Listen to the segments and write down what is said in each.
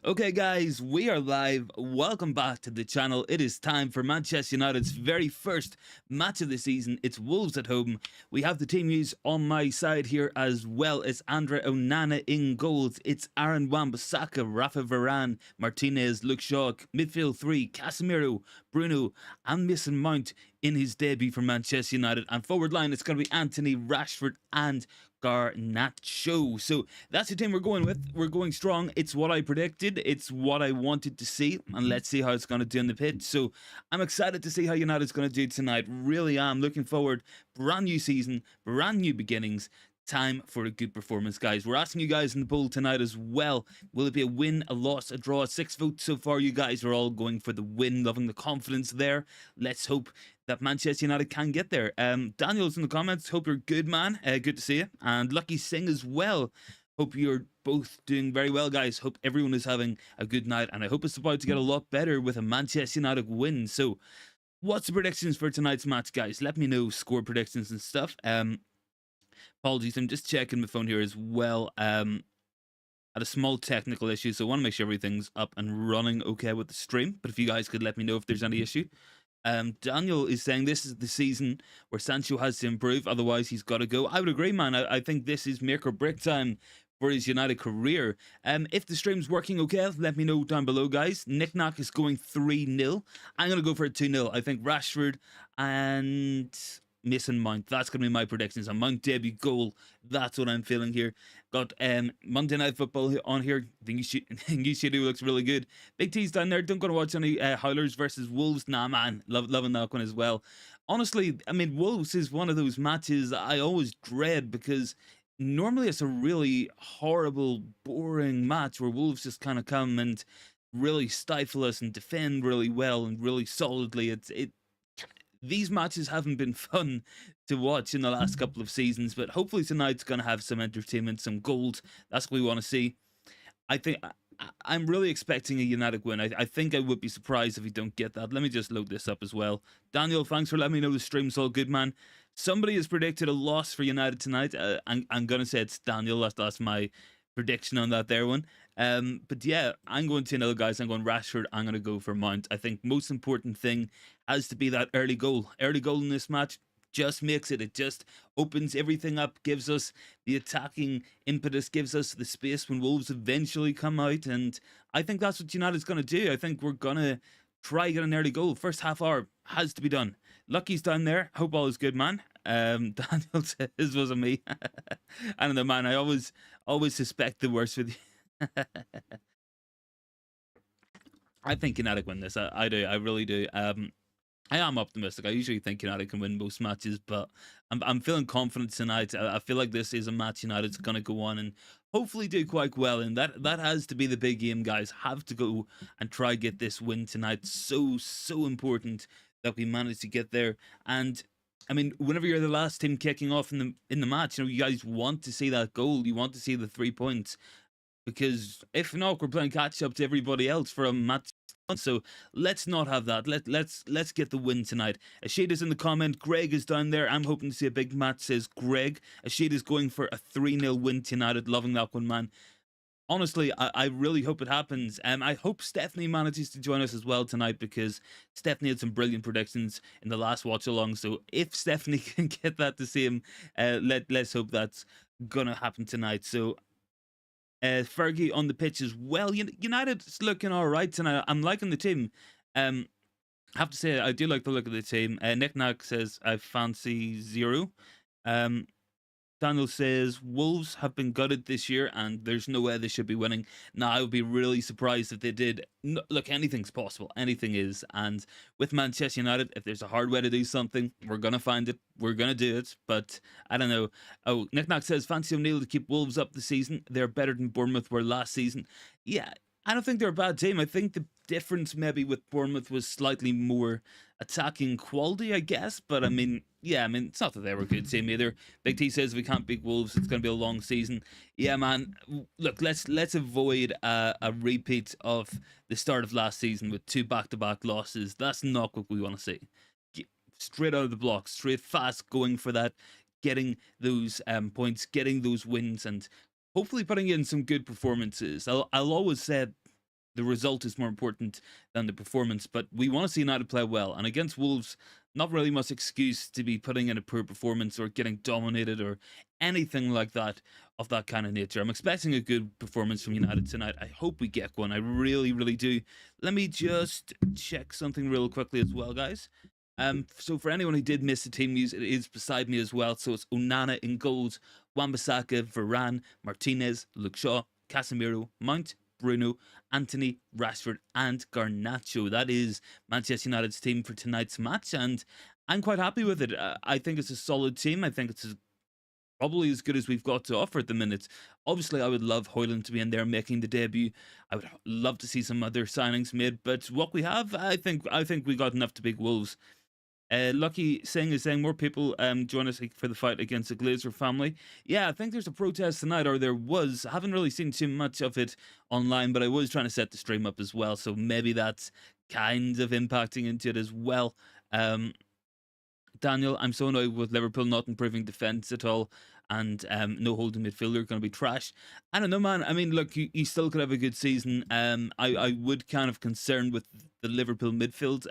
Okay, guys, we are live. Welcome back to the channel. It is time for Manchester United's very first match of the season. It's Wolves at home. We have the team news on my side here, as well as Mount and Onana in goals. It's Aaron Wan-Bissaka, Rafa Varane, Martinez, Luke Shaw, midfield three, Casemiro, Bruno, and Mason Mount in his debut for Manchester United. And forward line, it's going to be Anthony, Rashford, and Garnacho. So that's the team we're going with. We're going strong. It's what I predicted. It's what I wanted to see. And let's see how it's going to do in the pitch. So I'm excited to see how United's going to do tonight. Really am. Looking forward. Brand new season, brand new beginnings. Time for a good performance, guys. We're asking you guys in the poll tonight as well. Will it be a win, a loss, a draw? 6 votes so far. You guys are all going for the win, loving the confidence there. Let's hope that Manchester United can get there. Daniel's in the comments. Hope you're good, man. Good to see you. And Lucky Singh as well. Hope you're both doing very well, guys. Hope everyone is having a good night. And I hope it's about to get a lot better with a Manchester United win. So, what's the predictions for tonight's match, guys? Let me know score predictions and stuff. Apologies, I'm just checking my phone here as well. Had a small technical issue, so I want to make sure everything's up and running okay with the stream. But if you guys could let me know if there's any issue. Daniel is saying this is the season where Sancho has to improve, otherwise he's got to go. I would agree, man. I think this is make or break time for his United career. If the stream's working okay, let me know down below, guys. Nick Knock is going 3-0. I'm going to go for a 2-0. I think Rashford and Mason Mount. That's going to be my predictions. A Mount debut goal. That's what I'm feeling here. Got Monday Night Football on here. I think you should do looks really good. Big T's down there. Don't go to watch any Howlers versus Wolves. Nah, man. Loving that one as well. Honestly, I mean, Wolves is one of those matches I always dread because normally it's a really horrible, boring match where Wolves just kind of come and really stifle us and defend really well and really solidly. These matches haven't been fun to watch in the last couple of seasons, but hopefully tonight's going to have some entertainment, some goals. That's what we want to see. I think I'm really expecting a United win. I think I would be surprised if we don't get that. Let me just load this up as well. Daniel, thanks for letting me know the stream's all good, man. Somebody has predicted a loss for United tonight. I'm going to say it's Daniel. That's my prediction on that there one. But yeah, I'm going to another, guys. I'm going Rashford. I'm going to go for Mount. I think most important thing has to be that early goal. Early goal in this match just makes it. It just opens everything up, gives us the attacking impetus, gives us the space when Wolves eventually come out. And I think that's what United's going to do. I think we're going to try get an early goal. First half hour has to be done. Lucky's down there. Hope all is good, man. Daniel says it wasn't me. I don't know, man. I always suspect the worst with you. I think United win this. I do. I really do. I am optimistic. I usually think United can win most matches, but I'm feeling confident tonight. I feel like this is a match United's going to go on and hopefully do quite well. And that has to be the big game, guys. Have to go and try get this win tonight. So important that we manage to get there. And I mean, whenever you're the last team kicking off in the match, you guys want to see that goal. You want to see the 3 points. Because if not, we're playing catch up to everybody else for a match. So let's not have that. Let's get the win tonight. Ashid is in the comment. Greg is down there. I'm hoping to see a big match, says Greg. Ashid is going for a 3-0 win to United. Loving that one, man. Honestly, I really hope it happens. I hope Stephanie manages to join us as well tonight because Stephanie had some brilliant predictions in the last watch along. So if Stephanie can get that to see him, let's hope that's gonna happen tonight. So Fergie on the pitch as well. United's looking all right tonight. I'm liking the team. I have to say, I do like the look of the team. Nick Nack says, I fancy 0. Daniel says, Wolves have been gutted this year and there's no way they should be winning. Now, I would be really surprised if they did. No, look, anything's possible. Anything is. And with Manchester United, if there's a hard way to do something, we're going to find it. We're going to do it. But I don't know. Oh, Nick Knock says, fancy O'Neill to keep Wolves up this season. They're better than Bournemouth were last season. Yeah, I don't think they're a bad team. I think the difference maybe with Bournemouth was slightly more attacking quality, I guess. But I mean, yeah, I mean, it's not that they were a good team either. Big T says if we can't beat Wolves, it's going to be a long season. Yeah, man. Look, let's avoid a repeat of the start of last season with 2 back-to-back losses. That's not what we want to see. Straight out of the blocks, straight fast, going for that, getting those points, getting those wins, and hopefully putting in some good performances. I'll always say the result is more important than the performance. But we want to see United play well, and against Wolves, not really much excuse to be putting in a poor performance or getting dominated or anything like that of that kind of nature. I'm expecting a good performance from United tonight. I hope we get one. I really, really do. Let me just check something real quickly as well, guys. So for anyone who did miss the team news, it is beside me as well. So it's Onana in goals, Wan-Bissaka, Varane, Martinez, Luke Shaw, Casemiro, Mount, Bruno, Anthony, Rashford, and Garnacho. That is Manchester United's team for tonight's match, and I'm quite happy with it. I think it's a solid team. I think it's probably as good as we've got to offer at the minute. Obviously, I would love Højlund to be in there making the debut. I would love to see some other signings made, but what we have, I think we got enough to beat Wolves. Lucky Singh is saying more people join us for the fight against the Glazer family. Yeah, I think there's a protest tonight, or there was. I haven't really seen too much of it online, but I was trying to set the stream up as well, so maybe that's kind of impacting into it as well. Daniel, I'm so annoyed with Liverpool not improving defence at all, and no holding midfielder, going to be trash. I don't know, man. I mean, look, you still could have a good season. I would kind of concerned with the Liverpool midfield.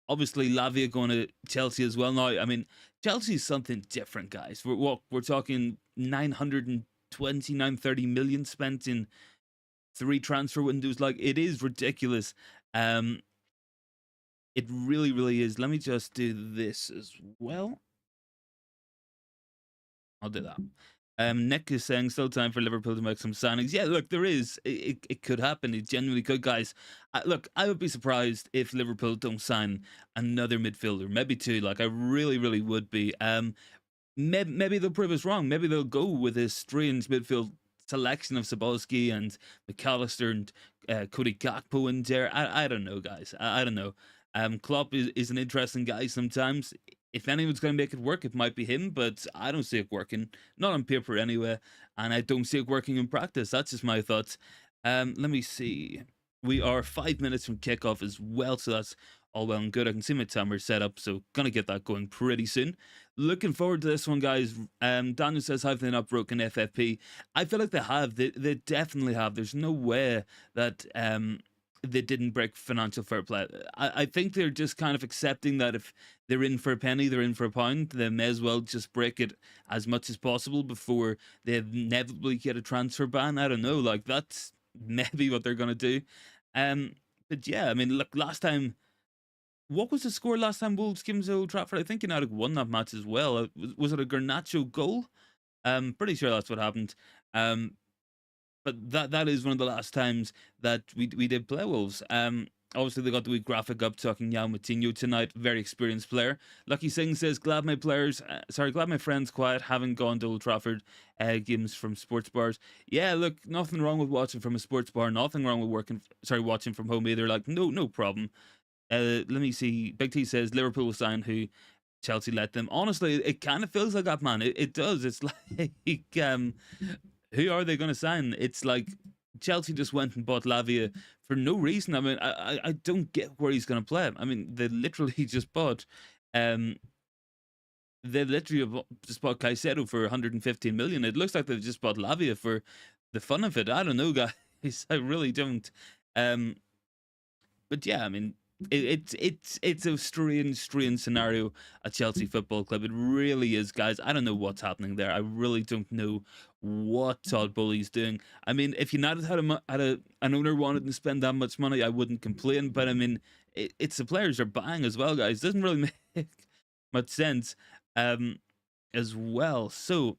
Obviously, Lavia going to Chelsea as well now. I mean, Chelsea's something different, guys. We're talking 930 million spent in 3 transfer windows. Like, it is ridiculous. It really, really is. Let me just do this as well. I'll do that. Nick is saying still time for Liverpool to make some signings. Yeah, look, there is. It could happen. It genuinely could, guys. Look, I would be surprised if Liverpool don't sign another midfielder, maybe 2. Like, I really, really would be. Maybe they'll prove us wrong. Maybe they'll go with this strange midfield selection of Sabolski and McAllister and Cody Gakpo in there. I don't know, guys. I don't know. Klopp is an interesting guy sometimes. If anyone's going to make it work, it might be him, but I don't see it working. Not on paper anyway, and I don't see it working in practice. That's just my thoughts. Let me see. We are 5 minutes from kickoff as well, so that's all well and good. I can see my timer set up, so gonna get that going pretty soon. Looking forward to this one, guys. Daniel says, have they not broken FFP? I feel like they have. They definitely have. There's no way that they didn't break financial fair play. I think they're just kind of accepting that if they're in for a penny, they're in for a pound. They may as well just break it as much as possible before they inevitably get a transfer ban. I don't know, like, that's maybe what they're going to do. But yeah, I mean, look, last time, what was the score last time Wolves came to Old Trafford? I think United won that match as well. Was it a Garnacho goal? Pretty sure that's what happened. But that is one of the last times that we did play Wolves. Obviously, they got the wee graphic up talking João Moutinho tonight. Very experienced player. Lucky Singh says, glad my friends quiet, haven't gone to Old Trafford games from sports bars. Yeah, look, nothing wrong with watching from a sports bar. Nothing wrong with watching from home either. Like, no problem. Let me see. Big T says, Liverpool will sign who Chelsea let them. Honestly, it kind of feels like that, man. It does. It's like, who are they going to sign? It's like Chelsea just went and bought Lavia for no reason. I mean, I don't get where he's going to play. I mean, they literally just bought Caicedo for 115 million. It looks like they've just bought Lavia for the fun of it. I don't know, guys. I really don't. But yeah, I mean, it's a strange scenario at Chelsea Football Club. It really is, guys. I don't know what's happening there. I really don't know what Todd Bowley's doing. I mean, if United had an owner wanted to spend that much money, I wouldn't complain. But I mean, it's the players are buying as well, guys. Doesn't really make much sense as well. So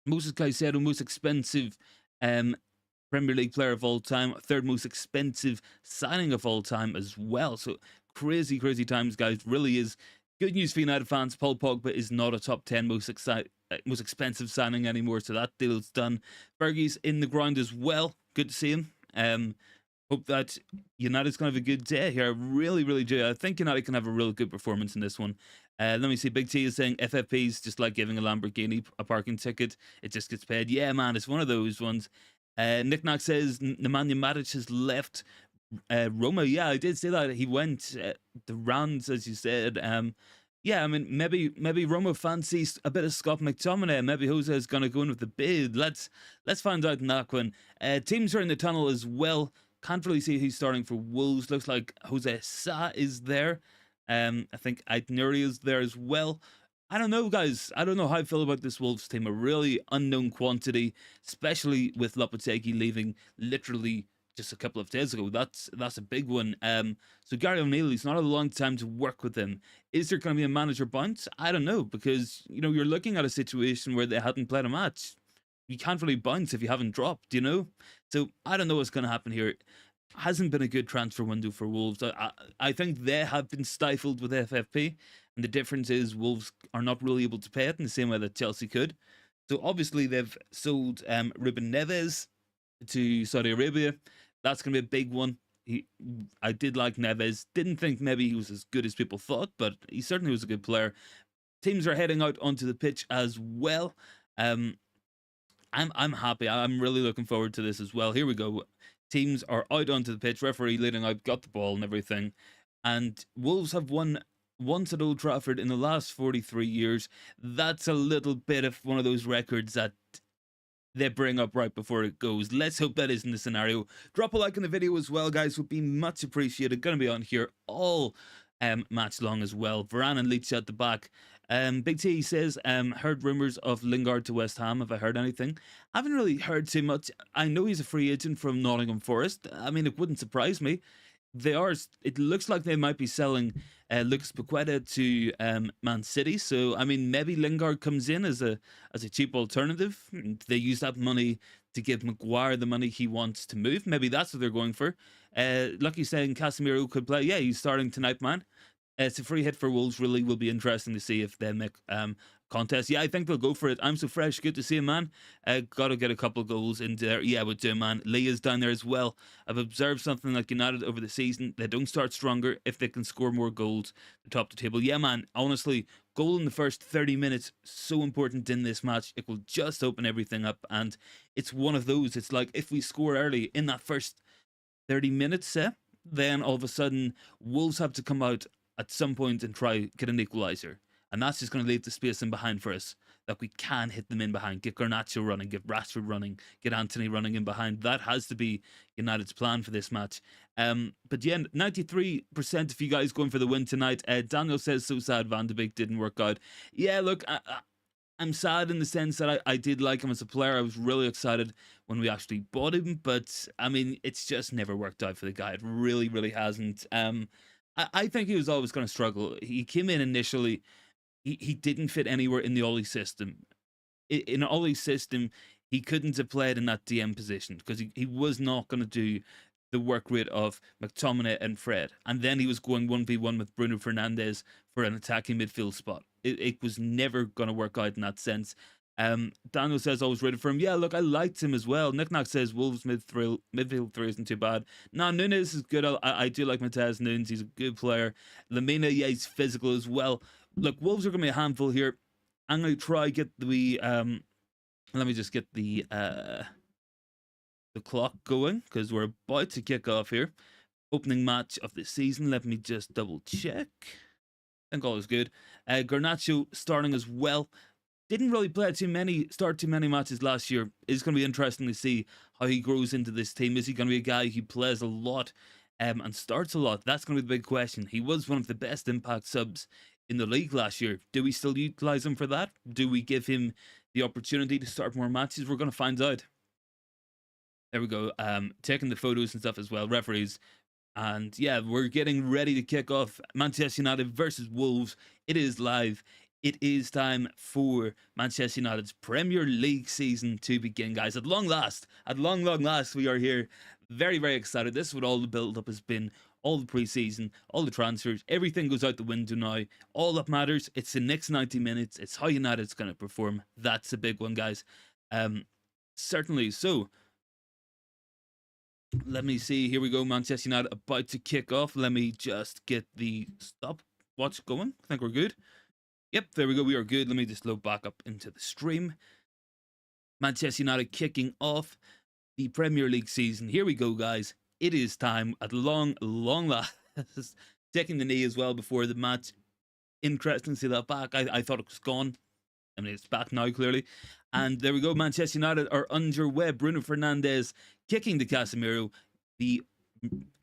Moses Caicedo, most expensive Premier League player of all time, 3rd most expensive signing of all time as well. So crazy times, guys. Really is good news for United fans. Paul Pogba is not a top 10 most expensive signing anymore, so that deal's done. Fergie's in the ground as well. Good to see him. Hope that United's going to have a good day here. I really do. I think United can have a real good performance in this one. Let me see. Big T is saying FFP is just like giving a Lamborghini a parking ticket. It just gets paid. Yeah, man, it's one of those ones. Nick Knock says Nemanja Matic has left Roma. Yeah, I did say that. He went the rounds, as you said. Yeah, I mean, maybe Roma fancies a bit of Scott McTominay. Maybe Jose is going to go in with the bid. Let's find out in that one. Teams are in the tunnel as well. Can't really see who's starting for Wolves. Looks like Jose Sa is there. I think Aitnuri is there as well. I don't know, guys. I don't know how I feel about this Wolves team. A really unknown quantity, especially with Lopetegui leaving literally just a couple of days ago. That's a big one. So Gary O'Neill, he's not a long time to work with him. Is there going to be a manager bounce? I don't know, because you're looking at a situation where they hadn't played a match. You can't really bounce if you haven't dropped, So I don't know what's going to happen here. Hasn't been a good transfer window for Wolves. I think they have been stifled with FFP, and the difference is Wolves are not really able to pay it in the same way that Chelsea could. So obviously they've sold Ruben Neves to Saudi Arabia. That's going to be a big one. I did like Neves. Didn't think maybe he was as good as people thought, but he certainly was a good player. Teams are heading out onto the pitch as well. I'm happy. I'm really looking forward to this as well. Here we go. Teams are out onto the pitch. Referee leading out, got the ball and everything. And Wolves have won once at Old Trafford in the last 43 years. That's a little bit of one of those records that they bring up right before it goes. Let's hope that isn't the scenario. Drop a like on the video as well, guys. Would be much appreciated. Going to be on here all match long as well. Varane and Leach at the back. Big T says, heard rumours of Lingard to West Ham. Have I heard anything? I haven't really heard too much. I know he's a free agent from Nottingham Forest. I mean, it wouldn't surprise me. It looks like they might be selling Lucas Paqueta to Man City. So, I mean, maybe Lingard comes in as a cheap alternative. They use that money to give Maguire the money he wants to move. Maybe that's what they're going for. Lucky saying Casemiro could play. Yeah, he's starting tonight, man. It's a free hit for Wolves. Really will be interesting to see if they make contest. Yeah, I think they'll go for it. I'm so fresh. Good to see him, man. Got to get a couple of goals in there. Yeah, we'll do, man. Leah's down there as well. I've observed something like United over the season. They don't start stronger if they can score more goals to top the table. Yeah, man. Honestly, goal in the first 30 minutes, so important in this match. It will just open everything up. And it's one of those. It's like if we score early in that first 30 minutes, then all of a sudden Wolves have to come out at some point and try get an equaliser. And that's just going to leave the space in behind for us that we can hit them in behind. Get Garnacho running, get Rashford running, get Anthony running in behind. That has to be United's plan for this match. But yeah, 93% of you guys going for the win tonight. Daniel says, so sad Van de Beek didn't work out. Yeah, look, I'm sad in the sense that I did like him as a player. I was really excited when we actually bought him. But, I mean, it's just never worked out for the guy. It really, really hasn't. I think he was always going to struggle. He came in initially, he didn't fit anywhere in the Ollie system. In Ollie's system, he couldn't have played in that DM position because he was not going to do the work rate of McTominay and Fred. And then he was going 1v1 with Bruno Fernandes for an attacking midfield spot. It was never going to work out in that sense. Daniel says, I was rooted for him. Yeah, look, I liked him as well. Nick Nack says, Wolves midfield three isn't too bad. No, Nunes is good. I do like Matheus Nunes. He's a good player. Lamina, yeah, he's physical as well. Look, Wolves are going to be a handful here. I'm going to try get the... let me just get the clock going because we're about to kick off here. Opening match of the season. Let me just double check. I think all is good. Garnacho starting as well. Didn't really start too many matches last year. It's going to be interesting to see how he grows into this team. Is he going to be a guy who plays a lot and starts a lot? That's going to be the big question. He was one of the best impact subs in the league last year. Do we still utilise him for that? Do we give him the opportunity to start more matches? We're going to find out. There we go. Taking the photos and stuff as well. Referees. And yeah, we're getting ready to kick off Manchester United versus Wolves. It is live. It is time for Manchester United's Premier League season to begin, guys. At long last, long last, we are here. Very, very excited. This is what all the build-up has been. All the pre-season, all the transfers, everything goes out the window now. All that matters, it's the next 90 minutes. It's how United's going to perform. That's a big one, guys. Certainly. So, let me see. Here we go. Manchester United about to kick off. Let me just get the stopwatch going. I think we're good. Yep, there we go. We are good. Let me just load back up into the stream. Manchester United kicking off the Premier League season. Here we go, guys. It is time at long last. Taking the knee as well before the match. Interesting to see that back. I thought it was gone. I mean, it's back now, clearly. And there we go. Manchester United are underway. Bruno Fernandes kicking to Casemiro. the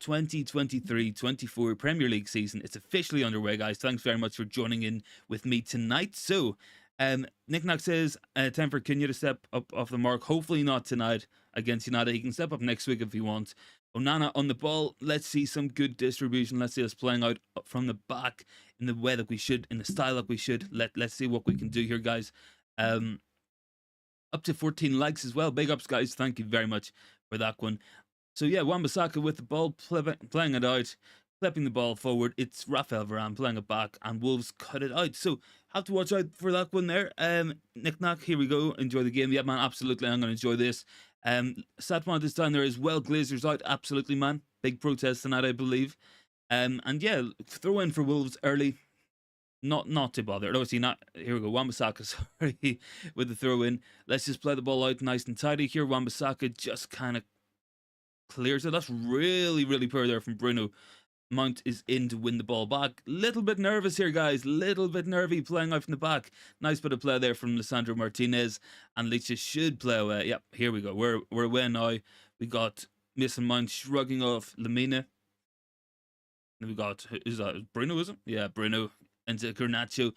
2023-24 Premier League season. It's officially underway, guys. Thanks very much for joining in with me tonight. So, Nick Nack says, time for Cunha to step up off the mark. Hopefully not tonight against United. He can step up next week if he wants. Onana on the ball. Let's see some good distribution. Let's see us playing out from the back in the way that we should, in the style that we should. Let's see what we can do here, guys. Up to 14 likes as well. Big ups, guys. Thank you very much for that one. So yeah, Wan-Bissaka with the ball, playing it out, flipping the ball forward. It's Raphael Varane playing it back, and Wolves cut it out. So have to watch out for that one there. Nick Nack, here we go. Enjoy the game. Yeah, man, absolutely. I'm going to enjoy this. Stefan is down there as well. Glazers out, absolutely, man. Big protest tonight, I believe. And yeah, throw in for Wolves early. Not too bothered. Obviously not. Here we go. Wan-Bissaka, sorry, with the throw in. Let's just play the ball out nice and tidy here. Wan-Bissaka just kind of clears it. That's really, really poor there from Bruno. Mount is in to win the ball back. Little bit nervous here, guys. Little bit nervy playing out from the back. Nice bit of play there from Lisandro Martinez. And Leitch should play away. Yep, here we go. We're away now. We got Mason Mount shrugging off Lamina. Then we got, is that Bruno, is it? Yeah, Bruno. Into Garnacho.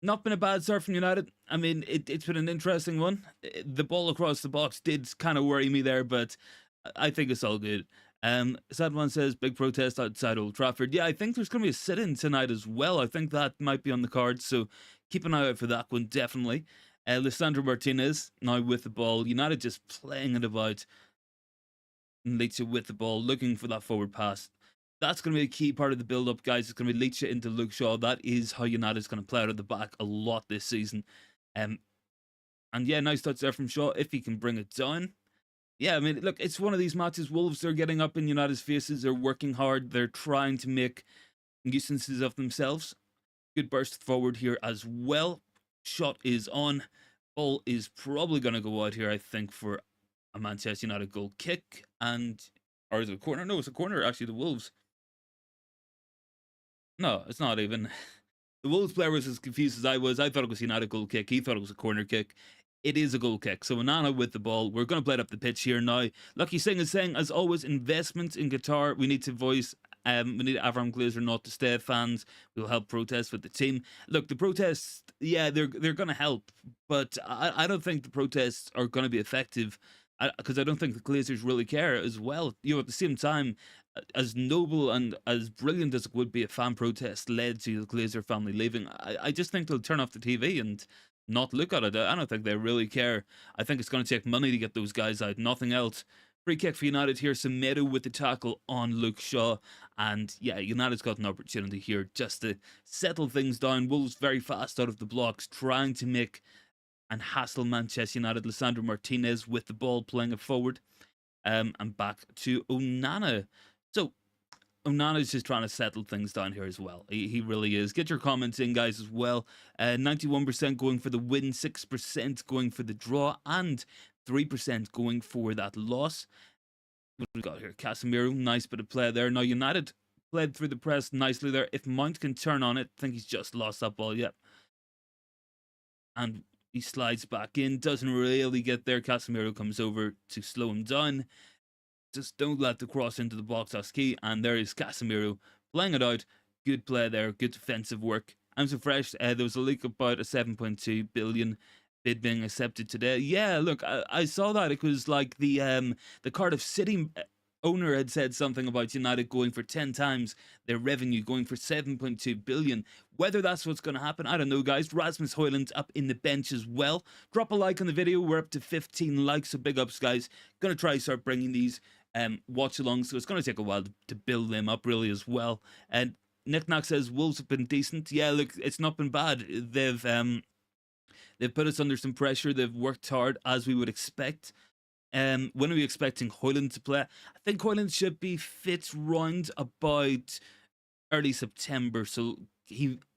Not been a bad start from United. I mean, it's been an interesting one. The ball across the box did kind of worry me there, but I think it's all good. Sadwan says, big protest outside Old Trafford. Yeah, I think there's going to be a sit-in tonight as well. I think that might be on the cards, so keep an eye out for that one, definitely. Lisandro Martinez, now with the ball. United just playing it about. Leitch with the ball, looking for that forward pass. That's going to be a key part of the build-up, guys. It's going to be Leitch into Luke Shaw. That is how United's going to play out of the back a lot this season. And yeah, nice touch there from Shaw, if he can bring it down. Yeah, I mean, look, it's one of these matches. Wolves are getting up in United's faces. They're working hard. They're trying to make nuisances of themselves. Good burst forward here as well. Shot is on. Ball is probably going to go out here, I think, for a Manchester United goal kick. Or is it a corner? No, it's a corner, actually, the Wolves. No, it's not even. The Wolves player was as confused as I was. I thought it was a United goal kick. He thought it was a corner kick. It is a goal kick. So Onana with the ball. We're going to play it up the pitch here now. Lucky Singh is saying, as always, investment in Qatar. We need to voice. We need Avram Glazer not to stay fans. We'll help protest with the team. Look, the protests, yeah, they're going to help, but I don't think the protests are going to be effective because I don't think the Glazers really care as well. You know, at the same time, as noble and as brilliant as it would be a fan protest led to the Glazer family leaving, I just think they'll turn off the TV and not look at it. I don't think they really care. I think it's going to take money to get those guys out, nothing else. Free kick for United here. Semedo with the tackle on Luke Shaw. And yeah, United's got an opportunity here just to settle things down. Wolves very fast out of the blocks, trying to make and hassle Manchester United. Lisandro Martinez with the ball, playing it forward. And back to Onana. So Onana's just trying to settle things down here as well. He really is. Get your comments in, guys, as well. 91% going for the win, 6% going for the draw, and 3% going for that loss. What do we got here? Casemiro, nice bit of play there. Now, United played through the press nicely there. If Mount can turn on it, I think he's just lost that ball, yep. And he slides back in, doesn't really get there. Casemiro comes over to slow him down. Just don't let the cross into the box, that's key. And there is Casemiro playing it out. Good play there, good defensive work. I'm so fresh. There was a leak about a 7.2 billion bid being accepted today. Yeah, look, I saw that. It was like the Cardiff City owner had said something about United going for 10 times their revenue, going for 7.2 billion. Whether that's what's going to happen, I don't know, guys. Rasmus Højlund up in the bench as well. Drop a like on the video. We're up to 15 likes, so big ups, guys. Gonna try to start bringing these watch along, so it's going to take a while to build them up really as well. And Nick Nack says Wolves have been decent. Yeah, look, it's not been bad. They've put us under some pressure. They've worked hard, as we would expect. When are we expecting Højlund to play? I think Højlund should be fit round about early September. So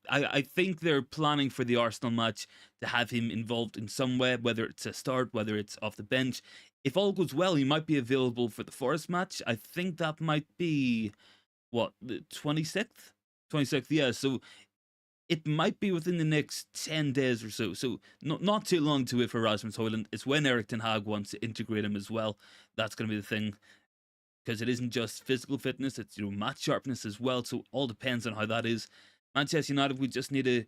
I think they're planning for the Arsenal match to have him involved in some way, whether it's a start, whether it's off the bench. If all goes well, he might be available for the Forest match. I think that might be, what, the 26th? 26th, yeah. So it might be within the next 10 days or so. So not too long to wait for Rasmus Højlund. It's when Erik Ten Hag wants to integrate him as well. That's going to be the thing. because it isn't just physical fitness, it's match sharpness as well. So all depends on how that is. Manchester United, we just need to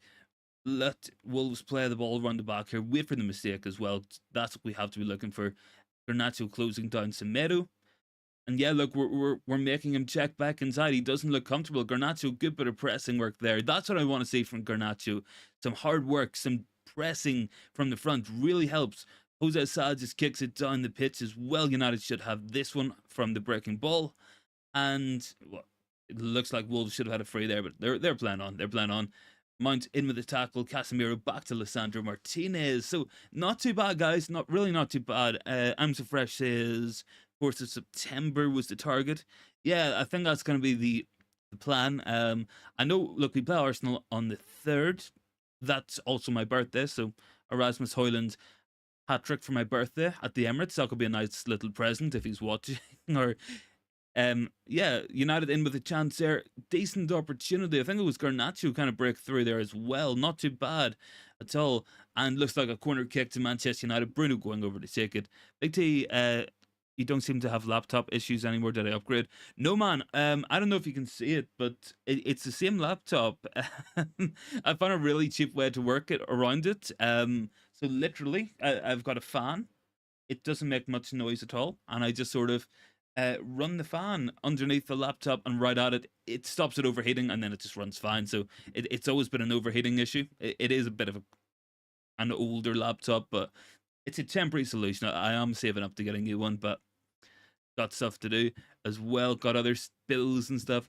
let Wolves play the ball around the back here, wait for the mistake as well. That's what we have to be looking for. Garnacho closing down Semedo. And yeah, look, we're making him check back inside. He doesn't look comfortable. Garnacho, good bit of pressing work there. That's what I want to see from Garnacho. Some hard work, some pressing from the front really helps. Jose Sa just kicks it down the pitch as well. United should have this one from the breaking ball. And well, it looks like Wolves should have had a free there, but they're playing on. They're playing on. Mount in with the tackle. Casemiro back to Lisandro Martinez. So not too bad, guys. Not too bad. I'm so fresh says 4th of September was the target. Yeah, I think that's going to be the plan. I know, look, we play Arsenal on the 3rd. That's also my birthday. So Erasmus Højlund hat-trick for my birthday at the Emirates. That could be a nice little present if he's watching. Or yeah, United in with a chance there. Decent opportunity. I think it was Garnacho kind of break through there as well. Not too bad at all. And looks like a corner kick to Manchester United. Bruno going over to take it. Big T, you don't seem to have laptop issues anymore. Did I upgrade? No, man. I don't know if you can see it, but it's the same laptop. I found a really cheap way to work it around it. So literally, I've got a fan. It doesn't make much noise at all, and I just sort of run the fan underneath the laptop and right at it. It stops it overheating, and then it just runs fine. So it's always been an overheating issue. It is a bit of an older laptop, but it's a temporary solution. I am saving up to get a new one, but got stuff to do as well. Got other bills and stuff.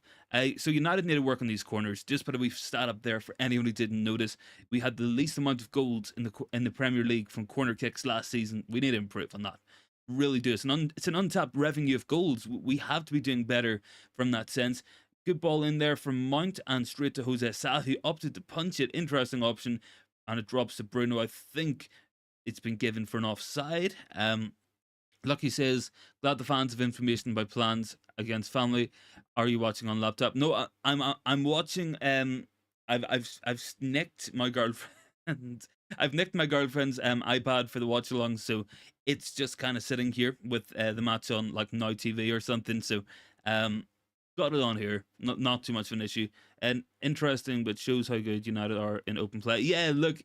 So United need to work on these corners. Just put a wee stat up there for anyone who didn't notice. We had the least amount of goals in the Premier League from corner kicks last season. We need to improve on that. Really do. It's an untapped revenue of goals. We have to be doing better from that sense. Good ball in there from Mount and straight to Jose Sa, who opted to punch it. Interesting option. And it drops to Bruno. I think it's been given for an offside. Lucky says, glad the fans have information about plans against family. Are you watching on laptop? No, I'm watching. I've nicked my girlfriend. I've nicked my girlfriend's iPad for the watch along, so it's just kind of sitting here with the match on like Now TV or something. So got it on here. Not too much of an issue. And interesting, but shows how good United are in open play. Yeah, look.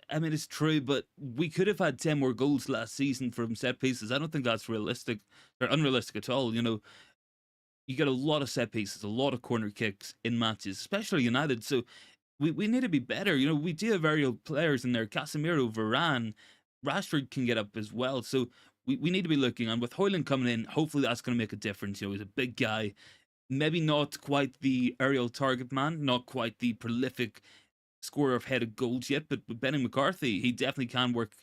I mean, it's true, but we could have had 10 more goals last season from set pieces. I don't think that's realistic or unrealistic at all. You get a lot of set pieces, a lot of corner kicks in matches, especially United. So we need to be better. We do have aerial players in there. Casemiro, Varane, Rashford can get up as well. So we need to be looking. And with Højlund coming in, hopefully that's going to make a difference. He's a big guy. Maybe not quite the aerial target man, not quite the prolific scorer of headed goals yet, but with Benny McCarthy, he definitely can work.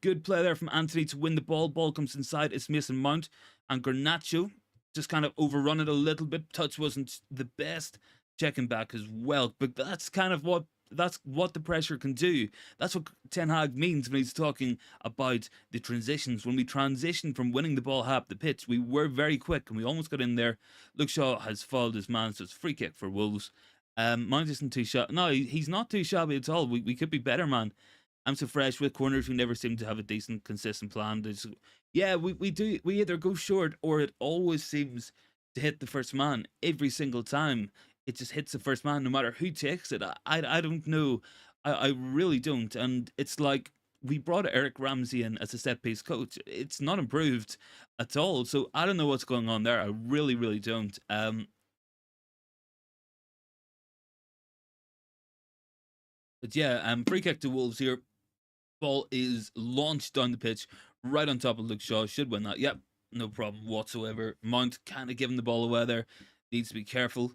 Good play there from Anthony to win the ball. Ball comes inside. It's Mason Mount and Garnacho just kind of overrun it a little bit. Touch wasn't the best. Checking back as well, but that's what the pressure can do. That's what Ten Hag means when he's talking about the transitions. When we transition from winning the ball half the pitch, we were very quick and we almost got in there. Luke Shaw has fouled his man, so it's free kick for Wolves. Mount isn't too shabby. No, he's not too shabby at all. We could be better, man. I'm so fresh with corners. We never seem to have a decent, consistent plan. Yeah, we do. We either go short or it always seems to hit the first man every single time. It just hits the first man, no matter who takes it. I don't know. I really don't. And it's like we brought Eric Ramsey in as a set piece coach. It's not improved at all. So I don't know what's going on there. I really, really don't. But yeah, free kick to Wolves here. Ball is launched down the pitch, right on top of Luke Shaw. Should win that. Yep, no problem whatsoever. Mount kind of giving the ball away there. Needs to be careful.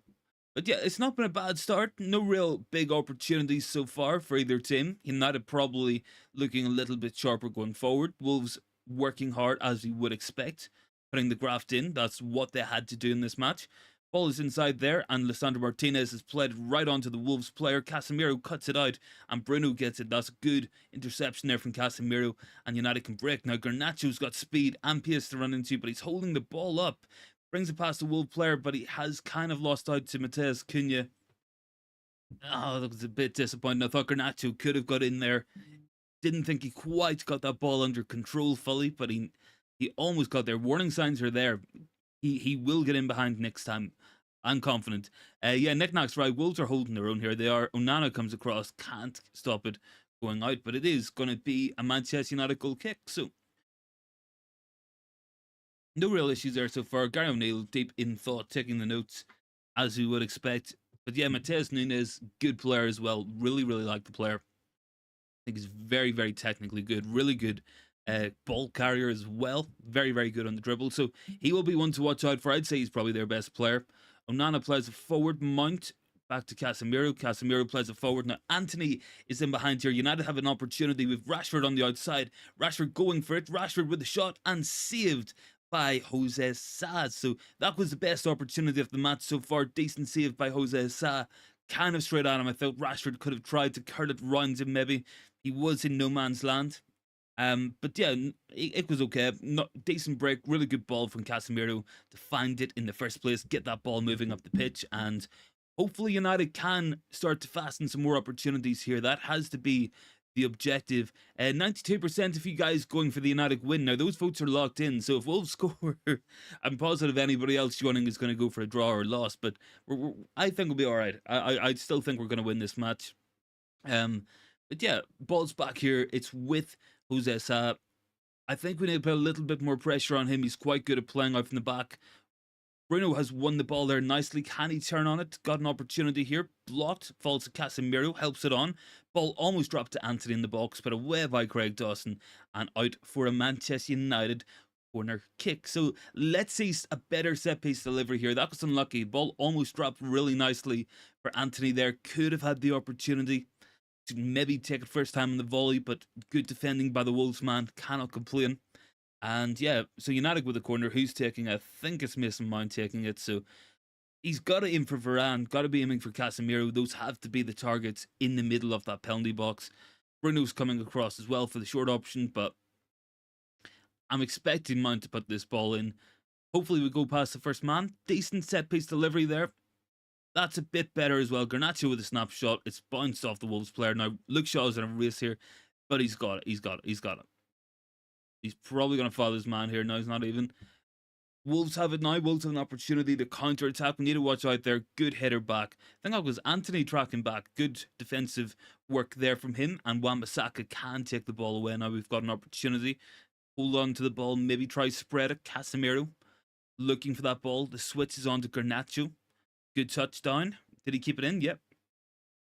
But yeah, it's not been a bad start. No real big opportunities so far for either team. United probably looking a little bit sharper going forward. Wolves working hard as we would expect. Putting the graft in. That's what they had to do in this match. Ball is inside there, and Lisandro Martinez has played right onto the Wolves player. Casemiro cuts it out, and Bruno gets it. That's a good interception there from Casemiro, and United can break. Now, Garnacho's got speed and pace to run into, but he's holding the ball up. Brings it past the Wolves player, but he has kind of lost out to Mateus Cunha. Oh, that was a bit disappointing. I thought Garnacho could have got in there. Didn't think he quite got that ball under control fully, but he almost got there. Warning signs are there. he will get in behind next time. I'm confident. Yeah, Knickknacks right. Wolves are holding their own here. They are. Onana comes across, can't stop it going out, but it is going to be a Manchester United goal kick. So no real issues there so far. Gary O'Neill deep in thought, taking the notes as we would expect. But yeah, Mateus Nunes, good player as well. Really, really like the player. I think he's very, very technically good. Really good ball carrier as well. Very, very good on the dribble. So he will be one to watch out for. I'd say he's probably their best player. Onana plays a forward. Mount back to Casemiro. Casemiro plays a forward. Now Anthony is in behind here. United have an opportunity with Rashford on the outside. Rashford going for it. Rashford with the shot and saved by Jose Sa. So that was the best opportunity of the match so far. Decent save by Jose Sa. Kind of straight at him. I thought Rashford could have tried to curl it round him maybe. He was in no man's land. But yeah, it was okay. Not decent break, really good ball from Casemiro to find it in the first place, get that ball moving up the pitch, and hopefully United can start to fasten some more opportunities here. That has to be the objective. 92% of you guys going for the United win. Now those votes are locked in, so if Wolves score, I'm positive anybody else joining is going to go for a draw or a loss. But I think we'll be all right. I still think we're going to win this match. But yeah, ball's back here. It's with Jose Sa. I think we need to put a little bit more pressure on him. He's quite good at playing out from the back. Bruno has won the ball there nicely. Can he turn on it? Got an opportunity here. Blocked. Falls to Casemiro. Helps it on. Ball almost dropped to Anthony in the box, but away by Craig Dawson and out for a Manchester United corner kick. So let's see a better set piece delivery here. That was unlucky. Ball almost dropped really nicely for Anthony there. Could have had the opportunity to maybe take it first time in the volley, but good defending by the Wolves man. Cannot complain. And yeah, so United with the corner. Who's taking it? I think it's Mason Mount taking it. So he's got to aim for Varane, got to be aiming for Casemiro. Those have to be the targets in the middle of that penalty box. Bruno's coming across as well for the short option, but I'm expecting Mount to put this ball in. Hopefully we go past the first man. Decent set piece delivery there. That's a bit better as well. Garnacho with a snapshot. It's bounced off the Wolves player. Now, Luke Shaw's in a race here, but he's got it. He's got it. He's got it. He's probably going to follow his man here. No, he's not even. Wolves have it now. Wolves have an opportunity to counter attack. We need to watch out there. Good header back. I think that was Anthony tracking back. Good defensive work there from him. And Wan-Bissaka can take the ball away. Now we've got an opportunity. Hold on to the ball. Maybe try spread it. Casemiro looking for that ball. The switch is on to Garnacho. Good touchdown. Did he keep it in? Yep.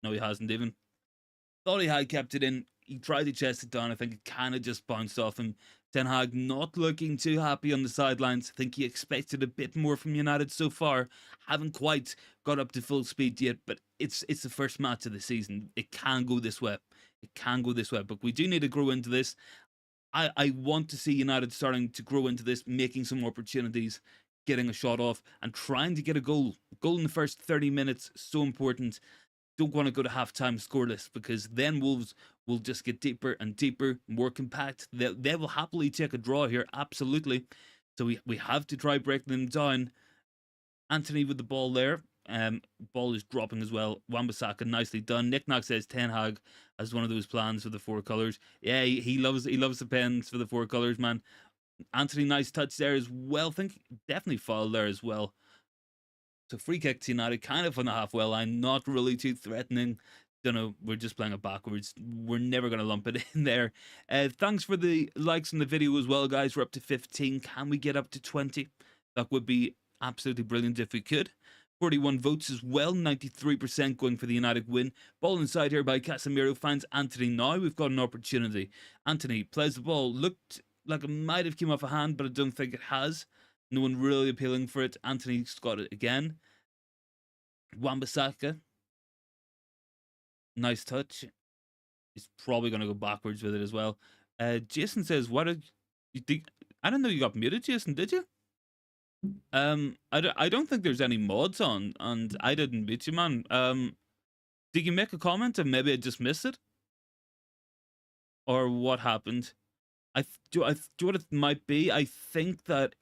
No, he hasn't even. Thought he had kept it in. He tried to chest it down. I think it kind of just bounced off him. Ten Hag not looking too happy on the sidelines. I think he expected a bit more from United so far. Haven't quite got up to full speed yet, but it's the first match of the season. It can go this way. It can go this way. But we do need to grow into this. I want to see United starting to grow into this, making some opportunities, getting a shot off, and trying to get a goal. Goal in the first 30 minutes, so important. Don't want to go to half-time scoreless, because then Wolves will just get deeper and deeper, more compact. They will happily take a draw here, absolutely. So we have to try breaking them down. Anthony with the ball there. Ball is dropping as well. Wan-Bissaka, nicely done. Knickknack says Ten Hag has one of those plans for the four colours. Yeah, he loves the pens for the four colours, man. Anthony, nice touch there as well. Think definitely foul there as well. So free kick to United, kind of on the halfway line, not really too threatening. Don't know, we're just playing it backwards. We're never going to lump it in there. Thanks for the likes on the video as well, guys. We're up to 15. Can we get up to 20? That would be absolutely brilliant if we could. 41 votes as well, 93% going for the United win. Ball inside here by Casemiro, finds Anthony now. We've got an opportunity. Anthony plays the ball, looked like it might have come off a hand, but I don't think it has. No one really appealing for it. Anthony's got it again. Wan-Bissaka. Nice touch. He's probably going to go backwards with it as well. Jason says, what did you think? I don't know you got muted, Jason, did you? I don't think there's any mods on, and I didn't beat you, man. Did you make a comment and maybe I just missed it? Or what happened? Do what it might be? I think that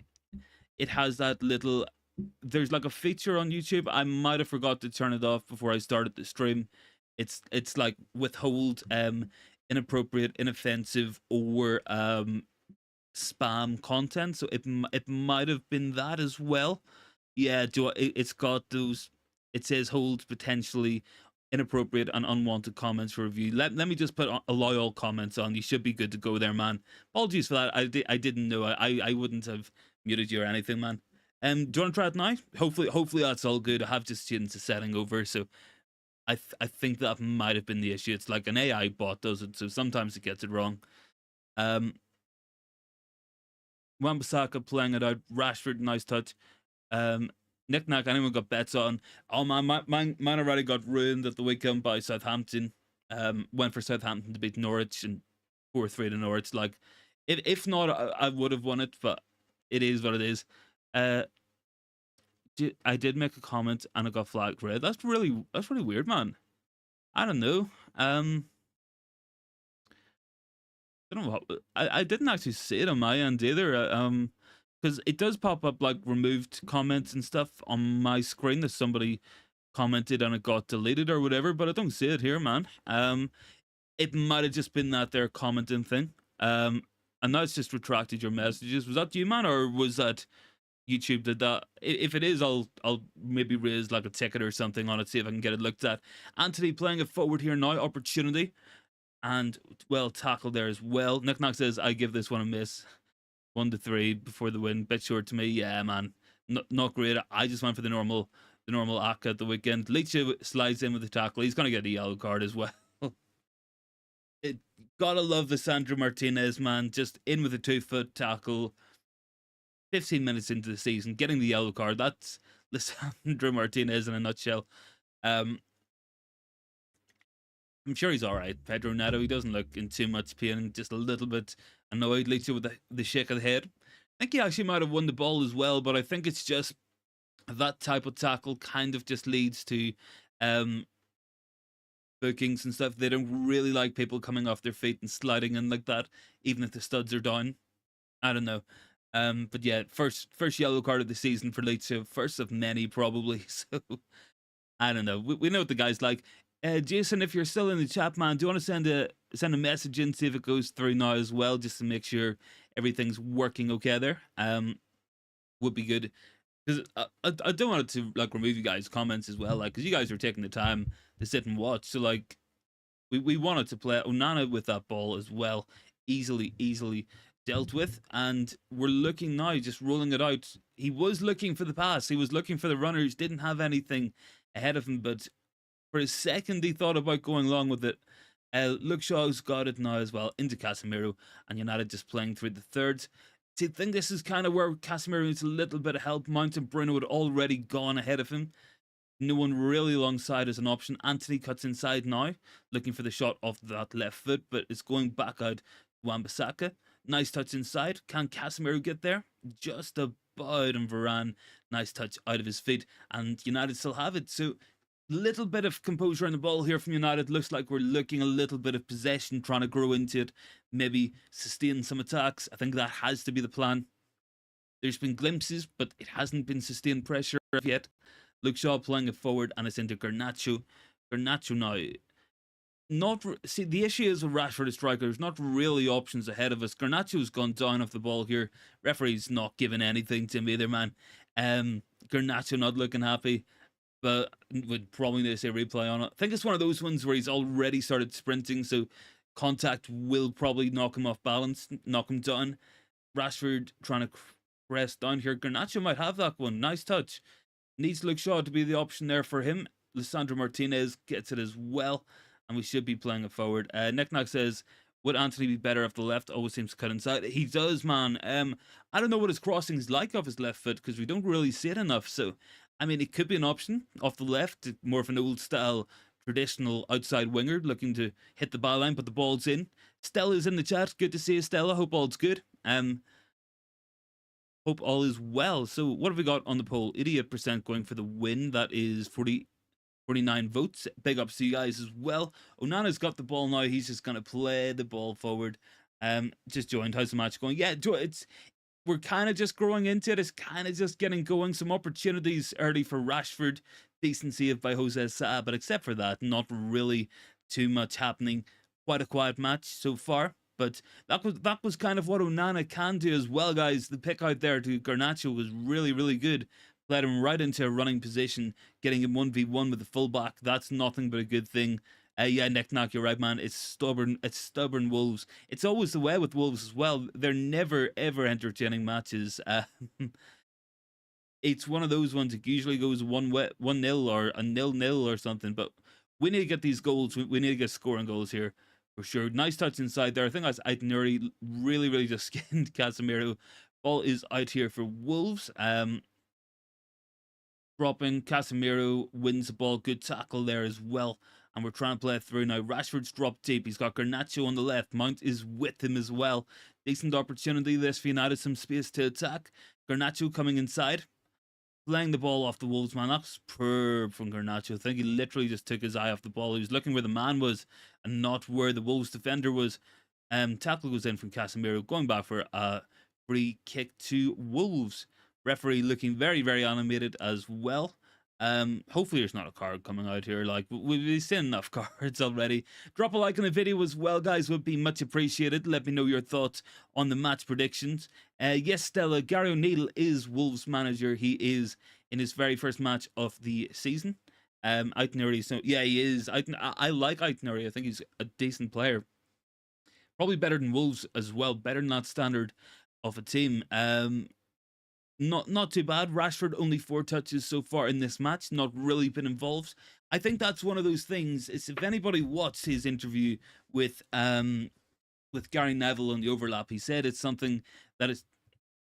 it has that little, there's like a feature on YouTube. I might have forgot to turn it off before I started the stream. It's like withhold inappropriate, inoffensive, or spam content, so it might have been that as well. Yeah, it's got those. It says holds potentially inappropriate and unwanted comments for review. Let me just put allow all comments on. You should be good to go there, man. Apologies for that. I didn't know. I wouldn't have muted you or anything, man. Do you want to try it now? Hopefully that's all good. I have just changed the setting over, so I think that might have been the issue. It's like an AI bot does it, so sometimes it gets it wrong. Wan-Bissaka playing it out. Rashford, nice touch. Knick-knack, anyone got bets on? Oh man, mine already got ruined at the weekend by Southampton. Went for Southampton to beat Norwich and 4-3 to Norwich. Like, if not, I would have won it, but it is what it is. I did make a comment and it got flagged red. That's really weird, man. I don't know. I don't know what I didn't actually see it on my end either. Because it does pop up like removed comments and stuff on my screen that somebody commented and it got deleted or whatever, but I don't see it here, man. It might have just been that their commenting thing. And now it's just retracted your messages. Was that you, man, or was that YouTube did that? If it is, I'll maybe raise like a ticket or something on it, see if I can get it looked at. Anthony playing it forward here now, opportunity. And well tackled there as well. Knick-knack says, I give this one a miss. 1-3 before the win. Bit short to me. Yeah, man. Not great. I just went for the normal Aka at the weekend. Leitch slides in with the tackle. He's going to get a yellow card as well. Gotta love the Sandro Martinez, man. Just in with a 2-foot tackle. 15 minutes into the season, getting the yellow card. That's Lisandro Martinez in a nutshell. I'm sure he's all right. Pedro Neto, he doesn't look in too much pain, just a little bit annoyed, Leitch with the shake of the head. I think he actually might have won the ball as well, but I think it's just that type of tackle kind of just leads to bookings and stuff. They don't really like people coming off their feet and sliding in like that, even if the studs are down. I don't know. But yeah, first yellow card of the season for Leitch, first of many probably. So I don't know. We know what the guy's like. Jason, if you're still in the chat, man, do you want to send a message in, see if it goes through now as well, just to make sure everything's working okay there? Would be good, because I don't want it to like remove you guys' comments as well, like, because you guys are taking the time to sit and watch. So like, we wanted to play Onana with that ball as well, easily dealt with, and we're looking now, just rolling it out. He was looking for the pass, he was looking for the runners, didn't have anything ahead of him, but for a second he thought about going along with it. Luke Shaw's got it now as well into Casemiro, and United just playing through the thirds. See, I think this is kind of where Casemiro needs a little bit of help. Mount and Bruno had already gone ahead of him. No one really alongside as an option. Anthony cuts inside now, looking for the shot off that left foot, but it's going back out to Wan-Bissaka. Nice touch inside. Can Casemiro get there? Just about, and Varane, nice touch out of his feet, and United still have it. So, little bit of composure on the ball here from United. Looks like we're looking a little bit of possession, trying to grow into it, maybe sustain some attacks. I think that has to be the plan. There's been glimpses, but it hasn't been sustained pressure yet. Luke Shaw playing it forward, and it's into Garnacho. Garnacho now. See, the issue is with Rashford as striker, there's not really options ahead of us. Garnacho's gone down off the ball here. Referee's not giving anything to him either, man. Garnacho not looking happy, but would probably need to say replay on it. I think it's one of those ones where he's already started sprinting, so contact will probably knock him off balance, knock him down. Rashford trying to press down here. Garnacho might have that one. Nice touch. Needs Luke Shaw to be the option there for him. Lisandro Martinez gets it as well, and we should be playing it forward. Knick-knack says, would Anthony be better off the left? Always seems to cut inside. He does, man. I don't know what his crossing's like off his left foot, because we don't really see it enough. So, I mean, it could be an option off the left, more of an old style, traditional outside winger looking to hit the byline, but the ball's in. Stella's in the chat. Good to see you, Stella. Hope all's good. Hope all is well. So what have we got on the poll? 88% going for the win. That is 49 votes. Big ups to you guys as well. Onana's got the ball now. He's just going to play the ball forward. Just joined. How's the match going? Yeah, we're kind of just growing into it. It's kind of just getting going. Some opportunities early for Rashford. Decent save by Jose Sa, but except for that, not really too much happening. Quite a quiet match so far. But that was kind of what Onana can do as well, guys. The pick out there to Garnacho was really, really good. Led him right into a running position, getting him 1v1 with the fullback. That's nothing but a good thing. Yeah, Nick Knock, you're right, man. It's stubborn. It's stubborn Wolves. It's always the way with Wolves as well. They're never ever entertaining matches. It's one of those ones that usually goes 1-0 or a 0-0 or something. But we need to get these goals. We need to get scoring goals here for sure. Nice touch inside there. I think that's Aït-Nouri really, really just skinned Casemiro. Ball is out here for Wolves. Dropping, Casemiro wins the ball. Good tackle there as well. And we're trying to play it through now. Rashford's dropped deep. He's got Garnacho on the left. Mount is with him as well. Decent opportunity this for United. Some space to attack. Garnacho coming inside. Playing the ball off the Wolves, man. That's superb from Garnacho. I think he literally just took his eye off the ball. He was looking where the man was and not where the Wolves defender was. Tackle goes in from Casemiro. Going back for a free kick to Wolves. Referee looking very, very animated as well. Hopefully there's not a card coming out here. Like, we've seen enough cards already. Drop a like on the video as well, guys. Would be much appreciated. Let me know your thoughts on the match predictions. Yes, Stella, Gary O'Neill is Wolves manager. He is in his very first match of the season. Aït-Nouri, so yeah, he is. I like Aït-Nouri. I think he's a decent player. Probably better than Wolves as well. Better than that standard of a team. Not too bad. Rashford only 4 touches so far in this match. Not really been involved. I think that's one of those things. Is if anybody watched his interview with Gary Neville on the overlap, he said it's something that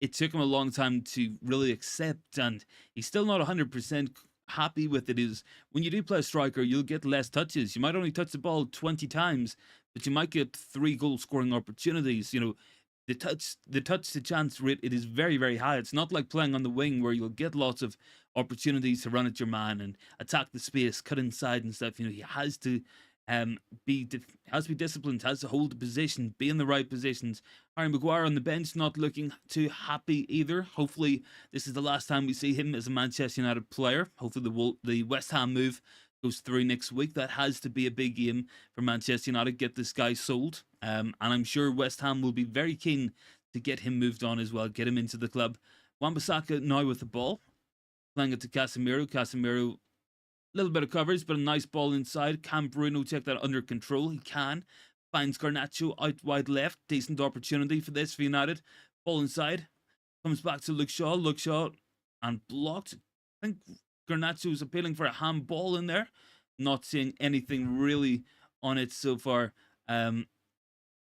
it took him a long time to really accept, and he's still not 100% happy with it. Is when you do play a striker, you'll get less touches. You might only touch the ball 20 times, but you might get 3 goal scoring opportunities. You know, the touch to chance rate, it is very, very high. It's not like playing on the wing where you'll get lots of opportunities to run at your man and attack the space, cut inside and stuff. You know, he has to be disciplined, has to hold the position, be in the right positions. Harry Maguire on the bench, not looking too happy either. Hopefully this is the last time we see him as a Manchester United player. Hopefully the West Ham move goes through next week. That has to be a big game for Manchester United, get this guy sold. And I'm sure West Ham will be very keen to get him moved on as well, get him into the club. Wan-Bissaka now with the ball, playing it to Casemiro. Casemiro, a little bit of coverage, but a nice ball inside. Can Bruno take that under control? He can. Finds Garnacho out wide left. Decent opportunity for this for United. Ball inside. Comes back to Luke Shaw. Luke Shaw and blocked. I think Garnacho is appealing for a handball in there. Not seeing anything really on it so far.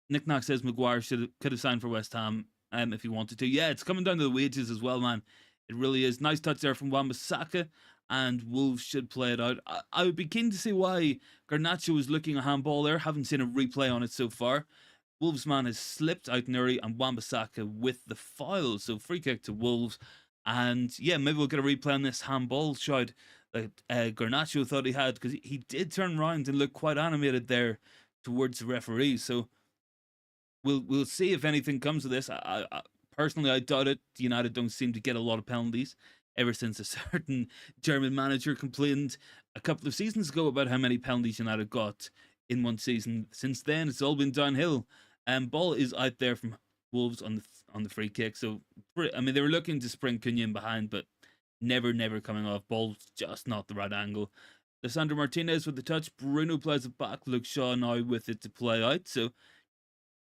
Nick Knock says Maguire could have signed for West Ham if he wanted to. Yeah, it's coming down to the wages as well, man. It really is. Nice touch there from Wan-Bissaka, and Wolves should play it out. I would be keen to see why Garnacho was looking a handball there. Haven't seen a replay on it so far. Wolves man has slipped. Aït-Nouri and Wan-Bissaka with the foul. So free kick to Wolves. And yeah, maybe we'll get a replay on this handball shot that Garnacho thought he had, because he did turn around and look quite animated there towards the referee. So we'll see if anything comes of this. I personally, I doubt it. United don't seem to get a lot of penalties ever since a certain German manager complained a couple of seasons ago about how many penalties United got in one season. Since then, it's all been downhill. Ball is out there from Wolves on the free kick. So I mean, they were looking to spring Cunha in behind, but never coming off. Ball's just not the right angle. Lisandro Martinez with the touch. Bruno plays it back. Luke Shaw now with it to play out. So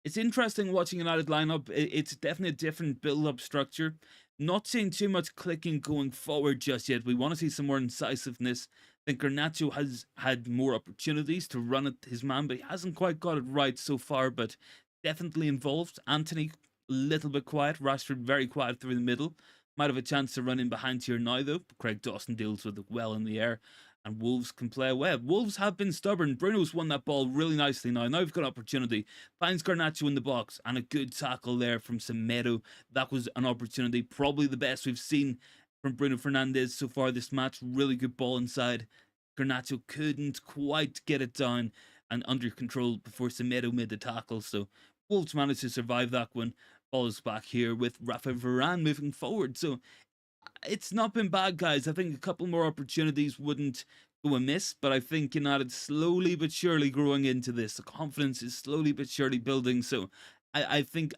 it's interesting watching United lineup. It's definitely a different build-up structure. Not seeing too much clicking going forward just yet. We want to see some more incisiveness. I think Garnacho has had more opportunities to run at his man, but he hasn't quite got it right so far, but definitely involved. Anthony, a little bit quiet. Rashford, very quiet through the middle. Might have a chance to run in behind here now, though. Craig Dawson deals with it well in the air, and Wolves can play away. Wolves have been stubborn. Bruno's won that ball really nicely now. Now we've got opportunity. Finds Garnacho in the box, and a good tackle there from Semedo. That was an opportunity, probably the best we've seen from Bruno Fernandes so far this match. Really good ball inside. Garnacho couldn't quite get it down and under control before Semedo made the tackle. So Wolves managed to survive that one. Ball is back here with Rafa Varane moving forward. So it's not been bad, guys. I think a couple more opportunities wouldn't go amiss, but I think United slowly but surely growing into this. The confidence is slowly but surely building. So I think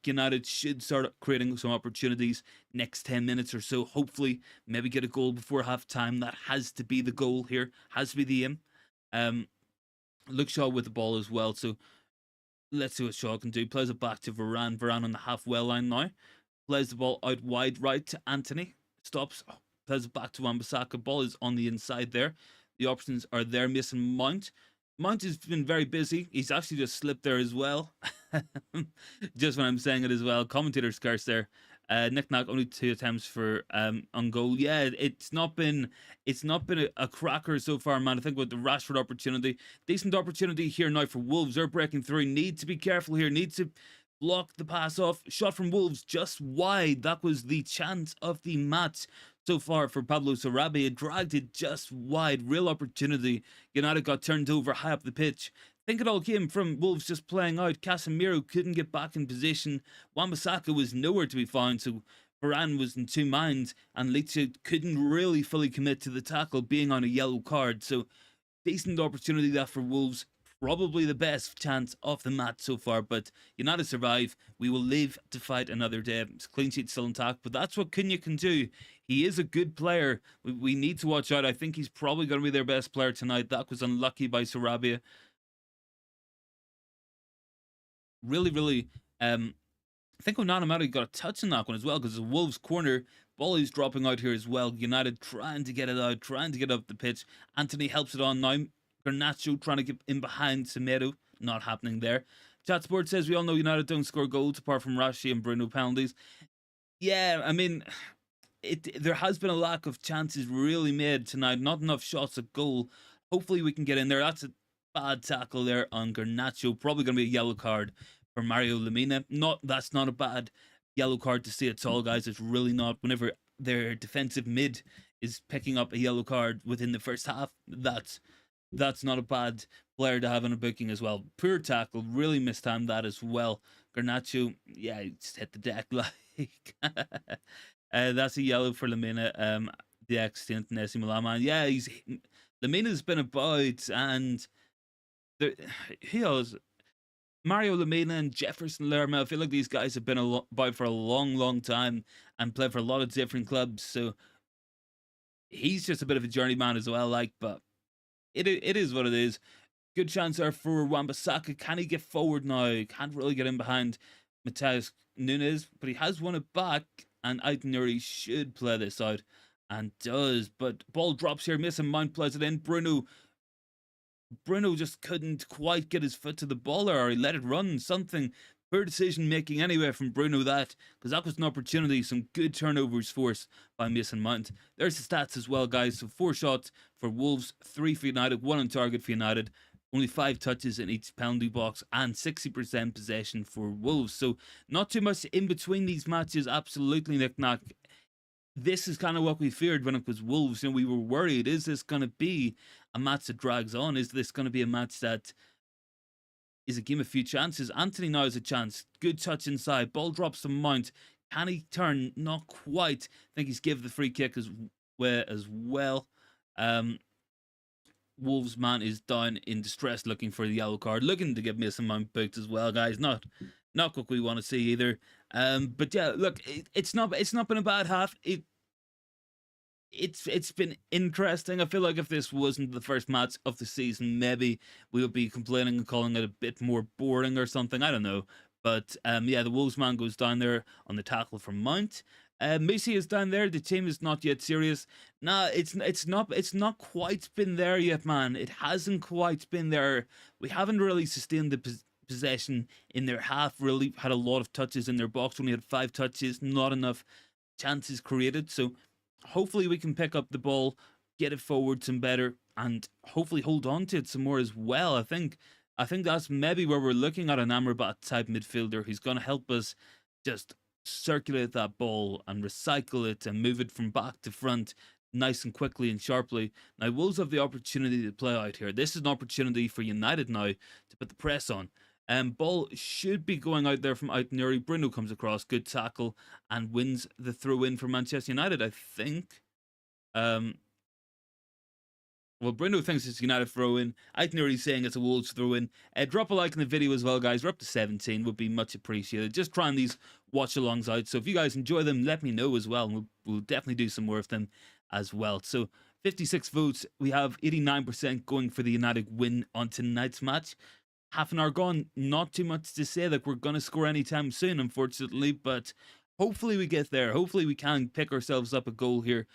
United should start creating some opportunities next 10 minutes or so. Hopefully, maybe get a goal before half time. That has to be the goal here. Has to be the aim. Um, Luke Shaw with the ball as well. So let's see what Shaw can do. Plays it back to Varane. Varane on the halfway line now. Plays the ball out wide right to Anthony. Stops. Plays it back to Wan-Bissaka. Ball is on the inside there. The options are there. Missing Mount. Mount has been very busy. He's actually just slipped there as well. Just when I'm saying it as well. Commentator's curse there. Nick Nack only 2 attempts for on goal. Yeah, it's not been a cracker so far, man. I think with the Rashford opportunity, decent opportunity here now for Wolves. They're breaking through. Need to be careful here. Need to block the pass off. Shot from Wolves just wide. That was the chance of the match so far for Pablo Sarabia. Dragged it just wide. Real opportunity. United got turned over high up the pitch. I think it all came from Wolves just playing out. Casemiro couldn't get back in position. Wan-Bissaka was nowhere to be found, so Varane was in 2 minds, and Leitch couldn't really fully commit to the tackle, being on a yellow card. So decent opportunity that for Wolves. Probably the best chance of the match so far, but United survive. We will live to fight another day. Clean sheet still intact, but that's what Cunha can do. He is a good player. We need to watch out. I think he's probably going to be their best player tonight. That was unlucky by Sarabia. Really, really. I think Onana might have got a touch in that one as well, because the Wolves corner ball is dropping out here as well. United trying to get it out, trying to get up the pitch. Anthony helps it on now. Garnacho trying to get in behind Semedo. Not happening there. Chatsport says we all know United don't score goals apart from Rashi and Bruno penalties. Yeah, I mean, there has been a lack of chances really made tonight. Not enough shots at goal. Hopefully we can get in there. That's a bad tackle there on Garnacho. Probably going to be a yellow card for Mario Lemina. That's not a bad yellow card to see at all, guys. It's really not. Whenever their defensive mid is picking up a yellow card within the first half, that's not a bad player to have in a booking as well. Poor tackle, really mistimed that as well. Garnacho, yeah, he just hit the deck like. That's a yellow for Lemina. The ex-stint in AC Milan man. Yeah, Lemina's been about, and he has Mario Lemina and Jefferson Lerma. I feel like these guys have been about for a long, long time and played for a lot of different clubs. So he's just a bit of a journeyman as well. Like, but it is what it is. Good chance there for Wan-Bissaka. Can he get forward now? Can't really get in behind Matheus Nunes, but he has won it back, and Aït-Nouri should play this out, and does. But ball drops here. Mason Mount plays it in. Bruno just couldn't quite get his foot to the ball, or he let it run. Something. Poor decision making anyway from Bruno, because that was an opportunity. Some good turnovers forced by Mason Mount. There's the stats as well, guys. So 4 shots for Wolves, 3 for United, 1 on target for United. Only 5 touches in each penalty box, and 60% possession for Wolves. So not too much in between these matches. Absolutely, Nick Nack. This is kind of what we feared when it was Wolves. You know, we were worried. Is this going to be a match that drags on? Is this going to be a match that is a game of few chances? Anthony now has a chance. Good touch inside. Ball drops to Mount. Can he turn? Not quite. I think he's given the free kick as well. Wolves man is down in distress, looking for the yellow card, looking to get Mason Mount booked as well, guys. Not what we want to see either. But yeah, look, it's not been a bad half. It's been interesting. I feel like if this wasn't the first match of the season, maybe we would be complaining and calling it a bit more boring or something. I don't know. But yeah, the Wolves man goes down there on the tackle from Mount. Messi is down there. The team is not yet serious. Nah, it's not quite been there yet, man. It hasn't quite been there. We haven't really sustained the possession in their half. Really had a lot of touches in their box. Only had 5 touches. Not enough chances created. So hopefully we can pick up the ball, get it forward some better, and hopefully hold on to it some more as well. I think that's maybe where we're looking at an Amrabat type midfielder who's going to help us just circulate that ball and recycle it and move it from back to front nice and quickly and sharply. Now Wolves have the opportunity to play out here. This is an opportunity for United now to put the press on. Ball should be going out there from Aït-Nouri. Bruno comes across, good tackle, and wins the throw in for Manchester United, I think. Well, Bruno thinks it's United throw-in. Itinerary saying it's a Wolves throw-in. Drop a like in the video as well, guys. We're up to 17. Would be much appreciated. Just trying these watch-alongs out. So if you guys enjoy them, let me know as well. We'll definitely do some more of them as well. So 56 votes. We have 89% going for the United win on tonight's match. Half an hour gone. Not too much to say that we're going to score anytime soon, unfortunately. But hopefully we get there. Hopefully we can pick ourselves up a goal here.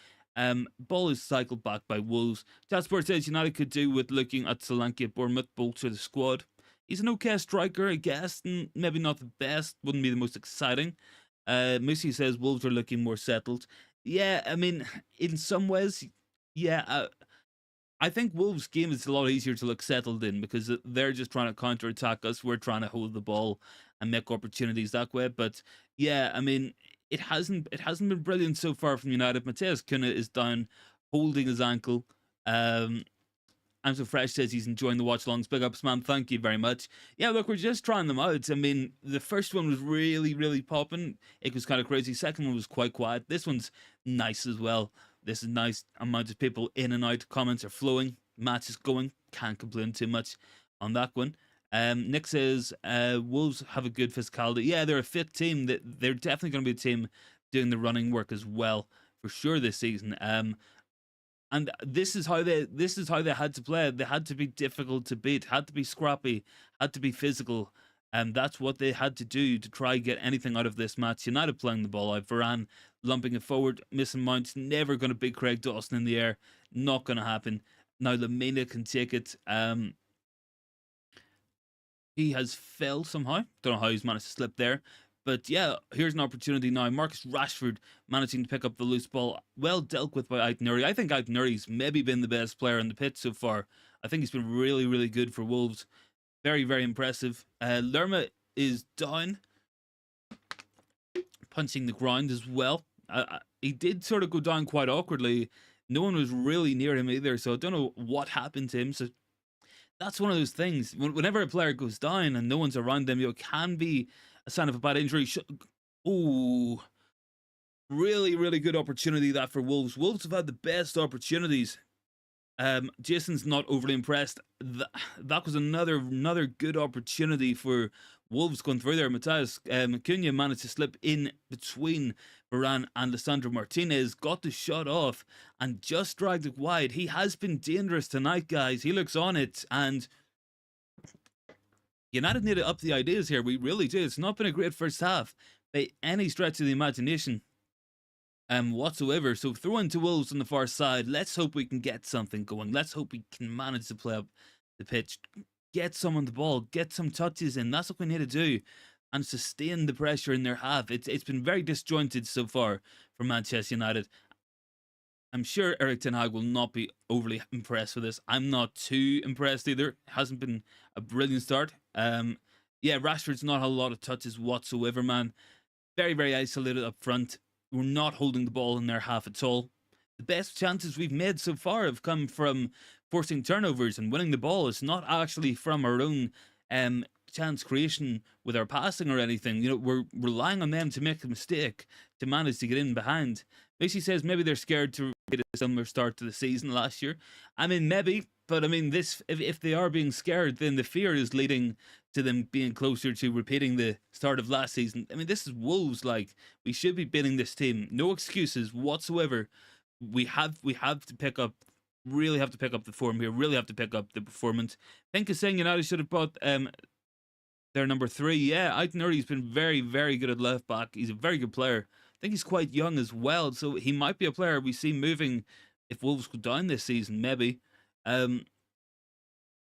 Ball is cycled back by Wolves. Jasper says United could do with looking at Solanke at Bournemouth, bolster the squad. He's an okay striker, I guess, and maybe not the best. Wouldn't be the most exciting. Missy says Wolves are looking more settled. Yeah, I mean, in some ways, yeah. I think Wolves' game is a lot easier to look settled in because they're just trying to counter-attack us. We're trying to hold the ball and make opportunities that way. But yeah, I mean, it hasn't been brilliant so far from United. Mateus Cunha is down, holding his ankle. I'm so fresh says he's enjoying the watch longs. Big ups, man. Thank you very much. Yeah, look, we're just trying them out. I mean, the first one was really, really popping. It was kind of crazy. Second one was quite quiet. This one's nice as well. This is nice. Amount of people in and out. Comments are flowing. Match is going. Can't complain too much on that one. Nick says Wolves have a good physicality. Yeah, they're a fit team. They're definitely going to be a team doing the running work as well for sure this season. And this is how they had to play. They had to be difficult to beat. Had to be scrappy. Had to be physical. And that's what they had to do to try and get anything out of this match. United playing the ball out. Varane lumping it forward. Missing Mount. Never going to beat Craig Dawson in the air. Not going to happen. Now Lamina can take it. He has fell somehow. Don't know how he's managed to slip there. But yeah, here's an opportunity now. Marcus Rashford managing to pick up the loose ball. Well dealt with by Itinerary. I think Itinerary maybe been the best player in the pitch so far. I think he's been really, really good for Wolves. Very, very impressive. Lerma is down. Punching the ground as well. He did sort of go down quite awkwardly. No one was really near him either. So I don't know what happened to him. So that's one of those things. Whenever a player goes down and no one's around them, it can be a sign of a bad injury. Oh, really, really good opportunity that for Wolves. Wolves have had the best opportunities. Jason's not overly impressed. That was another good opportunity for Wolves going through there. Mateus Cunha managed to slip in between Varane and Lisandro Martinez, got the shot off and just dragged it wide. He has been dangerous tonight, guys. He looks on it, and United need to up the ideas here. We really do. It's not been a great first half by any stretch of the imagination whatsoever. So throw into Wolves on the far side. Let's hope we can get something going. Let's hope we can manage to play up the pitch, get some on the ball, get some touches in. That's what we need to do, and sustain the pressure in their half. It's been very disjointed so far for Manchester United. I'm sure Erik Ten Hag will not be overly impressed with this. I'm not too impressed either. It hasn't been a brilliant start. Yeah, Rashford's not had a lot of touches whatsoever, man. Very, very isolated up front. We're not holding the ball in their half at all. The best chances we've made so far have come from forcing turnovers and winning the ball. It's not actually from our own chance creation with our passing or anything. You know, we're relying on them to make a mistake to manage to get in behind. Macy says maybe they're scared to get a similar start to the season last year. I mean, maybe, but I mean, this if they are being scared, then the fear is leading to them being closer to repeating the start of last season. I mean, this is Wolves. Like, we should be beating this team. No excuses whatsoever. We have to pick up. Really have to pick up the form here. Really have to pick up the performance. Think is saying United should have bought their number 3. Yeah, Itinerary has been very, very good at left back. He's a very good player. I think he's quite young as well, so he might be a player we see moving if Wolves go down this season, maybe.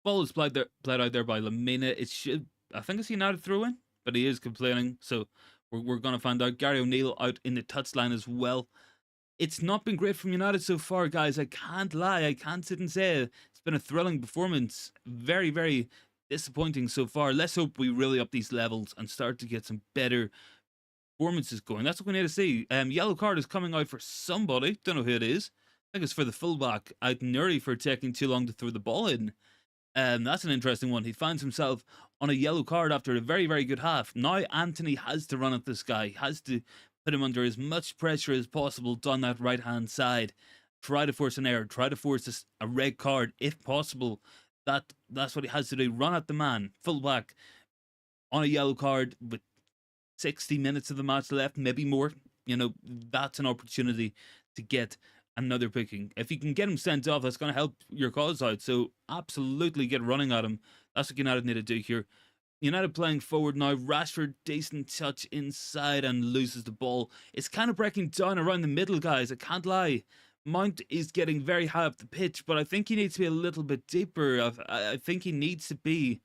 Ball is played out there by Lamina. It should, I think it's United throw in, but he is complaining, so we're going to find out. Gary O'Neill out in the touchline as well. It's not been great from United so far, guys. I can't lie. I can't sit and say it's been a thrilling performance. Very, very disappointing so far. Let's hope we really up these levels and start to get some better performances going. That's what we need to see. Yellow card is coming out for somebody. Don't know who it is. I think it's for the fullback. Itinerary for taking too long to throw the ball in. That's an interesting one. He finds himself on a yellow card after a very, very good half. Now Anthony has to run at this guy. He has to put him under as much pressure as possible down that right-hand side. try to force an error, try to force a red card if possible. That's what he has to do. Run at the man, fullback, on a yellow card with 60 minutes of the match left, maybe more. You know, that's an opportunity to get another picking. If you can get him sent off, that's going to help your cause out. So absolutely get running at him. That's what United need to do here. United playing forward now. Rashford, decent touch inside and loses the ball. It's kind of breaking down around the middle, guys. I can't lie. Mount is getting very high up the pitch, but I think he needs to be a little bit deeper. I think he needs to be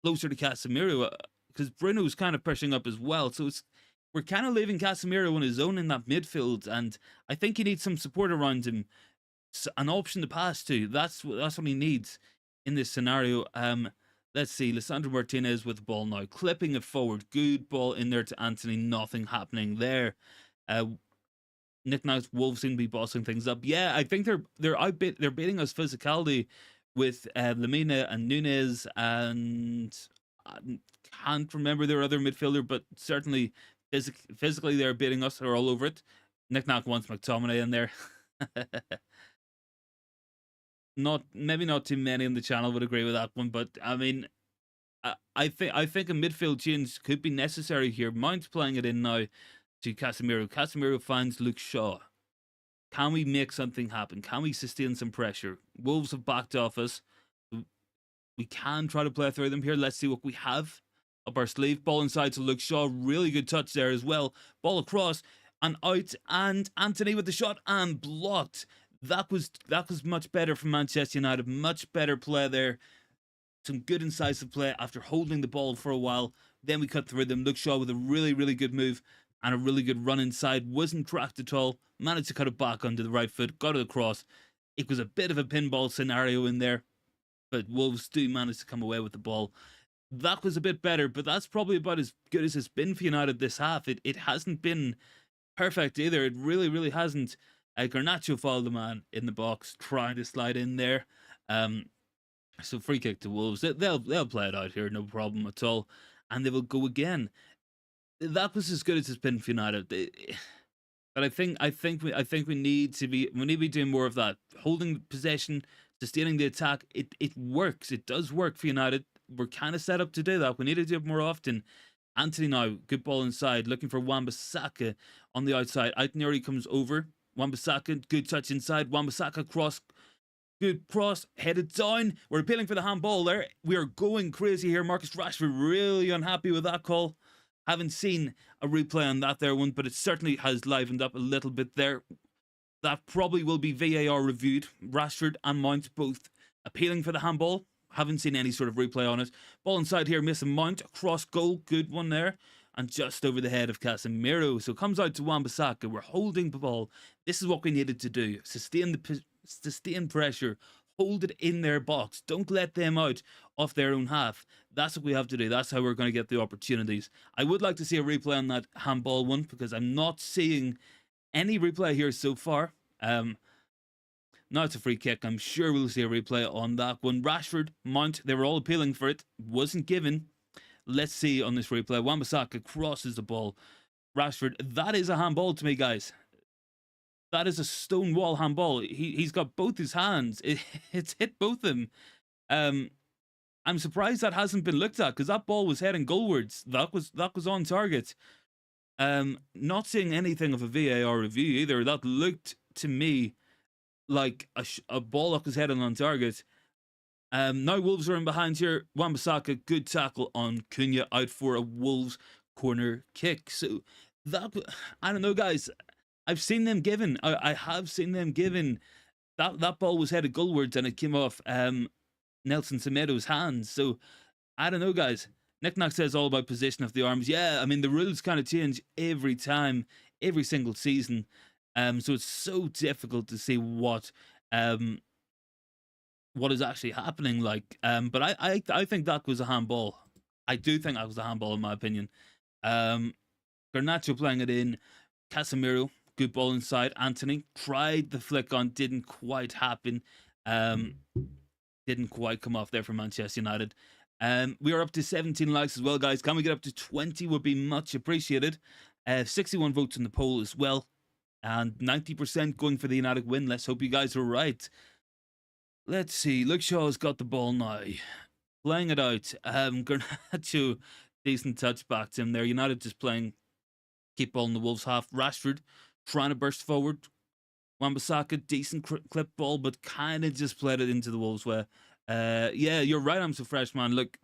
closer to Casemiro, because Bruno's kind of pushing up as well. So we're kind of leaving Casemiro on his own in that midfield, and I think he needs some support around him, an option to pass to. That's what he needs in this scenario. Let's see, Lisandro Martinez with the ball now, clipping it forward. Good ball in there to Anthony. Nothing happening there. Knick-knacks, Wolves seem to be bossing things up. Yeah, I think they're beating us physicality with Lamina and Nunes, and I can't remember their other midfielder, but certainly physically they're beating us. They're all over it. Knick-knack wants McTominay in there. Maybe not too many on the channel would agree with that one, but I mean, I think a midfield change could be necessary here. Mount's playing it in now to Casemiro. Casemiro finds Luke Shaw. Can we make something happen? Can we sustain some pressure? Wolves have backed off us. We can try to play through them here. Let's see what we have up our sleeve. Ball inside to Luke Shaw. Really good touch there as well. Ball across and out, and Anthony with the shot and blocked. That was much better from Manchester United. Much better play there. Some good incisive play after holding the ball for a while. Then we cut through them. Luke Shaw with a really, really good move and a really good run inside. Wasn't tracked at all. Managed to cut it back onto the right foot. Got it across. It was a bit of a pinball scenario in there, but Wolves do manage to come away with the ball. That was a bit better, but that's probably about as good as it's been for United this half. It hasn't been perfect either. It really, really hasn't. Garnacho fouled the man in the box, trying to slide in there. So free kick to Wolves. They'll play it out here, no problem at all, and they will go again. That was as good as it's been for United. But I think we need to be doing more of that, holding possession, sustaining the attack. It works. It does work for United. We're kind of set up to do that. We need to do it more often. Anthony now, good ball inside, looking for Wan-Bissaka on the outside. Aït-Nouri comes over. Wan-Bissaka, good touch inside. Wan-Bissaka cross. Good cross, headed down. We're appealing for the handball there. We are going crazy here. Marcus Rashford really unhappy with that call. Haven't seen a replay on that there one, but it certainly has livened up a little bit there. That probably will be VAR reviewed. Rashford and Mount both appealing for the handball. Haven't seen any sort of replay on it. Ball inside here, missing Mount. Cross goal, good one there. And just over the head of Casemiro. So comes out to Wan-Bissaka. We're holding the ball. This is what we needed to do. Sustain pressure. Hold it in their box. Don't let them out off their own half. That's what we have to do. That's how we're going to get the opportunities. I would like to see a replay on that handball one, because I'm not seeing any replay here so far. Now it's a free kick. I'm sure we'll see a replay on that one. Rashford, Mount, they were all appealing for it. Wasn't given. Let's see on this replay. Wan-Bissaka crosses the ball. Rashford, that is a handball to me, guys. That is a stonewall handball. He's got both his hands. It's hit both of them. I'm surprised that hasn't been looked at, because that ball was heading goalwards. That was on target. Not seeing anything of a VAR review either. That looked to me like a ball that was heading on target. Now Wolves are in behind here. Wan-Bissaka, good tackle on Cunha, out for a Wolves corner kick. So that, I don't know, guys. I've seen them given. I have seen them given. That ball was headed goalwards and it came off Nelson Semedo's hands. So I don't know, guys. Knick-knack says all about position of the arms. Yeah, I mean, the rules kind of change every time, every single season. So it's so difficult to see what is actually happening. Like, but I think that was a handball. I do think that was a handball in my opinion. Garnacho playing it in. Casemiro, good ball inside. Anthony tried the flick on, didn't quite happen. Didn't quite come off there for Manchester United. We are up to 17 likes as well, guys. Can we get up to 20? Would be much appreciated. 61 votes in the poll as well. and 90% going for the United win. Let's hope you guys are right. Let's see. Luke Shaw's got the ball now. Playing it out. Garnacho, decent touch back to him there. United just playing, keep ball in the Wolves half. Rashford trying to burst forward. Wan-Bissaka, decent clip ball, but kind of just played it into the Wolves way. Yeah, you're right, I'm so fresh, man. Look,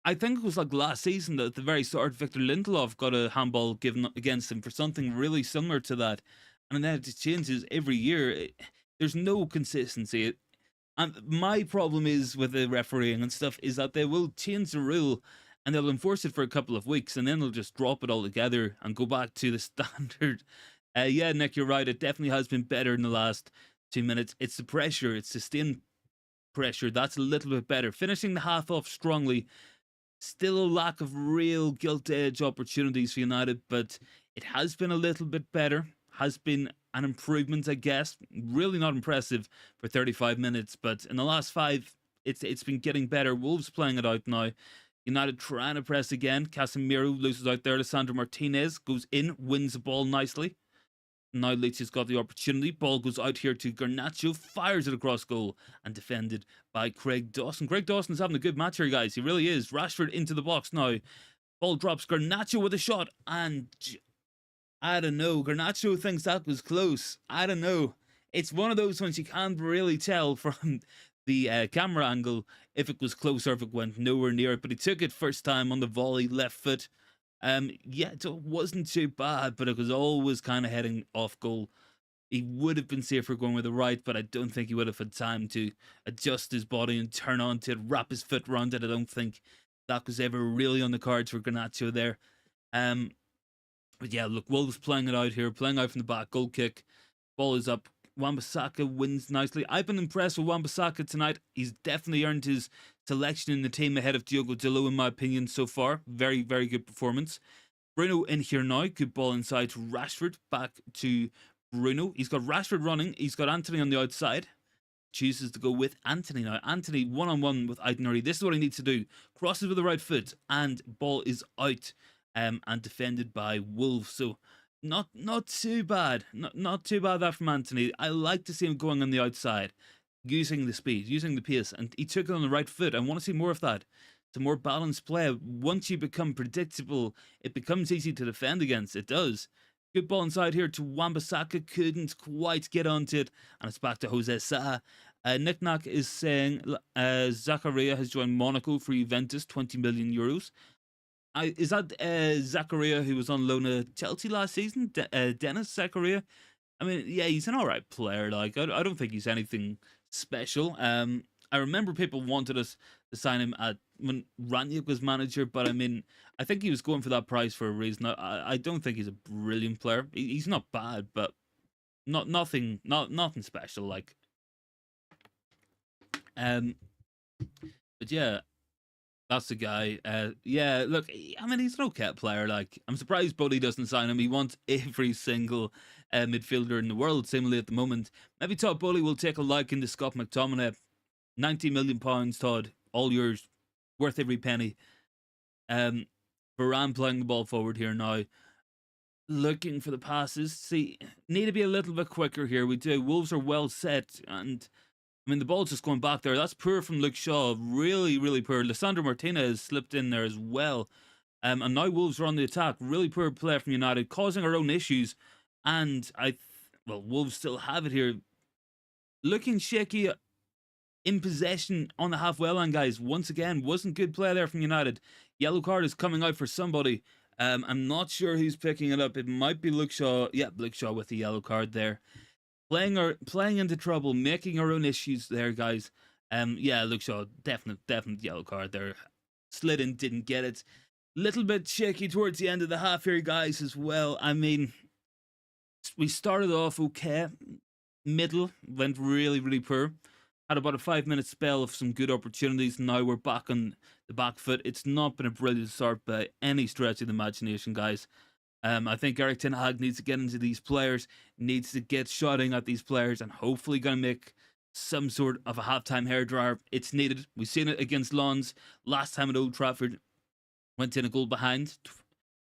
I think it was like last season that at the very start, Victor Lindelof got a handball given against him for something really similar to that. And then it just changes every year. There's no consistency. And my problem is with the refereeing and stuff is that they will change the rule and they'll enforce it for a couple of weeks and then they'll just drop it altogether and go back to the standard. Yeah, Nick, you're right. It definitely has been better in the last 2 minutes. It's the pressure, it's sustained pressure. That's a little bit better. Finishing the half off strongly. Still a lack of real gilt edge opportunities for United, but it has been a little bit better. Has been an improvement, I guess. Really not impressive for 35 minutes, but in the last 5, it's been getting better. Wolves playing it out now. United trying to press again. Casemiro loses out there. Lisandro Martinez goes in, wins the ball nicely. Now Leach has got the opportunity. Ball goes out here to Garnacho, fires it across goal, and defended by Craig Dawson. Craig Dawson's having a good match here, guys. He really is. Rashford into the box now. Ball drops. Garnacho with a shot, and I don't know. Garnacho thinks that was close. I don't know. It's one of those ones you can't really tell from the camera angle if it was close or if it went nowhere near it. But he took it first time on the volley, left foot. Yeah, it wasn't too bad, but it was always kind of heading off goal. He would have been safer going with the right, but I don't think he would have had time to adjust his body and turn onto it, wrap his foot around it. I don't think that was ever really on the cards for Garnacho there. But yeah, look, Wolves playing it out here, playing out from the back, goal kick, ball is up. Wan-Bissaka wins nicely. I've been impressed with Wan-Bissaka tonight. He's definitely earned his selection in the team ahead of Diogo Dalot, in my opinion, so far. Very, very good performance. Bruno in here now. Good ball inside to Rashford. Back to Bruno. He's got Rashford running. He's got Anthony on the outside. Chooses to go with Anthony now. Anthony one-on-one with Aït-Nouri. This is what he needs to do. Crosses with the right foot and ball is out and defended by Wolves. So not too bad. Not too bad that from Anthony. I like to see him going on the outside, using the speed, using the pace, and he took it on the right foot. I want to see more of that. It's a more balanced play. Once you become predictable, it becomes easy to defend against. It does. Good ball inside here to Wan-Bissaka. Couldn't quite get onto it, and it's back to Jose Sa. Nick Nack is saying Zakaria has joined Monaco for Juventus, 20 million euros. Is that Zakaria who was on loan at Chelsea last season? Dennis Zakaria? I mean, yeah, he's an alright player. Like, I don't think he's anything special. I remember people wanted us to sign him when Ranić was manager, but I mean, I think he was going for that price for a reason. I don't think he's a brilliant player. He's not bad, but nothing special. Like, but yeah. That's the guy. Yeah, look, I mean, he's an okay player. Like, I'm surprised Buddy doesn't sign him. He wants every single midfielder in the world, seemingly at the moment. Maybe Todd Bully will take a liking to Scott McTominay. £90 million, Todd. All yours. Worth every penny. Varane playing the ball forward here now. Looking for the passes. See, need to be a little bit quicker here. We do. Wolves are well set, and I mean, the ball's just going back there. That's poor from Luke Shaw. Really, really poor. Lisandro Martinez slipped in there as well. And now Wolves are on the attack. Really poor play from United, causing our own issues. And Wolves still have it here. Looking shaky in possession on the halfway line, guys. Once again, wasn't good play there from United. Yellow card is coming out for somebody. I'm not sure who's picking it up. It might be Luke Shaw. Yeah, Luke Shaw with the yellow card there. Playing into trouble, making our own issues there, guys. Yeah, Luke Shaw, definite yellow card there. Slid in, didn't get it. Little bit shaky towards the end of the half here, guys, as well. I mean, we started off okay. Middle went really, really poor. Had about a 5-minute spell of some good opportunities. Now we're back on the back foot. It's not been a brilliant start by any stretch of the imagination, guys. I think Erik Ten Hag needs to get into these players, needs to get shouting at these players, and hopefully going to make some sort of a halftime hairdryer. It's needed. We've seen it against Lens last time at Old Trafford. Went in a goal behind.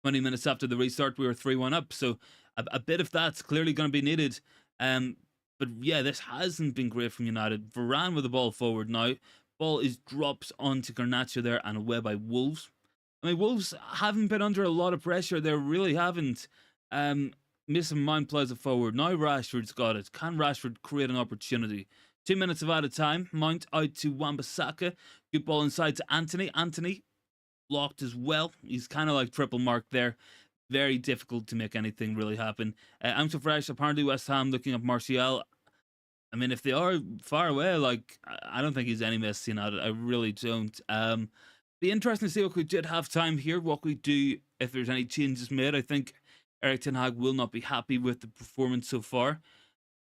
20 minutes after the restart, we were 3-1 up. So a bit of that's clearly going to be needed. But yeah, this hasn't been great from United. Varane with the ball forward now. Ball is drops onto Garnacho there and away by Wolves. I mean, Wolves haven't been under a lot of pressure. They really haven't. Mason Mount plays it forward. Now Rashford's got it. Can Rashford create an opportunity? 2 minutes of added time. Mount out to Wan-Bissaka. Good ball inside to Anthony. Anthony blocked as well. He's kind of like triple marked there. Very difficult to make anything really happen. I'm so fresh. Apparently West Ham looking at Martial. I mean, if they are far away, like, I don't think he's any miss, you know. I really don't. Be interesting to see what we did have time here, what we do if there's any changes made. I think Erik Ten Hag will not be happy with the performance so far.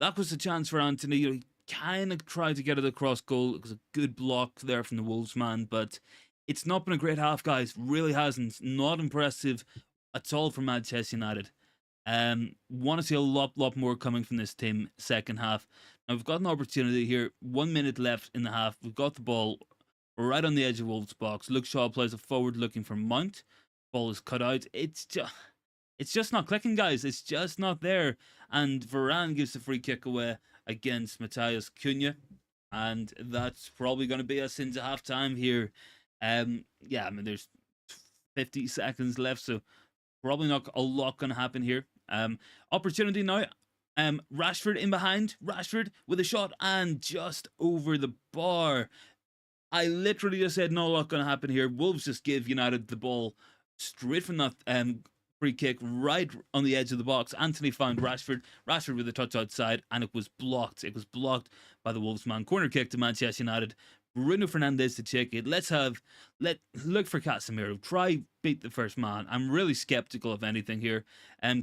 That was a chance for Anthony. He kind of tried to get it across goal. It was a good block there from the Wolves man, but it's not been a great half, guys. Really hasn't. Not impressive at all for Manchester United. Want to see a lot more coming from this team second half. Now we've got an opportunity here. 1 minute left in the half. We've got the ball right on the edge of Wolves' box. Luke Shaw plays it forward looking for Mount. Ball is cut out. It's just not clicking, guys. It's just not there. And Varane gives the free kick away against Matheus Cunha. And that's probably going to be us into half time here. Yeah, I mean, there's 50 seconds left, so probably not a lot going to happen here. Opportunity now. Rashford in behind. Rashford with a shot and just over the bar. I literally just said no lot going to happen here. Wolves just give United the ball straight from that free kick right on the edge of the box. Anthony found Rashford. Rashford with a touch outside, and it was blocked. It was blocked by the Wolves man. Corner kick to Manchester United. Bruno Fernandes to check it. Let's look for Casemiro. Try beat the first man. I'm really skeptical of anything here.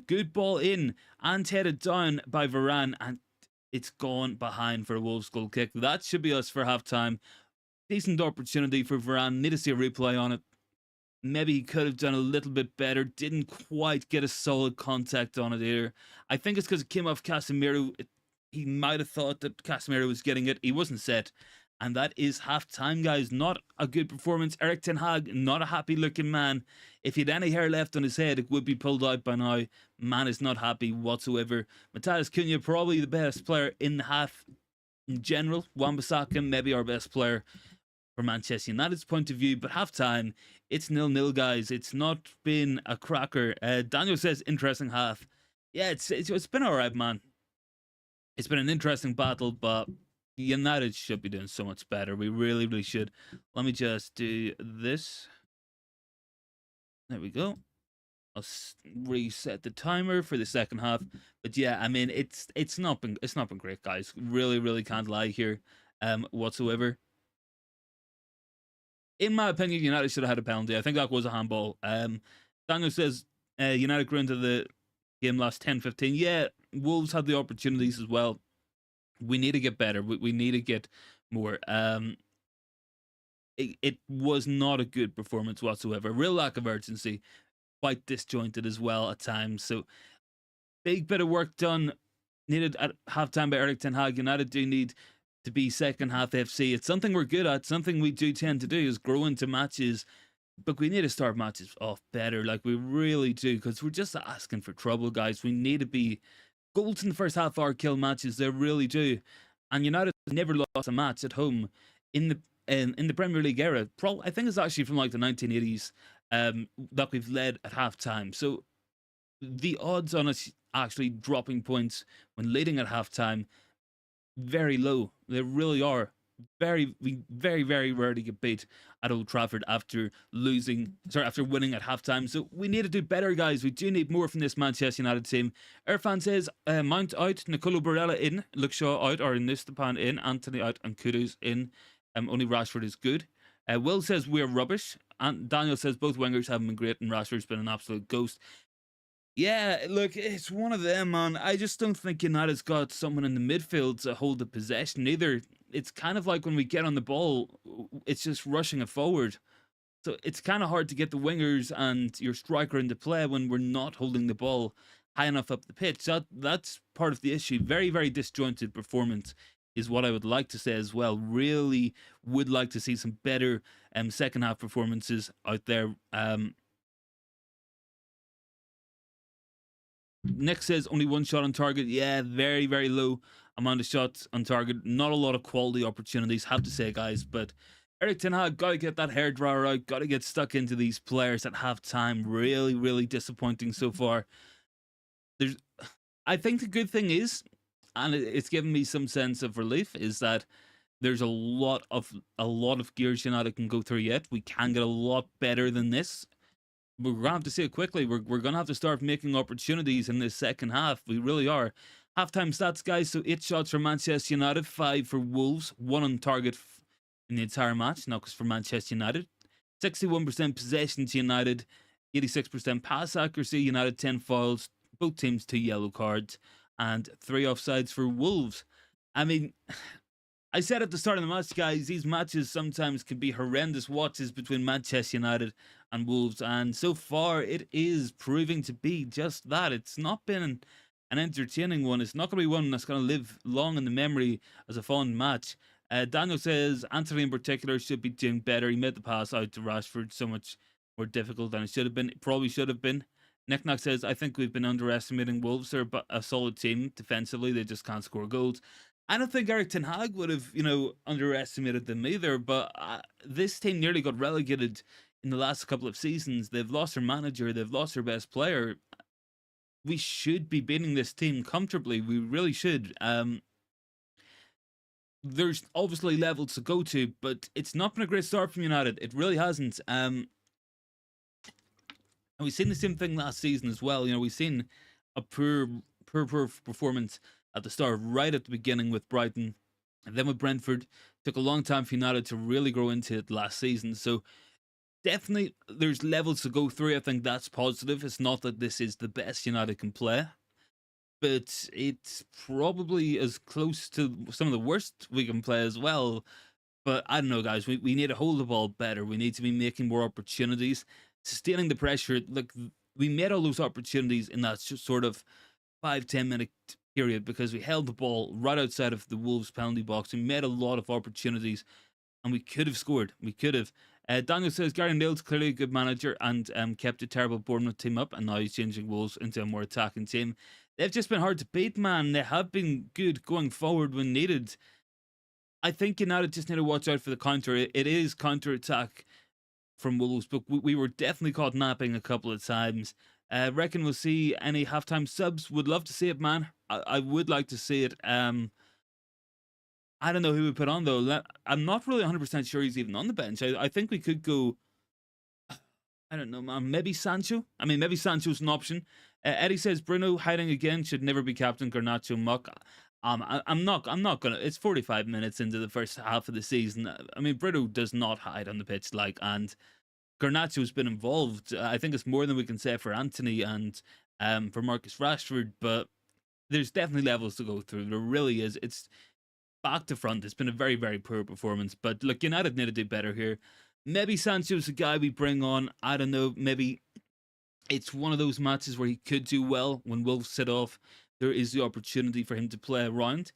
Good ball in and headed down by Varane, and it's gone behind for a Wolves goal kick. That should be us for half time. Decent opportunity for Varane. Need to see a replay on it. Maybe he could have done a little bit better. Didn't quite get a solid contact on it here. I think it's because it came off Casemiro. He might have thought that Casemiro was getting it. He wasn't set. And that is half time, guys. Not a good performance. Erik Ten Hag, not a happy looking man. If he had any hair left on his head, it would be pulled out by now. Man is not happy whatsoever. Matheus Cunha, probably the best player in the half in general. Wan-Bissaka, maybe our best player for Manchester United's point of view. But half time, it's 0-0, guys. It's not been a cracker. Daniel says, interesting half. Yeah, it's been alright, man. It's been an interesting battle, but United should be doing so much better. We really should. Let me just do this. There we go. I'll reset the timer for the second half. But yeah, I mean, it's not been great, guys. Really can't lie here, whatsoever. In my opinion, United should have had a penalty. I think that was a handball. Daniel says United grew into the game last 10-15. Yeah, Wolves had the opportunities as well. We need to get better. We need to get more. It was not a good performance whatsoever. Real lack of urgency. Quite disjointed as well at times. So, big bit of work done. Needed at halftime by Erik Ten Hag. United do need to be second half FC. It's something we're good at. Something we do tend to do is grow into matches. But we need to start matches off better. Like, we really do. Because we're just asking for trouble, guys. We need to be... Goals in the first half are kill matches. They really do. And United never lost a match at home in the Premier League era. I think it's actually from like the 1980s that we've led at half time. So the odds on us actually dropping points when leading at half time, very low. They really are. We very rarely get beat at Old Trafford after winning at halftime. So we need to do better, guys. We do need more from this Manchester United team. Irfan says Mount out, Nicolo Barella in, Luke Shaw out, or in Stefan in, Anthony out, and Kudus in. Only Rashford is good. Will says we're rubbish, and Daniel says both wingers haven't been great, and Rashford's been an absolute ghost. Yeah, look, it's one of them, man. I just don't think United's got someone in the midfield to hold the possession either. It's kind of like when we get on the ball, it's just rushing it forward. So it's kind of hard to get the wingers and your striker into play when we're not holding the ball high enough up the pitch. That's part of the issue. Very disjointed performance is what I would like to say as well. Really would like to see some better second half performances out there. Nick says only one shot on target. Yeah, very, very low amount of shots on target. Not a lot of quality opportunities, have to say, guys. But Erik Ten Hag, got to get that hairdryer out. Got to get stuck into these players at half time. Really, really disappointing so far. There's, I think the good thing is, and it's given me some sense of relief, is that there's a lot of gears United can go through yet. We can get a lot better than this. We're gonna have to say it quickly. We're gonna have to start making opportunities in this second half. We really are. Halftime stats, guys. So 8 shots for Manchester United, 5 for Wolves, 1 on target in the entire match. Now, because for Manchester United, 61% possession to United, 86% pass accuracy. United 10 fouls, both teams 2 yellow cards, and 3 offsides for Wolves. I mean, I said at the start of the match, guys, these matches sometimes can be horrendous watches between Manchester United and Wolves, and so far it is proving to be just that. It's not been an entertaining one. It's not going to be one that's going to live long in the memory as a fun match. Daniel says Anthony in particular should be doing better. He made the pass out to Rashford so much more difficult than it should have been. It probably should have been. Nick Knock says, I think we've been underestimating Wolves. They're a solid team defensively. They just can't score goals. I don't think Erik Ten Hag would have, underestimated them either, but this team nearly got relegated in the last couple of seasons. They've lost their manager, they've lost their best player. We should be beating this team comfortably. We really should. There's obviously levels to go to, but it's not been a great start from United. It really hasn't. And we've seen the same thing last season as well. We've seen a poor performance at the start, right at the beginning with Brighton, and then with Brentford. Took a long time for United to really grow into it last season. So definitely there's levels to go through. I think that's positive. It's not that this is the best United can play, but it's probably as close to some of the worst we can play as well. But I don't know, guys. We need to hold the ball better. We need to be making more opportunities, sustaining the pressure. Look, we made all those opportunities in that sort of 5-10 minute period because we held the ball right outside of the Wolves penalty box. We made a lot of opportunities and we could have scored. We could have. Daniel says Gary Neal's clearly a good manager and kept a terrible Bournemouth team up, and now he's changing Wolves into a more attacking team. They've just been hard to beat, man. They have been good going forward when needed. I think United just need to watch out for the counter. It is counter-attack from Wolves, but we were definitely caught napping a couple of times. Reckon we'll see any halftime subs. Would love to see it, man. I would like to see it. I don't know who we put on, though. I'm not really 100% sure he's even on the bench. I think we could go, I don't know, man. Maybe Sancho? I mean, maybe Sancho's an option. Eddie says Bruno hiding again should never be captain. Garnacho muck. I'm not gonna. It's 45 minutes into the first half of the season. I mean, Bruno does not hide on the pitch, and Garnacho's been involved. I think it's more than we can say for Anthony and for Marcus Rashford, but there's definitely levels to go through. There really is. It's back to front. It's been a very, very poor performance. But look, United need to do better here. Maybe Sancho's the guy we bring on. I don't know. Maybe it's one of those matches where he could do well when Wolves sit off. There is the opportunity for him to play around.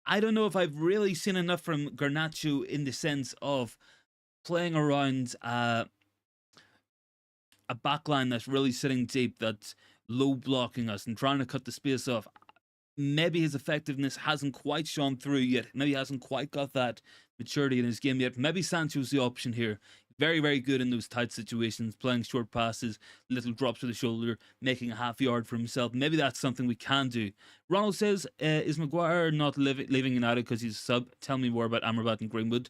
I don't know if I've really seen enough from Garnacho in the sense of playing around a backline that's really sitting deep, that's low blocking us and trying to cut the space off. Maybe his effectiveness hasn't quite shone through yet. Maybe he hasn't quite got that maturity in his game yet. Maybe Sancho's the option here. Very, very good in those tight situations, playing short passes, little drops with the shoulder, making a half yard for himself. Maybe that's something we can do. Ronald says, is Maguire not leaving United because he's a sub? Tell me more about Amrabat and Greenwood.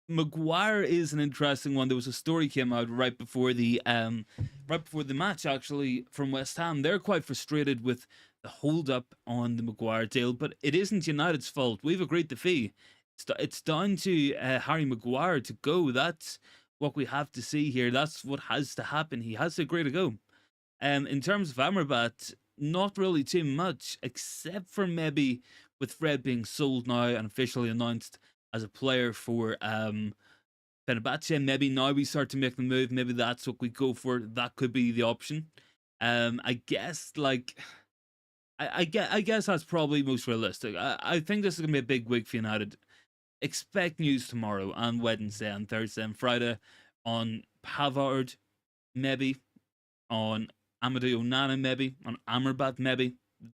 Maguire is an interesting one. There was a story came out right before the match, actually, from West Ham. They're quite frustrated with the hold up on the Maguire deal, but it isn't United's fault. We've agreed the fee. It's down to Harry Maguire to go. That's what we have to see here. That's what has to happen. He has to agree to go. In terms of Amrabat, not really too much, except for maybe with Fred being sold now and officially announced as a player for Fenerbahce. Maybe now we start to make the move. Maybe that's what we go for. That could be the option. I guess I guess that's probably most realistic. I think this is gonna be a big week for United. Expect news tomorrow and Wednesday and Thursday and Friday on Pavard, maybe on Amadou Onana maybe, on Amrabat maybe.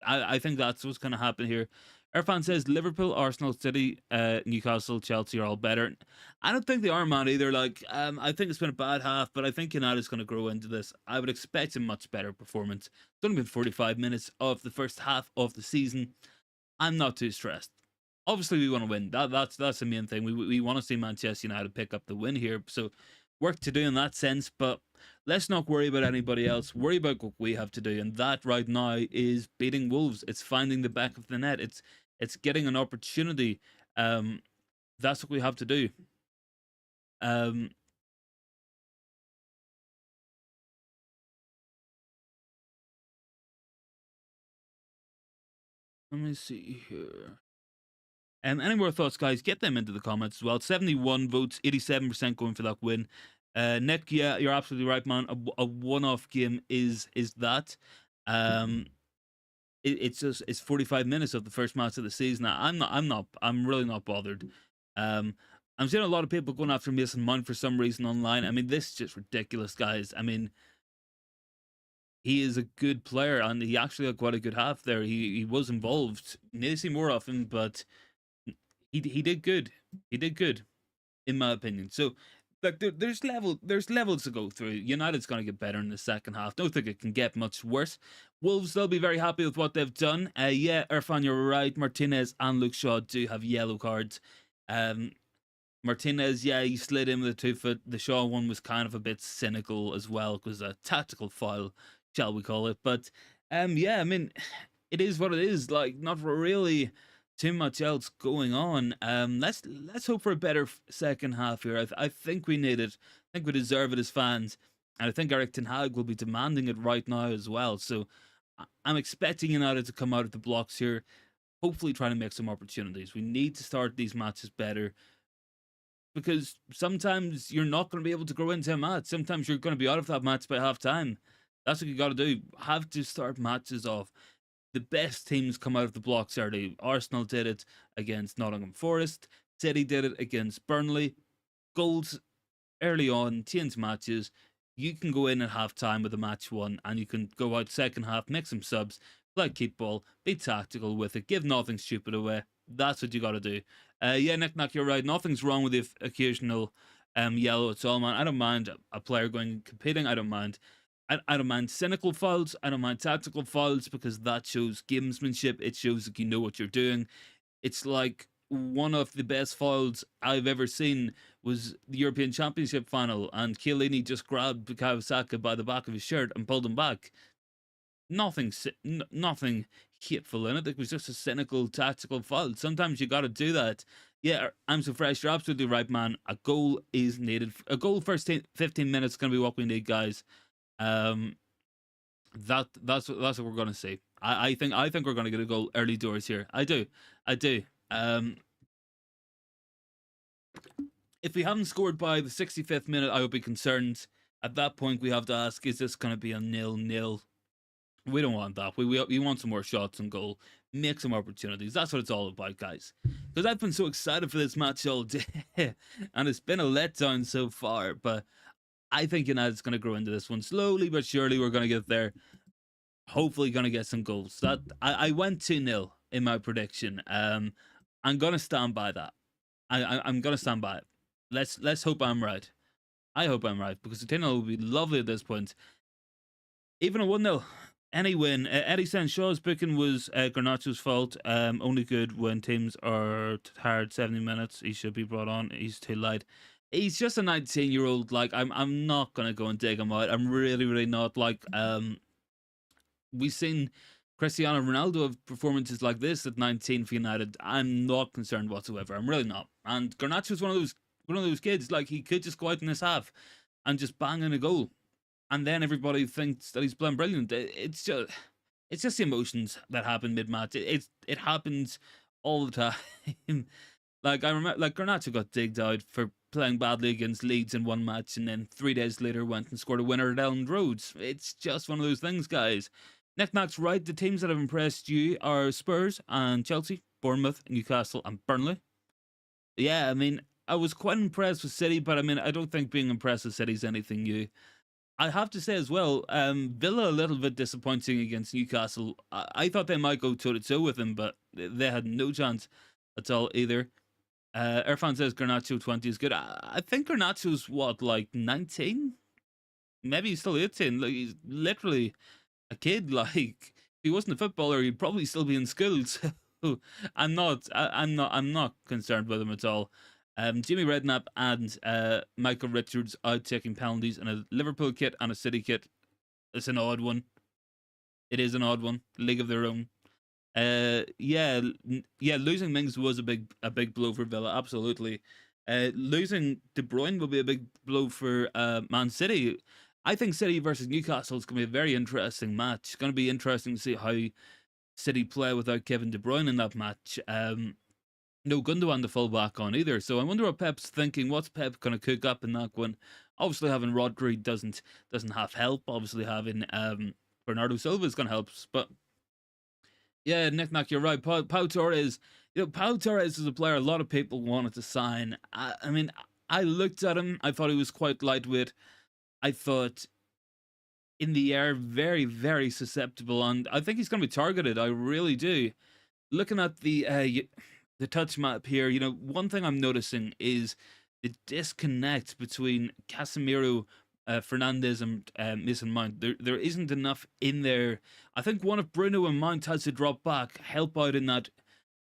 I think that's what's going to happen here. Irfan says Liverpool, Arsenal, City, Newcastle, Chelsea are all better. I don't think they are, man, either. Like, I think it's been a bad half, but I think United's going to grow into this. I would expect a much better performance. It's only been 45 minutes of the first half of the season. I'm not too stressed. Obviously, we want to win. That's the main thing. We want to see Manchester United pick up the win here. So, work to do in that sense. But let's not worry about anybody else. Worry about what we have to do, and that right now is beating Wolves. It's finding the back of the net. It's getting an opportunity. That's what we have to do. Um, Let me see here. Any more thoughts, guys? Get them into the comments as well. 71 votes, 87% going for that win. Nick, yeah, you're absolutely right, man. A one-off game is that. It's 45 minutes of the first match of the season. I'm really not bothered. I'm seeing a lot of people going after Mason Mount for some reason online. I mean, this is just ridiculous, guys. I mean, he is a good player, and he actually had quite a good half there. He was involved. Need to see more of him, but he did good. He did good, in my opinion. So, like, there's levels to go through. United's gonna get better in the second half. Don't think it can get much worse. Wolves, they'll be very happy with what they've done. Yeah, Irfan, you're right. Martinez and Luke Shaw do have yellow cards. Martinez, yeah, he slid in with a 2 foot. The Shaw one was kind of a bit cynical as well. It was a tactical foul, shall we call it? But yeah, I mean, it is what it is. Like, not really too much else going on. Let's hope for a better second half here. I think we need it. I think we deserve it as fans, and I think Erik Ten Hag will be demanding it right now as well. So I'm expecting United to come out of the blocks here, hopefully trying to make some opportunities. We need to start these matches better, because sometimes you're not going to be able to grow into a match. Sometimes you're going to be out of that match by half time. That's what you got to do. Have to start matches off. The best teams come out of the blocks early. Arsenal did it against Nottingham Forest. City did it against Burnley. Goals early on, change matches. You can go in at half time with a match won, and you can go out second half, make some subs, play keep ball, be tactical with it, give nothing stupid away. That's what you got to do. Yeah, Nick Nack, you're right. Nothing's wrong with the occasional yellow at all, man. I don't mind a player going and competing. I don't mind. I don't mind cynical fouls. I don't mind tactical fouls, because that shows gamesmanship. It shows that you know what you're doing. It's like one of the best fouls I've ever seen was the European Championship final, and Chiellini just grabbed Bukayo Saka by the back of his shirt and pulled him back. Nothing hateful in it. It was just a cynical tactical foul. Sometimes you got to do that. Yeah, I'm so fresh. You're absolutely right, man. A goal is needed. A goal first 15 minutes is going to be what we need, guys. That's what we're gonna see. I think we're gonna get a goal early doors here. I do. If we haven't scored by the 65th minute, I would be concerned. At that point, we have to ask: is this gonna be a 0-0? We don't want that. We want some more shots and goal. Make some opportunities. That's what it's all about, guys. Because I've been so excited for this match all day, and it's been a letdown so far. But I think United's going to grow into this one slowly but surely. We're going to get there. Hopefully, going to get some goals. That I went 2-0 in my prediction. I'm going to stand by that. I'm going to stand by it. Let's hope I'm right. I hope I'm right, because the 2-0 would be lovely at this point. Even a 1-0. Any win. Eddie saying Shaw's booking was Garnacho's fault. Only good when teams are tired 70 minutes. He should be brought on. He's too light. He's just a 19-year-old. Like, I'm not gonna go and dig him out. I'm really not. Like, we've seen Cristiano Ronaldo have performances like this at 19 for United. I'm not concerned whatsoever. I'm really not. And Garnacho's one of those kids. Like, he could just go out in this half and just bang in a goal, and then everybody thinks that he's playing brilliant. It's just the emotions that happen mid-match. It happens all the time. Like, I remember, like, Garnacho got digged out for playing badly against Leeds in one match, and then 3 days later went and scored a winner at Elland Road. It's just one of those things, guys. Nick Nack's right. The teams that have impressed you are Spurs and Chelsea, Bournemouth, Newcastle, and Burnley. Yeah, I mean, I was quite impressed with City, but I mean, I don't think being impressed with City is anything new. I have to say as well, Villa a little bit disappointing against Newcastle. I thought they might go toe to toe with them, but they had no chance at all either. Irfan says Garnacho 20 is good. I think Garnacho's what, like 19? Maybe he's still 18. Like, he's literally a kid. Like, if he wasn't a footballer, he'd probably still be in school. So I'm not concerned with him at all. Jimmy Redknapp and Michael Richards out taking penalties in a Liverpool kit and a City kit. It's an odd one. It is an odd one. League of their own. Yeah, losing Mings was a big blow for Villa. Absolutely. Losing De Bruyne will be a big blow for Man City. I think City versus Newcastle is going to be a very interesting match. It's going to be interesting to see how City play without Kevin De Bruyne in that match. No Gundogan to fall back on either. So I wonder what Pep's thinking. What's Pep going to cook up in that one? Obviously, having Rodri doesn't have help. Obviously, having Bernardo Silva is going to help. But yeah, Nick Nack, you're right. Pau Torres. Pau Torres is a player a lot of people wanted to sign. I mean, I looked at him. I thought he was quite lightweight. I thought in the air, very, very susceptible, and I think he's going to be targeted. I really do. Looking at the touch map here, one thing I'm noticing is the disconnect between Casemiro, Fernandez, and Mason Mount. There isn't enough in there. I think one of Bruno and Mount has to drop back, help out in that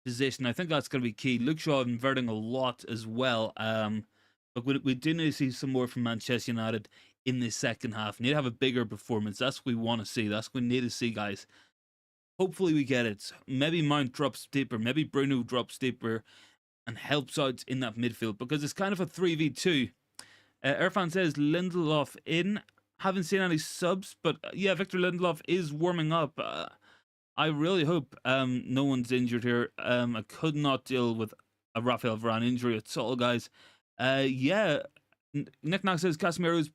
position. I think that's going to be key. Luke Shaw inverting a lot as well. But we do need to see some more from Manchester United in the second half. We need to have a bigger performance. That's what we want to see. That's what we need to see, guys. Hopefully we get it. Maybe Mount drops deeper. Maybe Bruno drops deeper and helps out in that midfield, because it's kind of a 3v2. Irfan says Lindelof in. Haven't seen any subs, but yeah, Victor Lindelof is warming up. I really hope no one's injured here. I could not deal with a Rafael Varane injury at all, guys. Yeah, Nick Knox says Casemiro's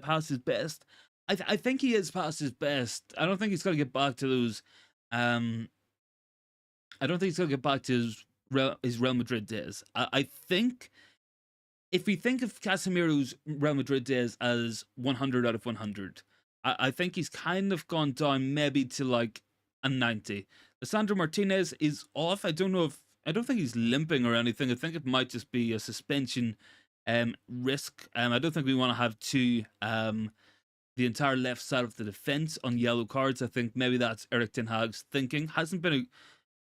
past his best. I think he is past his best. I don't think he's going to get back to those. I don't think he's going to get back to his Real Madrid days. I think if we think of Casemiro's Real Madrid days as 100 out of 100, I think he's kind of gone down maybe to like a 90. Lisandro Martinez is off. I don't think he's limping or anything. I think it might just be a suspension risk. I don't think we want to have the entire left side of the defense on yellow cards. I think maybe that's Erik Ten Hag's thinking.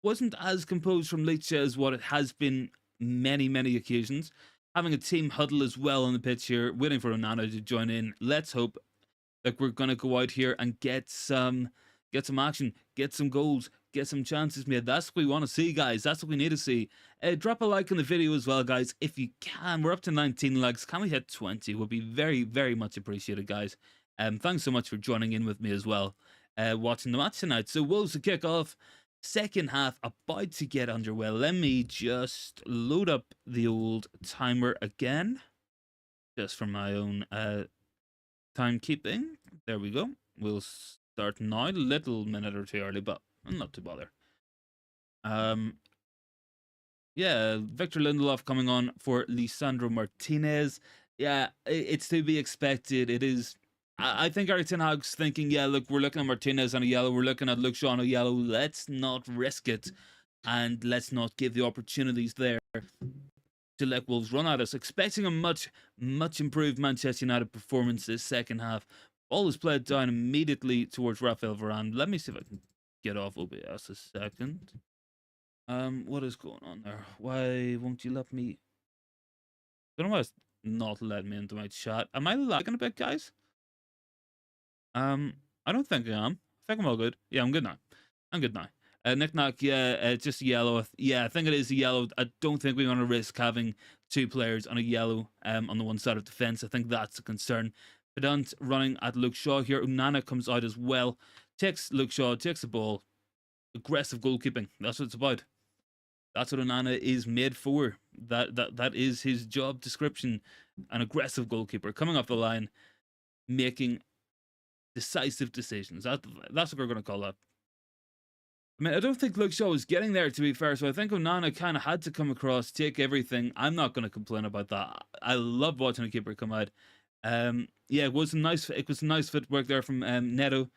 Wasn't as composed from Leach as what it has been many occasions. Having a team huddle as well on the pitch here, waiting for Onana to join in. Let's hope that we're gonna go out here and get some action, get some goals, get some chances made. That's what we want to see, guys. That's what we need to see. Drop a like on the video as well, guys, if you can. We're up to 19 likes. Can we hit 20? Would be very much appreciated, guys. Thanks so much for joining in with me as well, watching the match tonight. So Wolves to kick off. Second half about to get underway. Let me just load up the old timer again, just for my own timekeeping. There we go. We'll start now. A little minute or two early, but not to bother. Yeah, Victor Lindelof coming on for Lisandro Martinez. Yeah, it's to be expected. It is. I think Erik Ten Hag's thinking, yeah, look, we're looking at Martinez on a yellow, we're looking at Luke Shaw on a yellow. Let's not risk it, and let's not give the opportunities there to let Wolves run at us. Expecting a much improved Manchester United performance this second half. Ball is played down immediately towards Rafael Varane. Let me see if I can get off OBS a second. What is going on there? Why won't you let me? I don't know why it's not letting me into my chat. Am I lagging a bit, guys? I don't think I am. I think I'm all good. Yeah, I'm good now. Nick Knock, yeah, just yellow. Yeah, I think it is a yellow. I don't think we want to risk having two players on a yellow on the one side of the fence. I think that's a concern. Pedant running at Luke Shaw here. Onana comes out as well. Takes Luke Shaw, takes the ball. Aggressive goalkeeping. That's what it's about. That's what Onana is made for. That is his job description. An aggressive goalkeeper coming off the line, making decisive decisions. That's what we're going to call that. I mean, I don't think Luke Shaw was getting there, to be fair, so I think Onana kind of had to come across, take everything. I'm not going to complain about that. I love watching a keeper come out Yeah, it was a nice footwork there from Neto.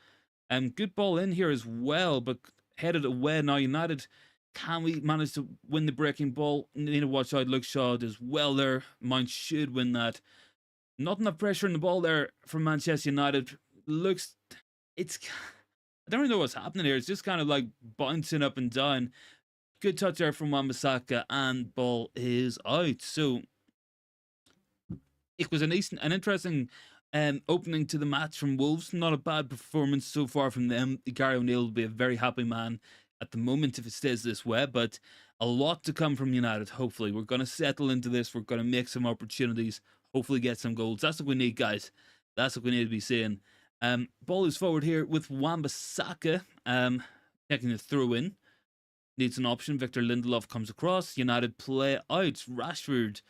Good ball in here as well, but headed away now. United, can we manage to win the breaking ball? Need to watch out. Luke Shaw does well there. Mount should win that. Not enough pressure in the ball there from Manchester United. Looks, it's, I don't really know what's happening here. It's just kind of like bouncing up and down. Good touch there from Wan-Bissaka, and ball is out. So it was an interesting opening to the match from Wolves. Not a bad performance so far from them. Gary O'Neill will be a very happy man at the moment if it stays this way, but a lot to come from United, hopefully. We're going to settle into this. We're going to make some opportunities, hopefully get some goals. That's what we need, guys. That's what we need to be seeing. Ball is forward here with Wan-Bissaka taking the throw in. Needs an option. Victor Lindelof comes across. United play out. Rashford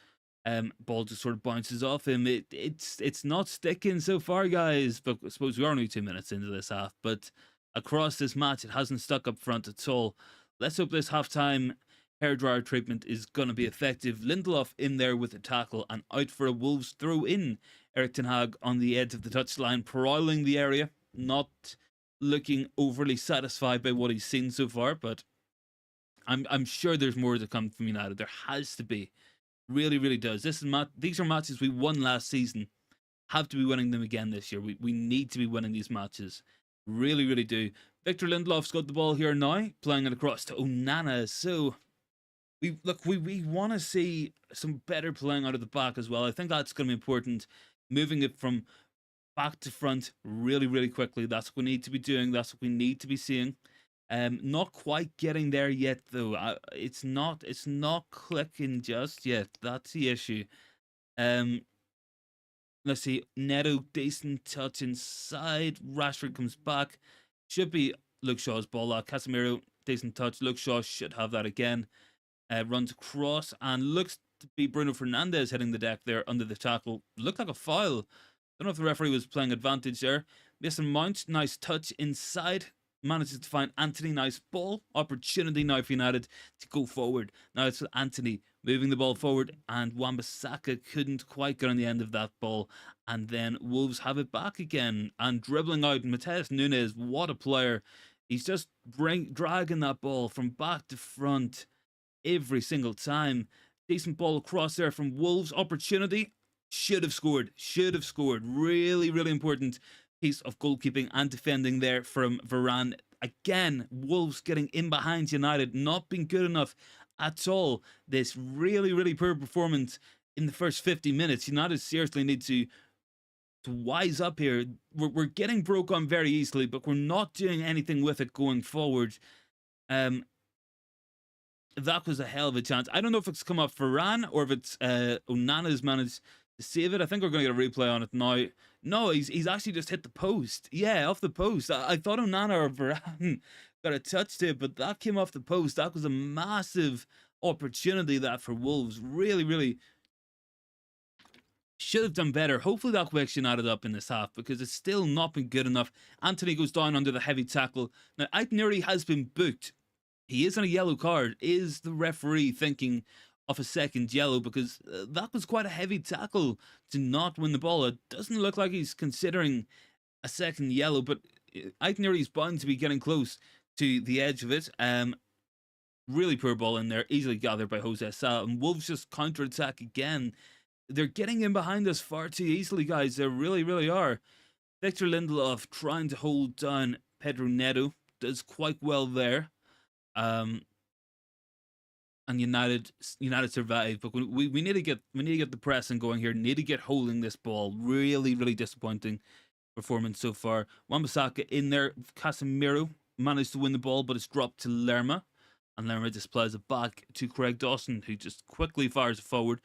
ball just sort of bounces off him. It's not sticking so far, guys. But I suppose we are only 2 minutes into this half. But across this match, it hasn't stuck up front at all. Let's hope this halftime hairdryer treatment is going to be effective. Lindelof in there with a tackle and out for a Wolves throw in. Erik Ten Hag on the edge of the touchline, prowling the area, not looking overly satisfied by what he's seen so far, but I'm sure there's more to come from United. There has to be. Really, really does. These are matches we won last season. Have to be winning them again this year. We need to be winning these matches. Really, really do. Victor Lindelof's got the ball here now, playing it across to Onana. So we want to see some better playing out of the back as well. I think that's going to be important. Moving it from back to front really, really quickly. That's what we need to be doing. That's what we need to be seeing. Not quite getting there yet though. It's not clicking just yet. That's the issue. Let's see. Neto, decent touch inside. Rashford comes back. Should be Luke Shaw's ball. Casemiro, decent touch. Luke Shaw should have that again. Runs across and looks to be Bruno Fernandes hitting the deck there under the tackle. Looked like a foul. Don't know if the referee was playing advantage there. Mason Mount, nice touch inside. Manages to find Anthony, nice ball. Opportunity now for United to go forward. Now it's Anthony moving the ball forward, and Wan-Bissaka couldn't quite get on the end of that ball. And then Wolves have it back again and dribbling out. Matheus Nunes, what a player. He's just dragging that ball from back to front every single time. Decent ball across there from Wolves. Opportunity. Should have scored. Should have scored. Really, really important piece of goalkeeping and defending there from Varane. Again, Wolves getting in behind United, not being good enough at all. This really, really poor performance in the first 50 minutes. United seriously need to wise up here. We're getting broke on very easily, but we're not doing anything with it going forward. That was a hell of a chance. I don't know if it's come off Varane or if it's Onana's managed to save it. I think we're going to get a replay on it now. No, he's actually just hit the post. Yeah, off the post. I thought Onana or Varane got a touch to it, but that came off the post. That was a massive opportunity that for Wolves. Really, really should have done better. Hopefully that wakes United up in this half because it's still not been good enough. Anthony goes down under the heavy tackle. Now, Aït-Nouri has been booked. He is on a yellow card. Is the referee thinking of a second yellow, because that was quite a heavy tackle to not win the ball? It doesn't look like he's considering a second yellow, but Aït-Nouri is bound to be getting close to the edge of it. Really poor ball in there, easily gathered by Jose Sa, and Wolves just counter-attack again. They're getting in behind us far too easily, guys. They really, really are. Victor Lindelof trying to hold down Pedro Neto, does quite well there. And United survive, but we need to get the pressing going here. Need to get holding this ball. Really, really disappointing performance so far. Wan-Bissaka in there. Casemiro managed to win the ball, but it's dropped to Lerma, and Lerma just plays it back to Craig Dawson, who just quickly fires it forward.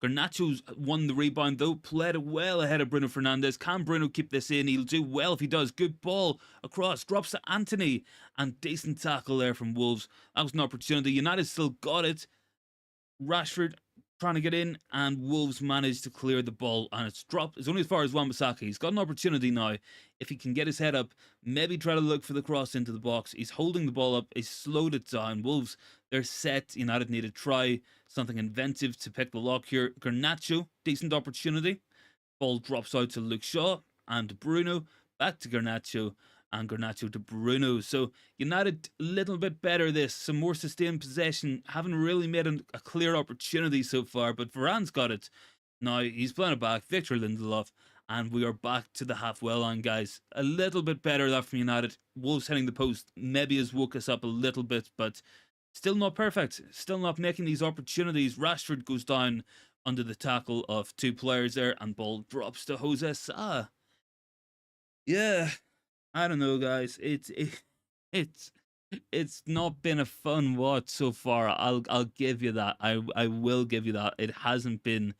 Garnacho's won the rebound though, played it well ahead of Bruno Fernandes. Can Bruno keep this in? He'll do well if he does. Good ball across, drops to Anthony, and decent tackle there from Wolves. That was an opportunity. United still got it. Rashford trying to get in, and Wolves managed to clear the ball, and it's dropped. It's only as far as Wan-Bissaka. He's got an opportunity now. If he can get his head up, maybe try to look for the cross into the box. He's holding the ball up. He's slowed it down. Wolves, they're set. United need to try something inventive to pick the lock here. Garnacho, decent opportunity. Ball drops out to Luke Shaw and Bruno, back to Garnacho, and Garnacho to Bruno. So United a little bit better this, some more sustained possession. Haven't really made a clear opportunity so far, but Varane's got it. Now he's playing it back, Victor Lindelof, and we are back to the halfway line, guys. A little bit better that from United. Wolves hitting the post maybe has woke us up a little bit, but still not perfect. Still not making these opportunities. Rashford goes down under the tackle of two players there, and ball drops to Jose Sa. Yeah, I don't know, guys. It's it's not been a fun watch so far. I'll give you that. I will give you that. It hasn't been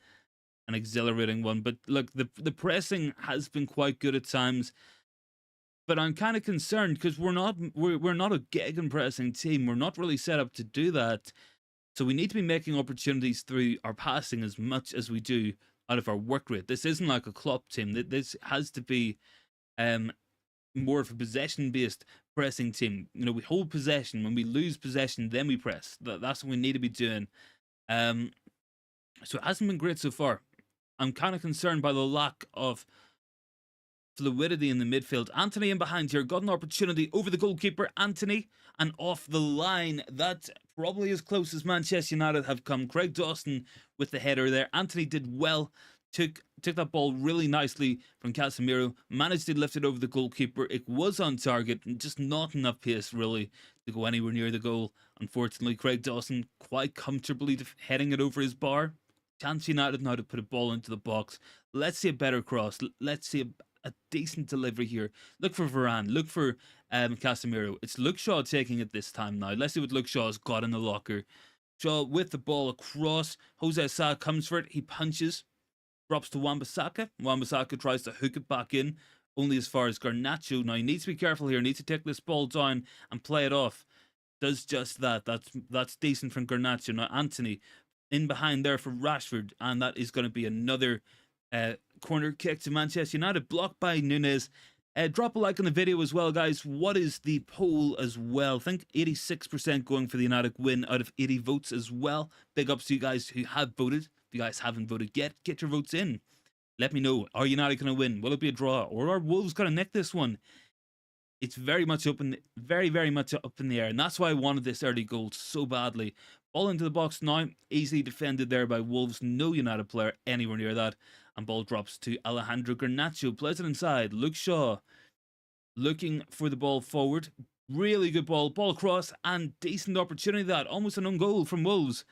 an exhilarating one, but look, the pressing has been quite good at times. But I'm kind of concerned because we're not a gegenpressing team. We're not really set up to do that. So we need to be making opportunities through our passing as much as we do out of our work rate. This isn't like a Klopp team. This has to be more of a possession-based pressing team. You know, we hold possession. When we lose possession, then we press. That's what we need to be doing. So it hasn't been great so far. I'm kind of concerned by the lack of fluidity in the midfield. Anthony in behind here got an opportunity over the goalkeeper, Anthony, and off the line. That's probably as close as Manchester United have come. Craig Dawson with the header there. Anthony did well. Took that ball really nicely from Casemiro, managed to lift it over the goalkeeper. It was on target, and just not enough pace really to go anywhere near the goal. Unfortunately, Craig Dawson quite comfortably heading it over his bar. Chance United now to put a ball into the box. Let's see a better cross. Let's see a decent delivery here. Look for Varane. Look for Casemiro. It's Luke Shaw taking it this time now. Let's see what Luke Shaw's got in the locker. Shaw with the ball across. Jose Sa comes for it. He punches. Drops to Wan-Bissaka. Wan-Bissaka tries to hook it back in, only as far as Garnacho. Now he needs to be careful here. Needs to take this ball down and play it off. Does just that. That's decent from Garnacho. Now Anthony in behind there for Rashford, and that is going to be another corner kick to Manchester United, blocked by Nunez. Drop a like on the video as well, guys. What is the poll as well? I think 86% going for the United win out of 80 votes as well. Big ups to you guys who have voted. If you guys haven't voted yet, get your votes in. Let me know. Are United going to win? Will it be a draw? Or are Wolves going to nick this one? It's very much up in the, very much up in the air, and that's why I wanted this early goal so badly. Ball into the box now, easily defended there by Wolves. No United player anywhere near that, and ball drops to Alejandro Garnacho. Plays it inside. Luke Shaw looking for the ball forward. Really good ball across, and decent opportunity. That almost an own goal from Wolves.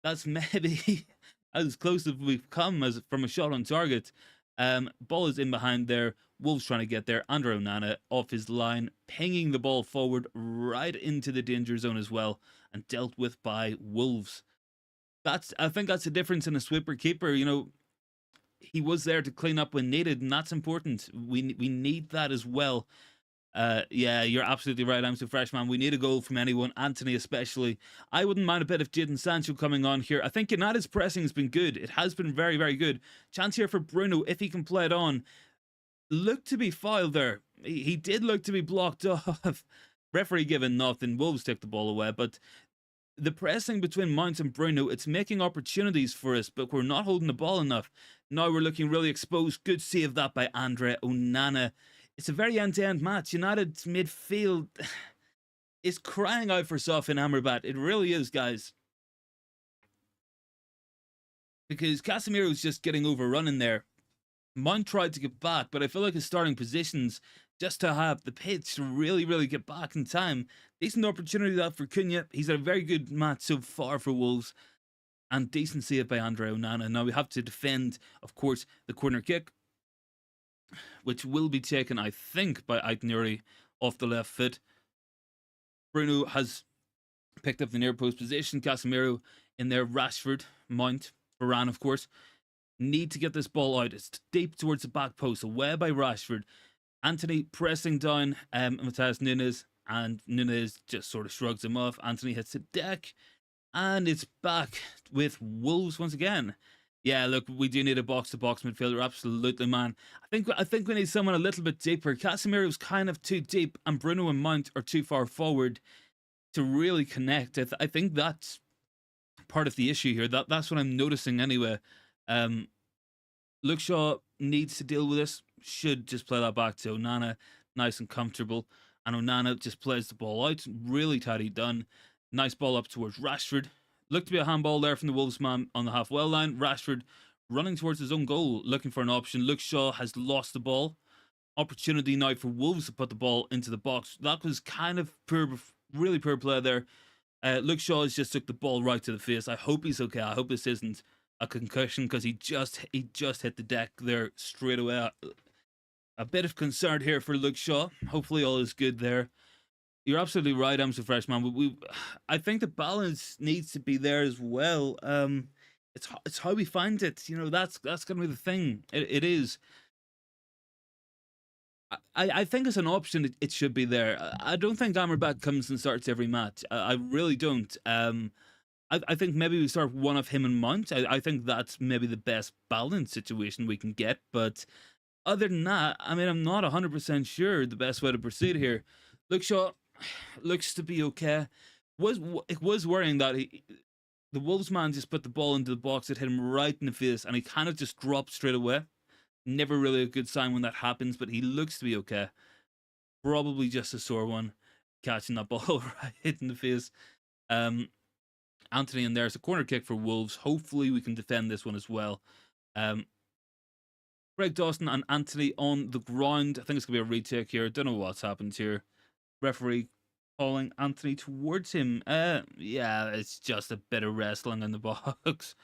That's maybe as close as we've come as from a shot on target. Ball is in behind there. Wolves trying to get there. Mount and Onana off his line, pinging the ball forward right into the danger zone as well, and dealt with by Wolves. I think that's the difference in a sweeper keeper. You know, he was there to clean up when needed, and that's important. We need that as well. Yeah, you're absolutely right. I'm so fresh, man. We need a goal from anyone, Anthony especially. I wouldn't mind a bit of Jadon Sancho coming on here. I think United's pressing has been good. It has been very good. Chance here for Bruno if he can play it on. Looked to be fouled there. He did look to be blocked off. Referee given nothing. Wolves take the ball away, but the pressing between Mount and Bruno, it's making opportunities for us, but we're not holding the ball enough. Now we're looking really exposed. Good save that by Mount and Onana. It's a very end-to-end match. United's midfield is crying out for Sofyan Amrabat. It really is, guys. Because Casemiro's just getting overrun in there. Mount tried to get back, but I feel like his starting positions just to have the pitch to really get back in time. Decent opportunity that for Cunha. He's had a very good match so far for Wolves. And decent save by Andre Onana. Now we have to defend, of course, the corner kick, which will be taken, I think, by Aït-Nouri off the left foot. Bruno has picked up the near post position. Casemiro in there. Rashford, Mount, Varane, of course. Need to get this ball out. It's deep towards the back post. Away by Rashford. Anthony pressing down Matheus Nunes, and Nunes just sort of shrugs him off. Anthony hits the deck, and it's back with Wolves once again. Yeah, look, we do need a box-to-box midfielder, absolutely, man. I think we need someone a little bit deeper. Casemiro's kind of too deep, and Bruno and Mount are too far forward to really connect. I think that's part of the issue here. That's what I'm noticing anyway. Luke Shaw needs to deal with this. Should just play that back to Onana, nice and comfortable. And Onana just plays the ball out. Really tidy done. Nice ball up towards Rashford. Looked to be a handball there from the Wolves man on the half-well line. Rashford running towards his own goal, looking for an option. Luke Shaw has lost the ball. Opportunity now for Wolves to put the ball into the box. That was kind of poor, really poor play there. Luke Shaw has just took the ball right to the face. I hope he's okay. I hope this isn't a concussion because he just hit the deck there straight away. A bit of concern here for Luke Shaw. Hopefully all is good there. You're absolutely right, I'm so fresh, man. I think the balance needs to be there as well. It's how we find it. You know, that's gonna be the thing. It is. I think as an option, it should be there. I don't think Amrabat comes and starts every match. I really don't. I think maybe we start one of him and Mount. I think that's maybe the best balanced situation we can get. But other than that, I mean, I'm not 100% sure the best way to proceed here. Luke Shaw looks to be okay. It was worrying that the Wolves man just put the ball into the box. It hit him right in the face, and he kind of just dropped straight away. Never really a good sign when that happens, but he looks to be okay. Probably just a sore one, catching that ball right in the face. Anthony, and there's a corner kick for Wolves. Hopefully we can defend this one as well. Greg Dawson and Anthony on the ground. I think it's going to be a retake here. Don't know what's happened here. Referee calling Anthony towards him. Yeah, it's just a bit of wrestling in the box.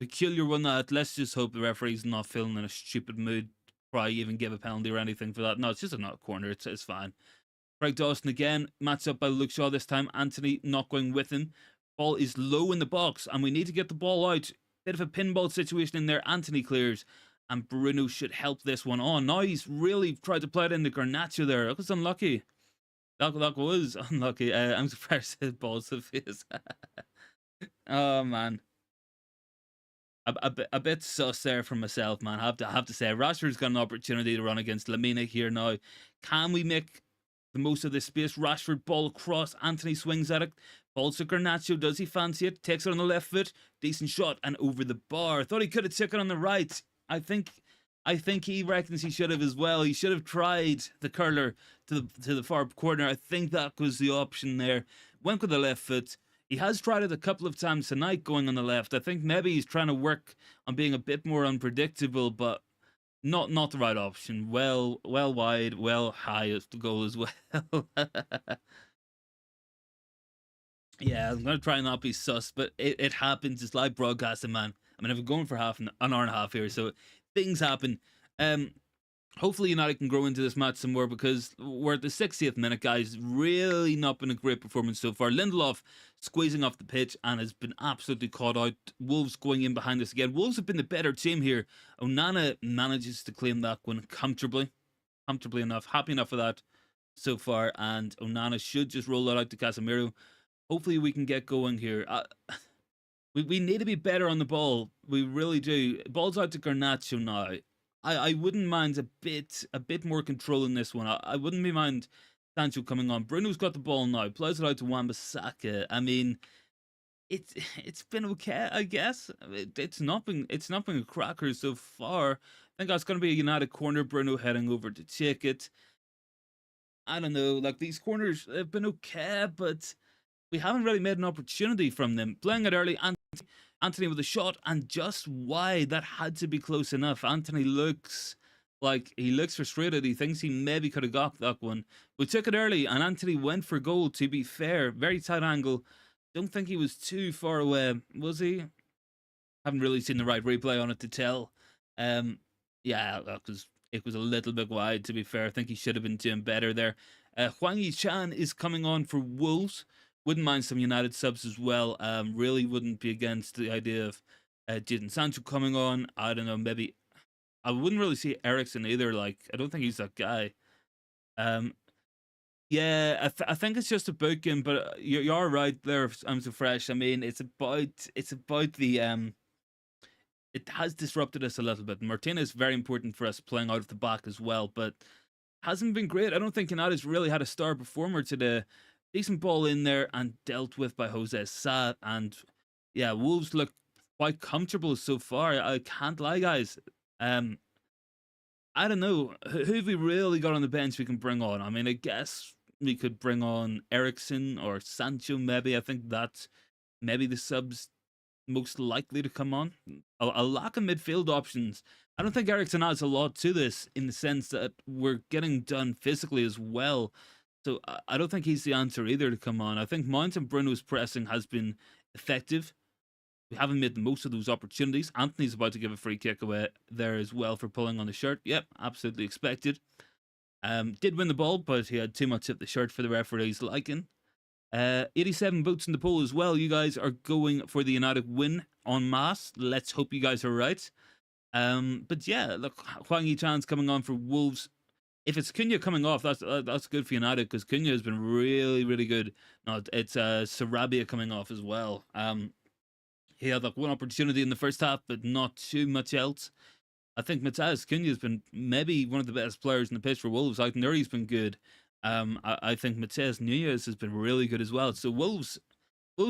Peculiar one that. Let's just hope the referee's not feeling in a stupid mood. Probably even give a penalty or anything for that. No, it's just a not corner. It's fine. Greg Dawson again, matched up by Luke Shaw this time. Anthony not going with him. Ball is low in the box, and we need to get the ball out. Bit of a pinball situation in there. Anthony clears, and Bruno should help this one on. Now he's really tried to play it into Garnacho there. That was unlucky. That was unlucky. I'm surprised his balls to the face. Oh, man. A bit sus there from myself, man. I have to say, Rashford's got an opportunity to run against Lamina here now. Can we make the most of this space? Rashford ball across. Anthony swings at it. Ball to Garnacho. Does he fancy it? Takes it on the left foot. Decent shot and over the bar. Thought he could have taken it on the right. I think he reckons he should have as well. He should have tried the curler to the far corner. I think that was the option there. Went with the left foot. He has tried it a couple of times tonight going on the left. I think maybe he's trying to work on being a bit more unpredictable, but not the right option. Well wide, well high as the goal as well. Yeah, I'm going to try and not be sus, but it happens. It's like broadcasting, man. I mean, I've been going for an hour and a half here, so things happen. Hopefully United can grow into this match some more because we're at the 60th minute, guys. Really not been a great performance so far. Lindelof squeezing off the pitch and has been absolutely caught out. Wolves going in behind us again. Wolves have been the better team here. Onana manages to claim that one comfortably enough. Happy enough for that so far. And Onana should just roll that out to Casemiro. Hopefully we can get going here. We need to be better on the ball. We really do. Ball's out to Garnacho now. I wouldn't mind a bit more control in this one. I wouldn't mind Sancho coming on. Bruno's got the ball now. Plays it out to Wan-Bissaka. I mean, it's been okay, I guess. It's not been a cracker so far. I think that's going to be a United corner. Bruno heading over to take it. I don't know. Like, these corners have been okay, but we haven't really made an opportunity from them. Playing it early, Anthony with a shot and just wide. That had to be close enough. Anthony looks frustrated. He thinks he maybe could have got that one. We took it early and Anthony went for goal, to be fair. Very tight angle. Don't think he was too far away, was he? Haven't really seen the right replay on it to tell. Yeah, it was a little bit wide, to be fair. I think he should have been doing better there. Hwang Yi-chan is coming on for Wolves. Wouldn't mind some United subs as well. Really wouldn't be against the idea of Jadon Sancho coming on. I don't know, maybe I wouldn't really see Eriksen either. Like, I don't think he's that guy. Yeah, I think it's just a booking, but you're right there. I'm so fresh. I mean, it's about the it has disrupted us a little bit. Martinez is very important for us playing out of the back as well, but hasn't been great. I don't think United's really had a star performer today. Decent ball in there and dealt with by Jose Sa. And yeah, Wolves look quite comfortable so far. I can't lie, guys. Um, I don't know. Who have we really got on the bench we can bring on? I mean, I guess we could bring on Ericsson or Sancho, maybe. I think that's maybe the subs most likely to come on. A lack of midfield options. I don't think Ericsson adds a lot to this in the sense that we're getting done physically as well. So I don't think he's the answer either to come on. I think Mount and Bruno's pressing has been effective. We haven't made the most of those opportunities. Anthony's about to give a free kick away there as well for pulling on the shirt. Yep, absolutely expected. Did win the ball, but he had too much at the shirt for the referee's liking. 87 votes in the poll as well. You guys are going for the United win en masse. Let's hope you guys are right. But yeah, look, Hwang Yi-chan's coming on for Wolves. If it's Cunha coming off, that's good for United because Cunha has been really, really good. No, it's Sarabia coming off as well. He had like one opportunity in the first half, but not too much else. I think Matthias Cunha has been maybe one of the best players in the pitch for Wolves. I think he's been good. I think Matheus Nunes has been really good as well. So Wolves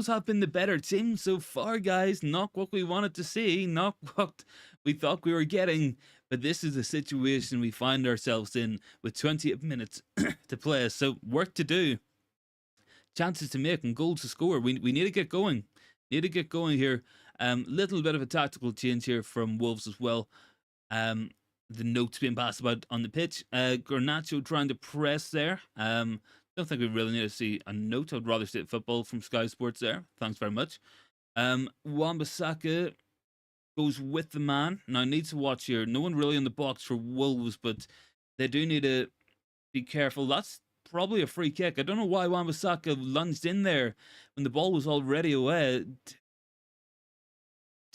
have been the better team so far, guys. Not what we wanted to see, not what we thought we were getting. But this is the situation we find ourselves in with 28 minutes to play. So work to do, chances to make, and goals to score. We need to get going. Need to get going here. Little bit of a tactical change here from Wolves as well. The notes being passed about on the pitch. Garnacho trying to press there. Don't think we really need to see a note. I'd rather see it football from Sky Sports there. Thanks very much. Wan-Bissaka goes with the man. Now, needs to watch here. No one really in the box for Wolves, but they do need to be careful. That's probably a free kick. I don't know why Wan-Bissaka lunged in there when the ball was already away.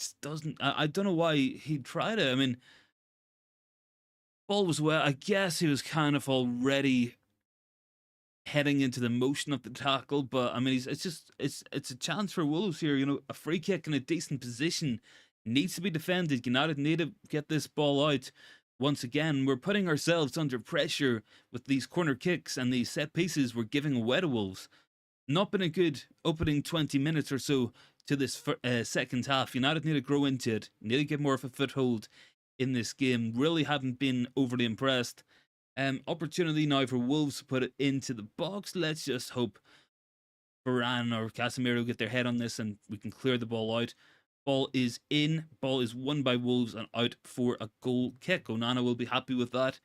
Just doesn't. I don't know why he tried it. I mean, ball was away. I guess he was kind of already heading into the motion of the tackle, but I mean, it's a chance for Wolves here. You know, a free kick in a decent position needs to be defended. United need to get this ball out. Once again, we're putting ourselves under pressure with these corner kicks and these set pieces we're giving away to Wolves. Not been a good opening 20 minutes or so to this second half. United need to grow into it. Need to get more of a foothold in this game. Really haven't been overly impressed. Opportunity now for Wolves to put it into the box. Let's just hope Varane or Casemiro get their head on this and we can clear the ball out. Ball is in. Ball is won by Wolves and out for a goal kick. Onana will be happy with that.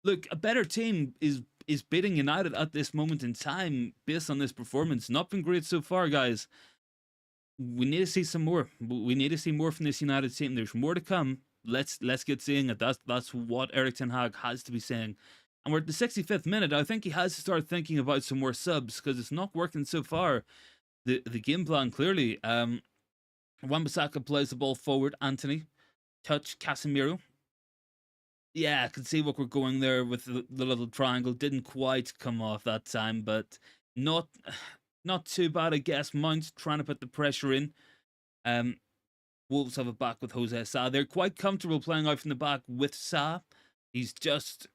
Look, a better team is beating United at this moment in time based on this performance. Not been great so far, guys. We need to see some more. We need to see more from this United team. There's more to come. Let's get seeing it. That's what Erik Ten Hag has to be saying. And we're at the 65th minute. I think he has to start thinking about some more subs because it's not working so far. The game plan clearly. Wan-Bissaka plays the ball forward. Anthony, touch Casemiro. Yeah, I can see what we're going there with the little triangle. Didn't quite come off that time, but not too bad, I guess. Mount trying to put the pressure in. Wolves have it back with Jose Sa. They're quite comfortable playing out from the back with Sa. He's just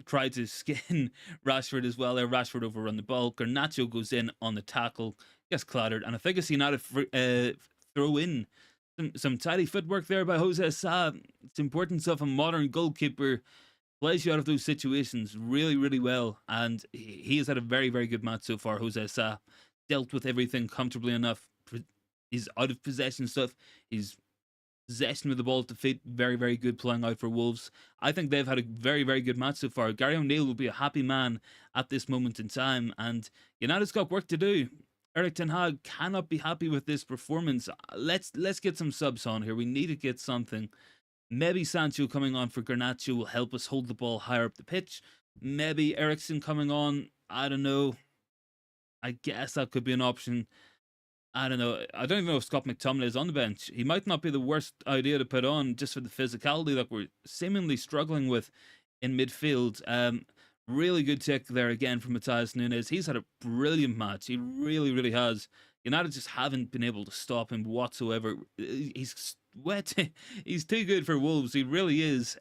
tried to skin Rashford as well. There, Rashford overrun the ball. Garnacho goes in on the tackle, gets clattered, and I think I see United throw in some tidy footwork there by Jose Sa. It's importance of a modern goalkeeper. Plays you out of those situations really, really well, and he has had a very, very good match so far. Jose Sa dealt with everything comfortably enough. He's out of possession stuff. He's possession with the ball at the feet. Very, very good playing out for Wolves. I think they've had a very, very good match so far. Gary O'Neill will be a happy man at this moment in time, and United's got work to do. Erik Ten Hag cannot be happy with this performance. Let's get some subs on here. We need to get something. Maybe Sancho coming on for Garnacho will help us hold the ball higher up the pitch. Maybe Ericsson coming on. I don't know. I guess that could be an option. I don't know. I don't even know if Scott McTominay is on the bench. He might not be the worst idea to put on just for the physicality that we're seemingly struggling with in midfield. Really good tick there again from Matthias Nunes. He's had a brilliant match. He really, really has. United just haven't been able to stop him whatsoever. He's wet. He's too good for Wolves. He really is.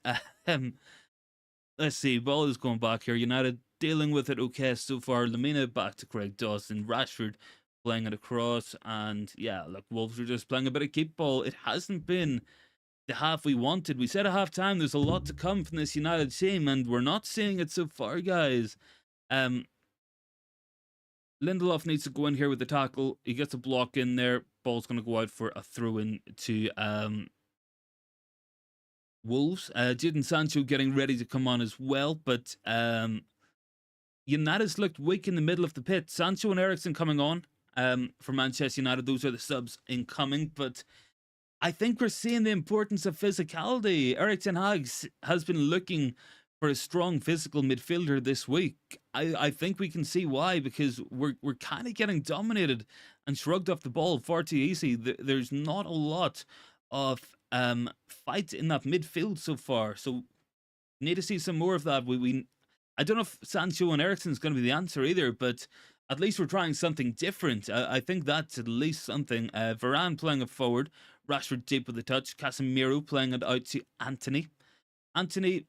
Let's see. Ball is going back here. United dealing with it okay so far. Lamina back to Craig Dawson. Rashford playing it across. And yeah, look, Wolves are just playing a bit of keep ball. It hasn't been the half we wanted. We said at half time there's a lot to come from this United team, and we're not seeing it so far, guys. Lindelof needs to go in here with the tackle. He gets a block in there. Ball's going to go out for a throw in to Wolves. Jadon Sancho getting ready to come on as well, but United's looked weak in the middle of the pit. Sancho and Eriksen coming on for Manchester United. Those are the subs incoming, but I think we're seeing the importance of physicality. Erik Ten Hag has been looking for a strong physical midfielder this week. I think we can see why, because we're kind of getting dominated and shrugged off the ball far too easy. There's not a lot of fight in that midfield so far, so need to see some more of that. I don't know if Sancho and Eriksen's going to be the answer either, but at least we're trying something different. I think that's at least something. Varane playing it forward, Rashford deep with the touch, Casemiro playing it out to Antony. Antony,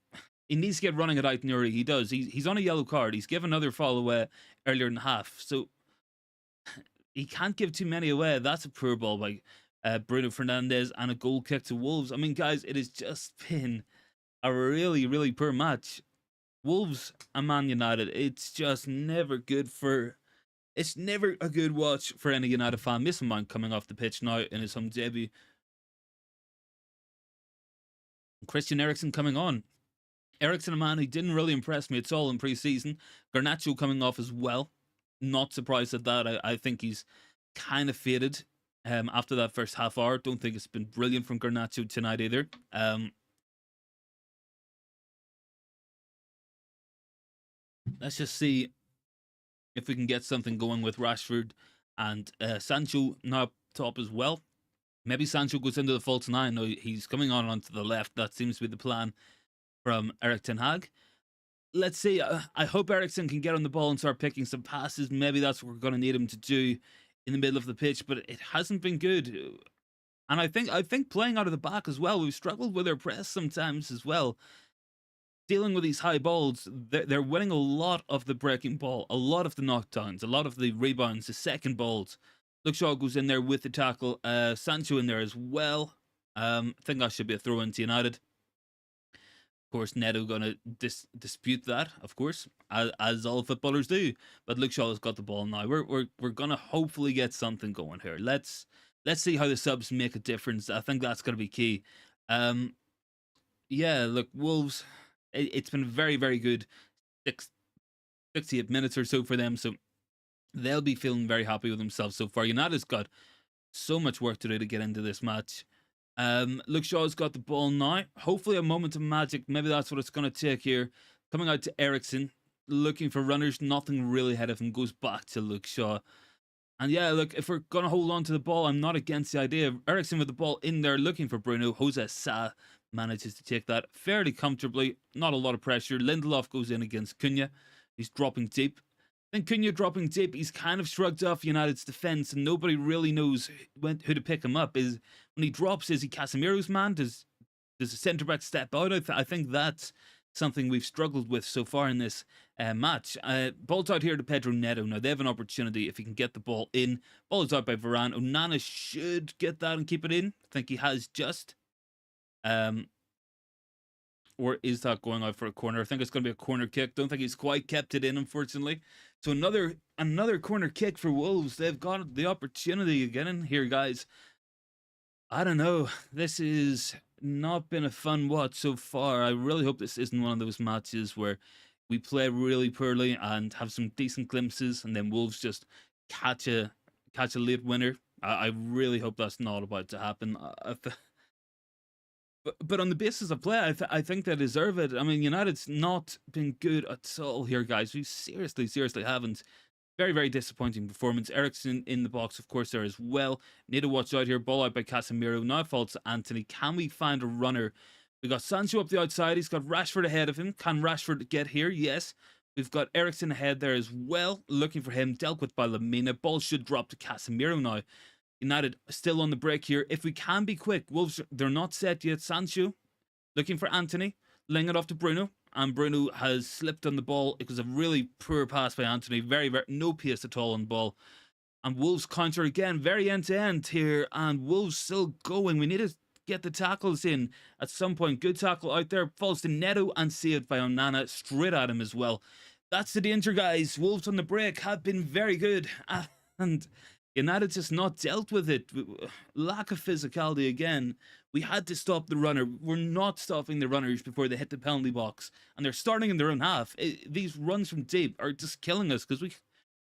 he needs to get running it out, Nuri. He does. He's on a yellow card. He's given another fall away earlier in the half, so he can't give too many away. That's a poor ball by Bruno Fernandes and a goal kick to Wolves. I mean, guys, it has just been a really, really poor match. Wolves and Man United, it's just never good for... It's never a good watch for any United fan. Mason Mount coming off the pitch now in his home debut. Christian Eriksen coming on. Eriksen, a man who didn't really impress me at all in pre-season. Garnacho coming off as well. Not surprised at that. I think he's kind of faded after that first half hour. Don't think it's been brilliant from Garnacho tonight either. Let's just see if we can get something going with Rashford and Sancho now up top as well. Maybe Sancho goes into the false nine. No, he's coming on onto the left. That seems to be the plan from Erik Ten Hag. Let's see. I hope Eriksen can get on the ball and start picking some passes. Maybe that's what we're going to need him to do in the middle of the pitch, but it hasn't been good. And I think playing out of the back as well, we've struggled with our press sometimes as well. Dealing with these high balls, they're winning a lot of the breaking ball, a lot of the knockdowns, a lot of the rebounds, the second balls. Luke Shaw goes in there with the tackle. Sancho in there as well. I think that should be a throw into United. Of course, Neto going to dispute that, of course, as all footballers do. But Luke Shaw has got the ball now. We're going to hopefully get something going here. Let's see how the subs make a difference. I think that's going to be key. Yeah, look, Wolves... It's been very, very good 68 minutes or so for them, so they'll be feeling very happy with themselves so far. United's got so much work to do to get into this match. Luke Shaw's got the ball now. Hopefully a moment of magic. Maybe that's what it's going to take here. Coming out to Eriksen, looking for runners. Nothing really ahead of him. Goes back to Luke Shaw. And yeah, look, if we're going to hold on to the ball, I'm not against the idea of Eriksen with the ball in there, looking for Bruno. Jose Sa manages to take that fairly comfortably. Not a lot of pressure. Lindelof goes in against Cunha. He's dropping deep. I think Cunha dropping deep, he's kind of shrugged off United's defence, and nobody really knows who to pick him up. When he drops, is he Casemiro's man? Does the centre-back step out? I think that's something we've struggled with so far in this match. Ball's out here to Pedro Neto. Now, they have an opportunity if he can get the ball in. Ball is out by Varane. Onana should get that and keep it in. I think he has just. Or is that going out for a corner? I think it's going to be a corner kick. Don't think he's quite kept it in, unfortunately. So another corner kick for Wolves. They've got the opportunity again in here, guys. I don't know. This has not been a fun watch so far. I really hope this isn't one of those matches where we play really poorly and have some decent glimpses, and then Wolves just catch a late winner. I really hope that's not about to happen. But on the basis of play, I think they deserve it. I mean, United's not been good at all here, guys. We seriously haven't. Very, very disappointing performance. Eriksen in the box, of course, there as well. Need to watch out here. Ball out by Casemiro. Now falls to Antony. Can we find a runner? We got Sancho up the outside. He's got Rashford ahead of him. Can Rashford get here? Yes. We've got Eriksen ahead there as well. Looking for him. Dealt with by Lamina. Ball should drop to Casemiro now. United still on the break here. If we can be quick, Wolves, they're not set yet. Sancho looking for Antony, laying it off to Bruno, and Bruno has slipped on the ball. It was a really poor pass by Antony. Very, very no pace at all on the ball. And Wolves counter again, very end-to-end here, and Wolves still going. We need to get the tackles in at some point. Good tackle out there, falls to Neto and saved by Onana, straight at him as well. That's the danger, guys. Wolves on the break have been very good, and United just not dealt with it. Lack of physicality again. We had to stop the runner. We're not stopping the runners before they hit the penalty box, and they're starting in their own half. These runs from deep are just killing us because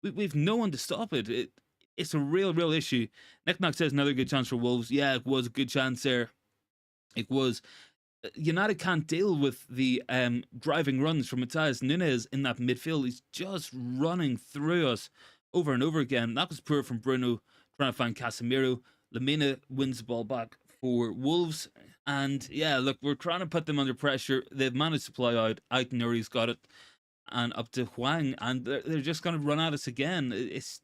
we've no one to stop it. It's a real issue. Nick says another good chance for Wolves. Yeah, it was a good chance there. It was. United can't deal with the driving runs from Matthias Nunes in that midfield. He's just running through us over and over again. That was poor from Bruno, trying to find Casemiro. Lamina wins the ball back for Wolves. And yeah, look, we're trying to put them under pressure. They've managed to play out. Aït-Nouri's got it. And up to Hwang. And they're just going to run at us again. It's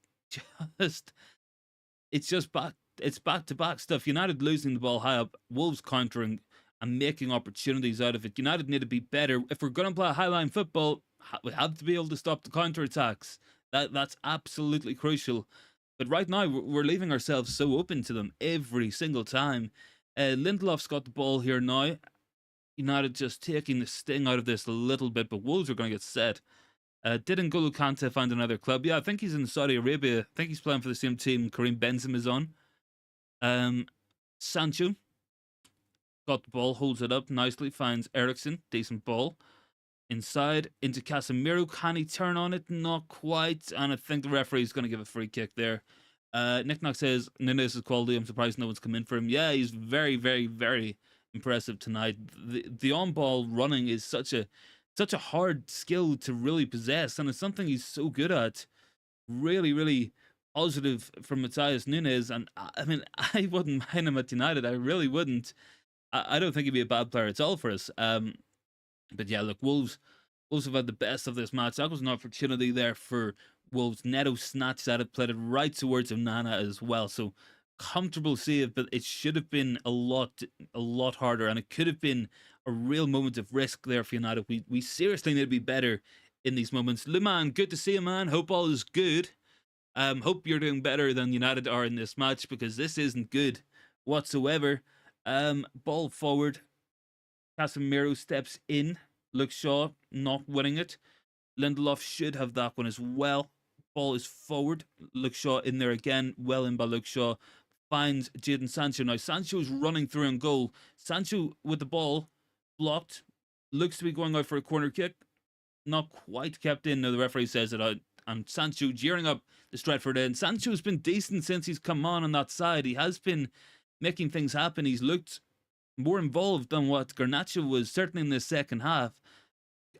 just back. It's back-to-back stuff. United losing the ball high up. Wolves countering and making opportunities out of it. United need to be better. If we're going to play high-line football, we have to be able to stop the counter-attacks. That's absolutely crucial. But right now, we're leaving ourselves so open to them every single time. Lindelof's got the ball here now. United just taking the sting out of this a little bit, but Wolves are going to get set. Did N'Golo Kante find another club? Yeah, I think he's in Saudi Arabia. I think he's playing for the same team Karim Benzema is on. Sancho got the ball, holds it up nicely, finds Eriksen, decent ball. Inside, into Casemiro. Can he turn on it? Not quite. And I think the referee's going to give a free kick there. Nick says, Nunes' quality. I'm surprised no one's come in for him. Yeah, he's very impressive tonight. The on-ball running is such a hard skill to really possess, and it's something he's so good at. Really positive from Matthias Nunes, and I mean, I wouldn't mind him at United. I really wouldn't. I don't think he'd be a bad player at all for us. But yeah, look, Wolves have had the best of this match. That was an opportunity there for Wolves. Neto snatched at it, played it right towards Onana as well. So comfortable save, but it should have been a lot harder, and it could have been a real moment of risk there for United. We seriously need to be better in these moments. Luman, good to see you, man. Hope all is good. Hope you're doing better than United are in this match, because this isn't good whatsoever. Ball forward. Casemiro steps in. Luke Shaw not winning it. Lindelof should have that one as well. Ball is forward. Luke Shaw in there again. Well in by Luke Shaw. Finds Jadon Sancho. Now Sancho is running through on goal. Sancho with the ball. Blocked. Looks to be going out for a corner kick. Not quite kept in. No, the referee says it out. And Sancho gearing up the Stretford end. Sancho's been decent since he's come on that side. He has been making things happen. He's looked more involved than what Garnacho was, certainly in the second half.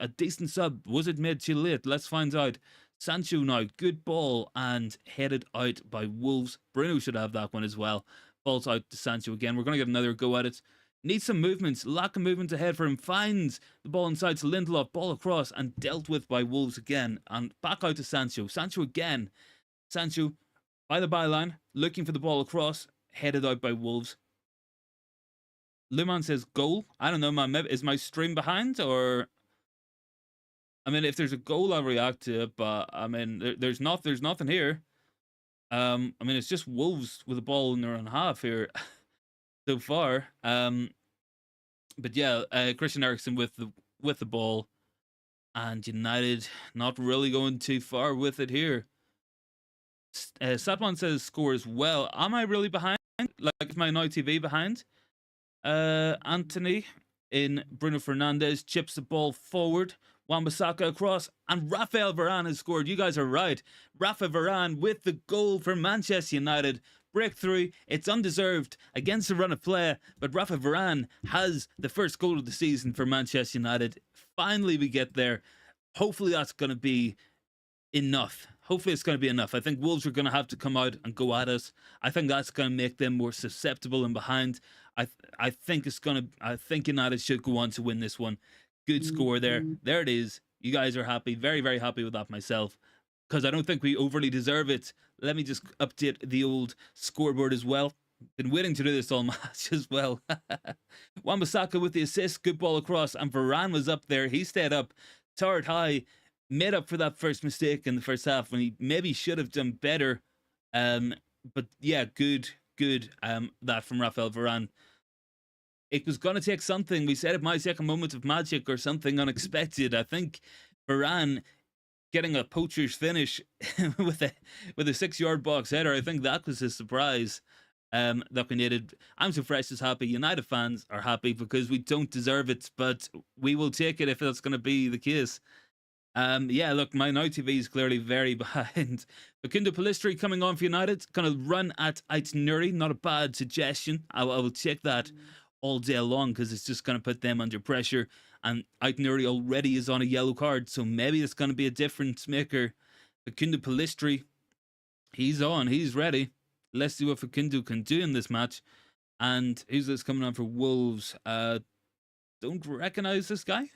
A decent sub. Was it made too late? Let's find out. Sancho now, good ball, and headed out by Wolves. Bruno should have that one as well. Ball's out to Sancho again. We're going to get another go at it. Needs some movements. Lack of movement ahead for him. Finds the ball inside to Lindelof. Ball across and dealt with by Wolves again. And back out to Sancho. Sancho again. Sancho by the byline, looking for the ball across. Headed out by Wolves. Luman says goal. I don't know, man. Is my stream behind, or? I mean, if there's a goal, I'll react to it. But I mean, there's nothing here. I mean, it's just Wolves with the ball in their own half here so far. But yeah, Christian Eriksen with the ball, and United not really going too far with it here. Stefan says scores well. Am I really behind? Like, is my Now TV behind? Anthony in Bruno Fernandes chips the ball forward. Wan-Bissaka across, and Raphael Varane has scored. You guys are right. Rafa Varane with the goal for Manchester United. Breakthrough. It's undeserved against the run of play, but Rafa Varane has the first goal of the season for Manchester United. Finally, we get there. Hopefully, that's going to be enough. Hopefully, it's going to be enough. I think Wolves are going to have to come out and go at us. I think that's going to make them more susceptible and behind. I think United should go on to win this one. Good score there. There it is. You guys are happy. Very happy with that myself, because I don't think we overly deserve it. Let me just update the old scoreboard as well. Been waiting to do this all match as well. Wan-Bissaka with the assist. Good ball across, and Varane was up there. He stayed up, towered high, made up for that first mistake in the first half when he maybe should have done better. Um, but yeah, good. That from Rafael Varane. It was going to take something. We said it might take a moment of magic or something unexpected. I think Varane getting a poacher's finish with a 6 yard box header. I think that was his surprise. That we needed. I'm so fresh is happy. United fans are happy because we don't deserve it, but we will take it if that's going to be the case. Yeah, look, my Now TV is clearly very behind. Facundo Pellistri coming on for United, going to run at Ait-Nouri. Not a bad suggestion. I will take that all day long because it's just going to put them under pressure. And Ait-Nouri already is on a yellow card, so maybe it's going to be a difference maker. Facundo Pellistri, he's on, he's ready. Let's see what Facundo can do in this match. And who's this coming on for Wolves? Don't recognize this guy.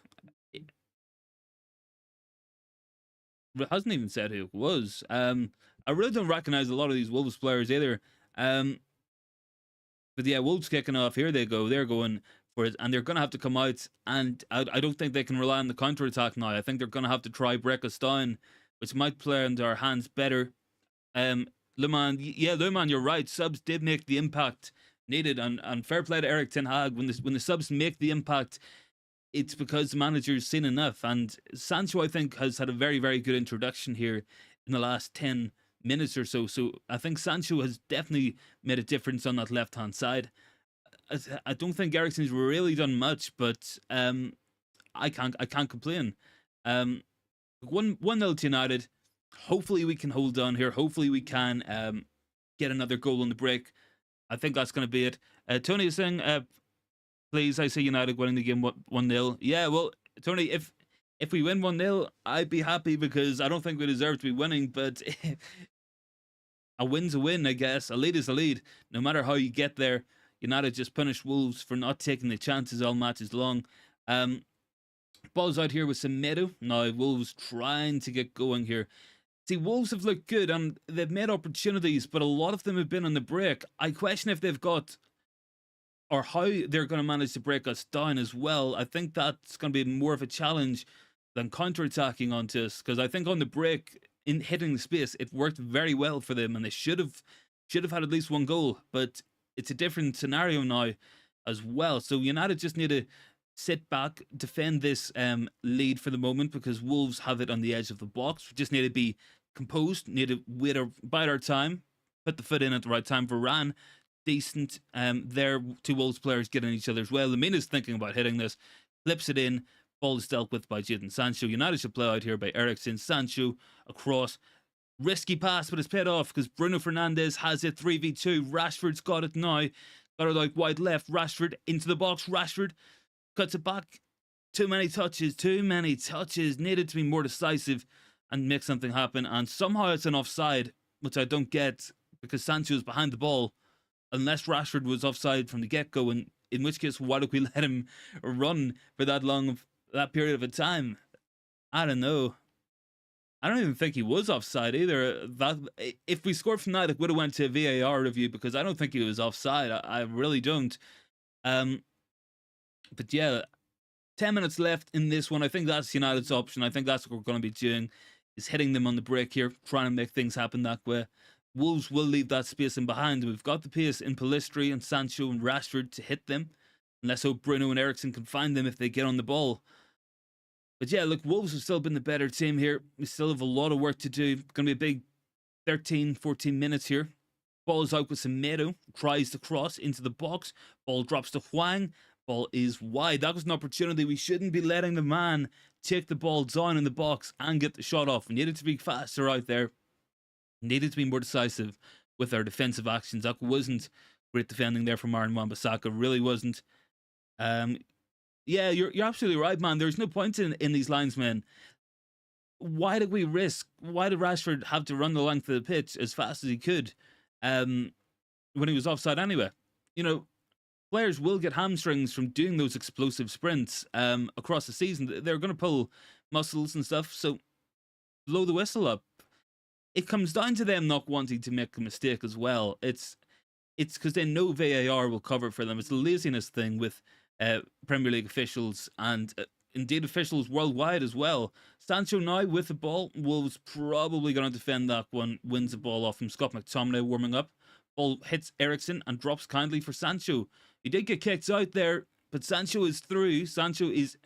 Hasn't even said who it was. I really don't recognize a lot of these Wolves players either. But yeah, Wolves kicking off. Here they go. They're going for it, and they're going to have to come out. And I don't think they can rely on the counter attack now. I think they're going to have to try break us down, which might play into our hands better. Le Mans, you're right. Subs did make the impact needed, and fair play to Erik Ten Hag. When the subs make the impact, it's because the manager's seen enough. And Sancho, I think, has had a very, very good introduction here in the last 10 minutes or so. So I think Sancho has definitely made a difference on that left-hand side. I don't think Eriksen's really done much, but I can't complain. 1-0 to United. Hopefully we can hold on here. Hopefully we can get another goal on the break. I think that's going to be it. Tony is saying, please, I see United winning the game 1-0. Yeah, well, Tony, if we win 1-0, I'd be happy because I don't think we deserve to be winning, but a win's a win, I guess. A lead is a lead. No matter how you get there, United just punished Wolves for not taking the chances all matches long. Ball's out here with Semedo. Now, Wolves trying to get going here. See, Wolves have looked good and they've made opportunities, but a lot of them have been on the break. I question if they've got, or how they're going to manage to break us down as well. I think that's going to be more of a challenge than counter-attacking onto us, because I think on the break, in hitting the space, it worked very well for them, and they should have had at least one goal, but it's a different scenario now as well. So United just need to sit back, defend this lead for the moment, because Wolves have it on the edge of the box. We just need to be composed, need to bide our time, put the foot in at the right time. Varane, decent. There, two Wolves players getting each other's way. Lemina's thinking about hitting this, flips it in. Ball is dealt with by Jadon Sancho. United should play out here by Eriksen. Sancho across. Risky pass, but it's paid off because Bruno Fernandes has it. 3v2. Rashford's got it now. Got it like wide left. Rashford into the box. Rashford cuts it back. Too many touches. Needed to be more decisive and make something happen. And somehow it's an offside, which I don't get because Sancho's behind the ball. Unless Rashford was offside from the get-go, and in which case, why did we let him run for that period of a time? I don't know. I don't even think he was offside either. That if we scored from that, it would have went to a VAR review because I don't think he was offside. I really don't. But yeah, 10 minutes left in this one. I think that's United's option. I think that's what we're going to be doing, is hitting them on the break here, trying to make things happen that way. Wolves will leave that space in behind. We've got the pace in Pellistri and Sancho and Rashford to hit them. And let's hope Bruno and Eriksen can find them if they get on the ball. But yeah, look, Wolves have still been the better team here. We still have a lot of work to do. Going to be a big 13, 14 minutes here. Ball is out with Semedo. Tries to cross into the box. Ball drops to Hwang. Ball is wide. That was an opportunity. We shouldn't be letting the man take the ball down in the box and get the shot off. We needed to be faster out there. Needed to be more decisive with our defensive actions. That wasn't great defending there from Aaron Wan-Bissaka. Really wasn't. Yeah, you're absolutely right, man. There's no point in these linesmen. Why did we risk? Why did Rashford have to run the length of the pitch as fast as he could when he was offside anyway? You know, players will get hamstrings from doing those explosive sprints across the season. They're going to pull muscles and stuff, so blow the whistle up. It comes down to them not wanting to make a mistake as well. It's because they know VAR will cover for them. It's a laziness thing with Premier League officials, and indeed officials worldwide as well. Sancho now with the ball. Wolves probably going to defend that one. Wins the ball off from Scott McTominay warming up. Ball hits Eriksen and drops kindly for Sancho. He did get kicked out there, but Sancho is through. Sancho is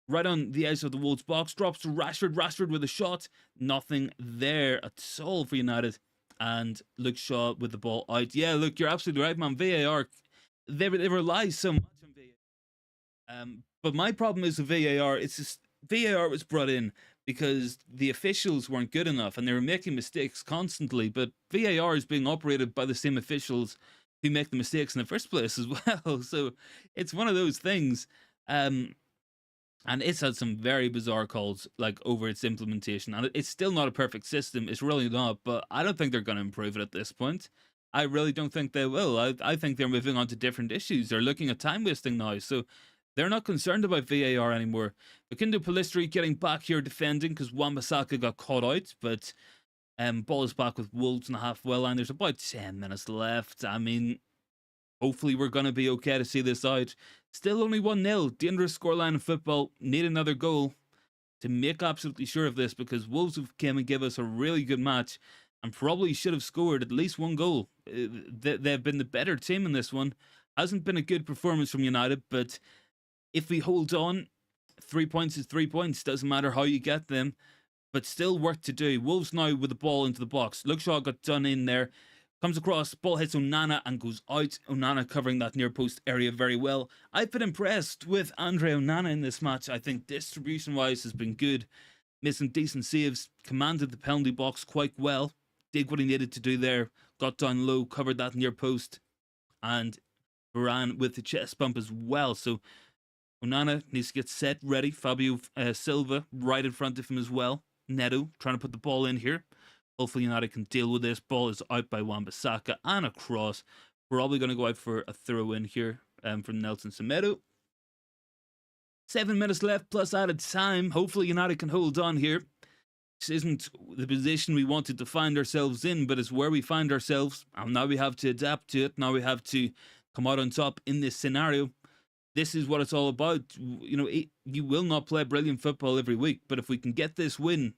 right on the edge of the Wolves box. Drops to Rashford. Rashford with a shot. Nothing there at all for United. And Luke Shaw with the ball out. Yeah, look, you're absolutely right, man. VAR, they rely so much on VAR. But my problem is with VAR. It's just VAR was brought in because the officials weren't good enough and they were making mistakes constantly. But VAR is being operated by the same officials who make the mistakes in the first place as well. So it's one of those things. And it's had some very bizarre calls like over its implementation, and it's still not a perfect system. It's really not, but I don't think they're going to improve it at this point. I really don't think they will. I think they're moving on to different issues. They're looking at time wasting now, so they're not concerned about VAR anymore. Facundo Pellistri getting back here defending because Wan-Bissaka got caught out, but ball is back with Wolves in the halfway line. There's about 10 minutes left. I mean, hopefully we're going to be okay to see this out. Still only 1-0. Dangerous scoreline in football. Need another goal to make absolutely sure of this because Wolves have came and give us a really good match and probably should have scored at least one goal. They've been the better team in this one. Hasn't been a good performance from United, but if we hold on, 3 points is 3 points. Doesn't matter how you get them, but still work to do. Wolves now with the ball into the box. Luke Shaw got done in there. Comes across, ball hits Onana and goes out. Onana covering that near post area very well. I've been impressed with Andre Onana in this match. I think distribution-wise has been good. Missing decent saves. Commanded the penalty box quite well. Did what he needed to do there. Got down low, covered that near post. And Varane with the chest bump as well. So Onana needs to get set, ready. Fabio Silva right in front of him as well. Neto trying to put the ball in here. Hopefully United can deal with this. Ball is out by Wan-Bissaka and a cross. Probably going to go out for a throw in here from Nelson Semedo. 7 minutes left plus added time. Hopefully United can hold on here. This isn't the position we wanted to find ourselves in, but it's where we find ourselves. And now we have to adapt to it. Now we have to come out on top in this scenario. This is what it's all about. You know, you will not play brilliant football every week, but if we can get this win,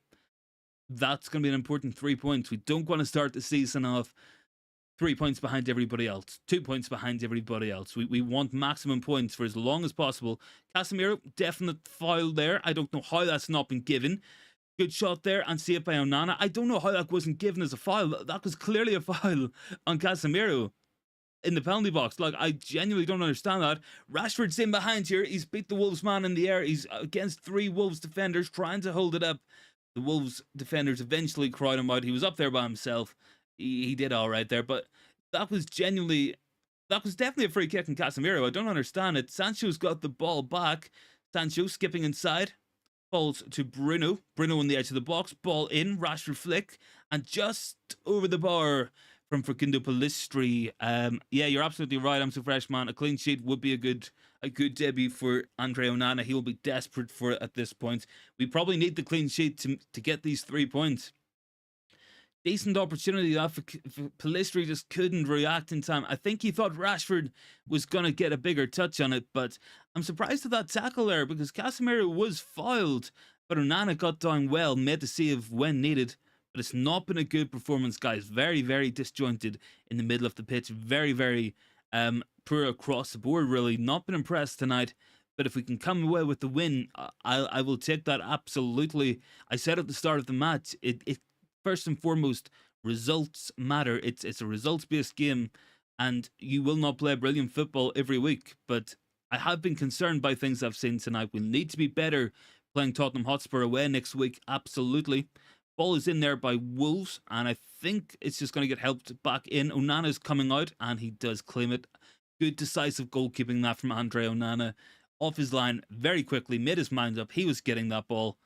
that's going to be an important 3 points. We don't want to start the season off 3 points behind everybody else, 2 points behind everybody else. We want maximum points for as long as possible. Casemiro, definite foul there. I don't know how that's not been given. Good shot there and saved by Onana. I don't know how that wasn't given as a foul. That was clearly a foul on Casemiro in the penalty box. Like, I genuinely don't understand that. Rashford's in behind here. He's beat the Wolves man in the air. He's against 3 Wolves defenders trying to hold it up. The Wolves defenders eventually cried him out. He was up there by himself. He did all right there, but that was definitely a free kick in Casemiro. I don't understand it. Sancho's got the ball back. Sancho skipping inside. Falls to Bruno. Bruno on the edge of the box. Ball in. Rashford flick. And just over the bar from Facundo Pellistri. Yeah, you're absolutely right. I'm so fresh, man. A clean sheet would be a good debut for Andre Onana. He will be desperate for it at this point. We probably need the clean sheet to get these 3 points. Decent opportunity that for Pellistri just couldn't react in time. I think he thought Rashford was going to get a bigger touch on it, but I'm surprised at that tackle there because Casemiro was fouled, but Onana got down well, made the save when needed. But it's not been a good performance, guys. Very, very disjointed in the middle of the pitch. Very, very poor across the board, really. Not been impressed tonight. But if we can come away with the win, I will take that absolutely. I said at the start of the match, it first and foremost, results matter. It's a results-based game, and you will not play brilliant football every week. But I have been concerned by things I've seen tonight. We'll need to be better playing Tottenham Hotspur away next week, absolutely. Ball is in there by Wolves, and I think it's just going to get helped back in. Onana's coming out, and he does claim it. Good decisive goalkeeping that from Andre Onana. Off his line very quickly, made his mind up. He was getting that ball.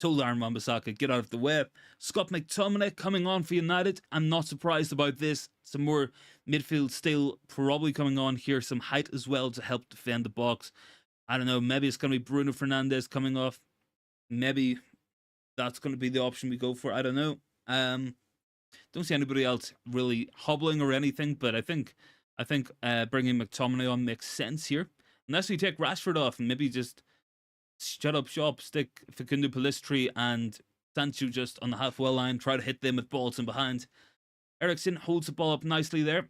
Told Aaron Wan-Bissaka, get out of the way. Scott McTominay coming on for United. I'm not surprised about this. Some more midfield still probably coming on here. Some height as well to help defend the box. I don't know, maybe it's going to be Bruno Fernandes coming off. Maybe that's going to be the option we go for. I don't know. Don't see anybody else really hobbling or anything, but I think bringing McTominay on makes sense here. Unless we take Rashford off and maybe just shut up shop, stick Facundo Pellistri and Sancho just on the halfway line, try to hit them with balls in behind. Eriksen holds the ball up nicely there.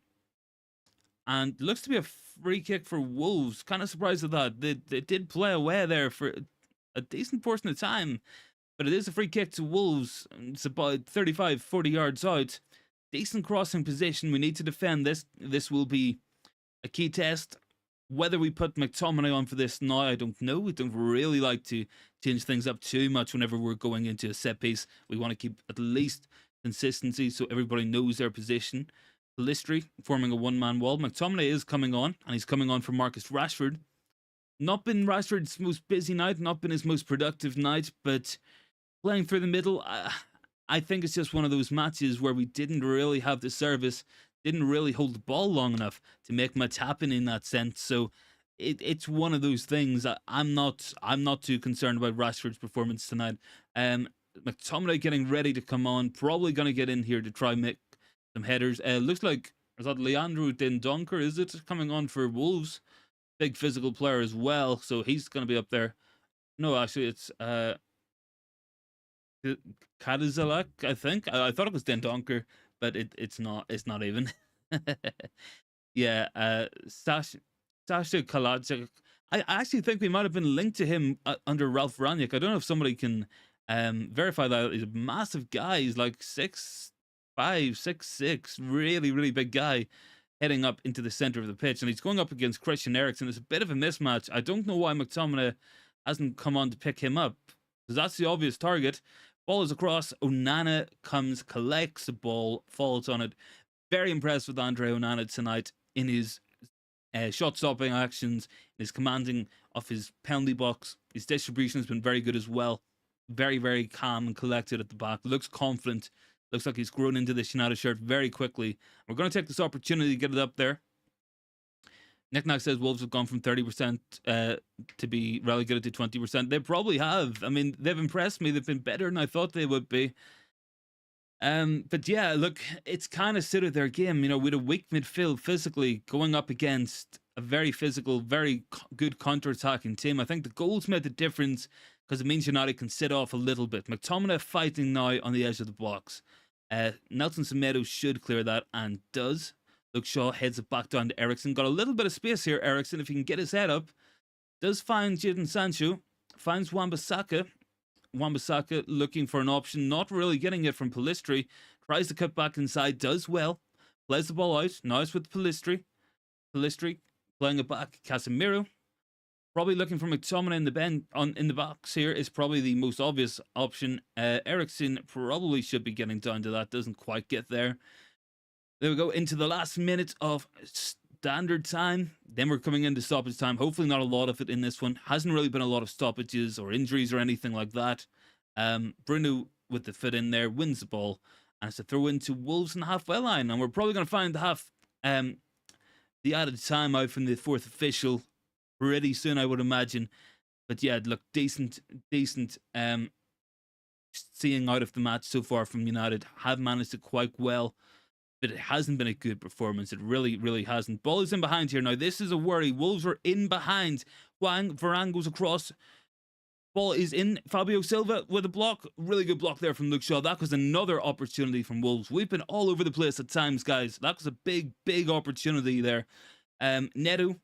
And looks to be a free kick for Wolves. Kind of surprised at that. They did play away there for a decent portion of time. But it is a free kick to Wolves. It's about 35, 40 yards out. Decent crossing position. We need to defend this. This will be a key test. Whether we put McTominay on for this now, I don't know. We don't really like to change things up too much whenever we're going into a set piece. We want to keep at least consistency so everybody knows their position. Pellistri forming a one-man wall. McTominay is coming on, and he's coming on for Marcus Rashford. Not been Rashford's most busy night, not been his most productive night, but playing through the middle, I think it's just one of those matches where we didn't really have the service, didn't really hold the ball long enough to make much happen in that sense. So it's one of those things. I'm not too concerned about Rashford's performance tonight. McTominay getting ready to come on, probably going to get in here to try make some headers. Looks like, is that Leandro Dendoncker, is it, coming on for Wolves? Big physical player as well, so he's going to be up there. No, actually, it's Kadizalak, I think. I thought it was Dendoncker, but it's not. It's not even. Yeah, Sasha Kalajdzic. I actually think we might have been linked to him under Ralph Rangnick. I don't know if somebody can verify that. He's a massive guy. He's like 6'5", 6'6", really, really big guy, heading up into the center of the pitch, and he's going up against Christian Eriksen. It's a bit of a mismatch. I don't know why McTominay hasn't come on to pick him up, because that's the obvious target. Ball is across. Onana comes, collects the ball, falls on it. Very impressed with Andre Onana tonight in his shot-stopping actions, his commanding of his penalty box. His distribution has been very good as well. Very, very calm and collected at the back. Looks confident. Looks like he's grown into this United shirt very quickly. We're going to take this opportunity to get it up there. Nick Nack says Wolves have gone from 30% to be relegated to 20%. They probably have. I mean, they've impressed me. They've been better than I thought they would be. But yeah, look, it's kind of suited their game. You know, with a weak midfield physically going up against a very physical, very good counter-attacking team. I think the goals made the difference because it means United can sit off a little bit. McTominay fighting now on the edge of the box. Nelson Semedo should clear that and does. Luke Shaw heads it back down to Eriksen. Got a little bit of space here, Eriksen, if he can get his head up. Does find Jadon Sancho. Finds Wan-Bissaka. Wan-Bissaka looking for an option. Not really getting it from Pellistri. Tries to cut back inside. Does well. Plays the ball out. Now it's with Pellistri. Pellistri playing it back. Casemiro. Probably looking for McTominay in the box here is probably the most obvious option. Eriksen probably should be getting down to that. Doesn't quite get there. There we go, into the last minute of standard time. Then we're coming into stoppage time. Hopefully not a lot of it in this one. Hasn't really been a lot of stoppages or injuries or anything like that. Bruno with the foot in there wins the ball. And it's a throw into Wolves in the halfway line. And we're probably going to find the added time out from the fourth official pretty soon, I would imagine. But yeah, look, decent seeing out of the match so far from United. Have managed it quite well. But it hasn't been a good performance. It really, really hasn't. Ball is in behind here. Now, this is a worry. Wolves are in behind. Varane goes across. Ball is in. Fabio Silva with a block. Really good block there from Luke Shaw. That was another opportunity from Wolves. We've been all over the place at times, guys. That was a big, big opportunity there. Neto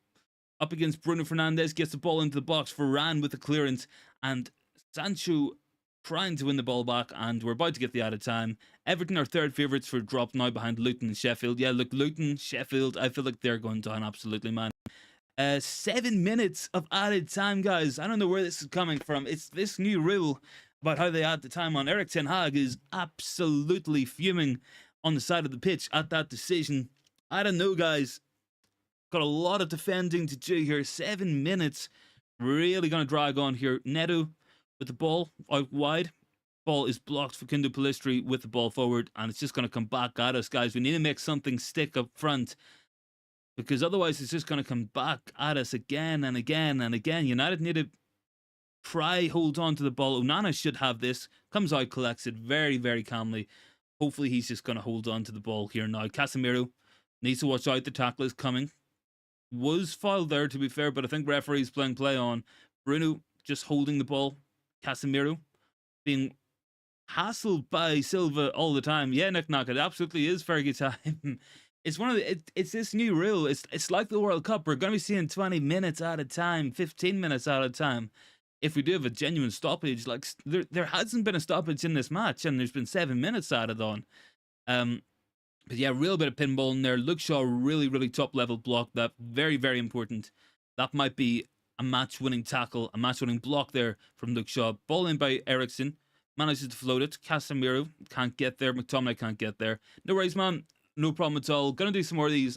up against Bruno Fernandes. Gets the ball into the box. Varane with the clearance. And Sancho trying to win the ball back, and we're about to get the added time. Everton are third favourites for drop now behind Luton and Sheffield. Yeah, look, Luton, Sheffield, I feel like they're going down absolutely, man. 7 minutes of added time, guys. I don't know where this is coming from. It's this new rule about how they add the time on. Erik Ten Hag is absolutely fuming on the side of the pitch at that decision. I don't know, guys. Got a lot of defending to do here. 7 minutes. Really going to drag on here. Neto with the ball out wide. Ball is blocked. Facundo Pellistri with the ball forward, and it's just going to come back at us, guys. We need to make something stick up front, because otherwise it's just going to come back at us again and again and again. United need to try hold on to the ball. Onana should have this. Comes out, collects it very, very calmly. Hopefully he's just going to hold on to the ball here now. Casemiro needs to watch out. The tackle is coming. Was fouled there, to be fair, but I think referee's playing play on. Bruno just holding the ball. Casemiro being hassled by Silva all the time. Yeah, Nick Knock, it absolutely is Fergie time. It's one of the, it's this new rule. It's like the World Cup. We're going to be seeing 20 minutes at a time, 15 minutes at a time. If we do have a genuine stoppage, like there hasn't been a stoppage in this match, and there's been 7 minutes added on. But yeah, real bit of pinball in there. Luke Shaw, really, really top level block. That very, very important. That might be a match-winning tackle, a match-winning block there from Luke Shaw. Ball in by Eriksen. Manages to float it. Casemiro can't get there. McTominay can't get there. No worries, man. No problem at all. Gonna do some more of these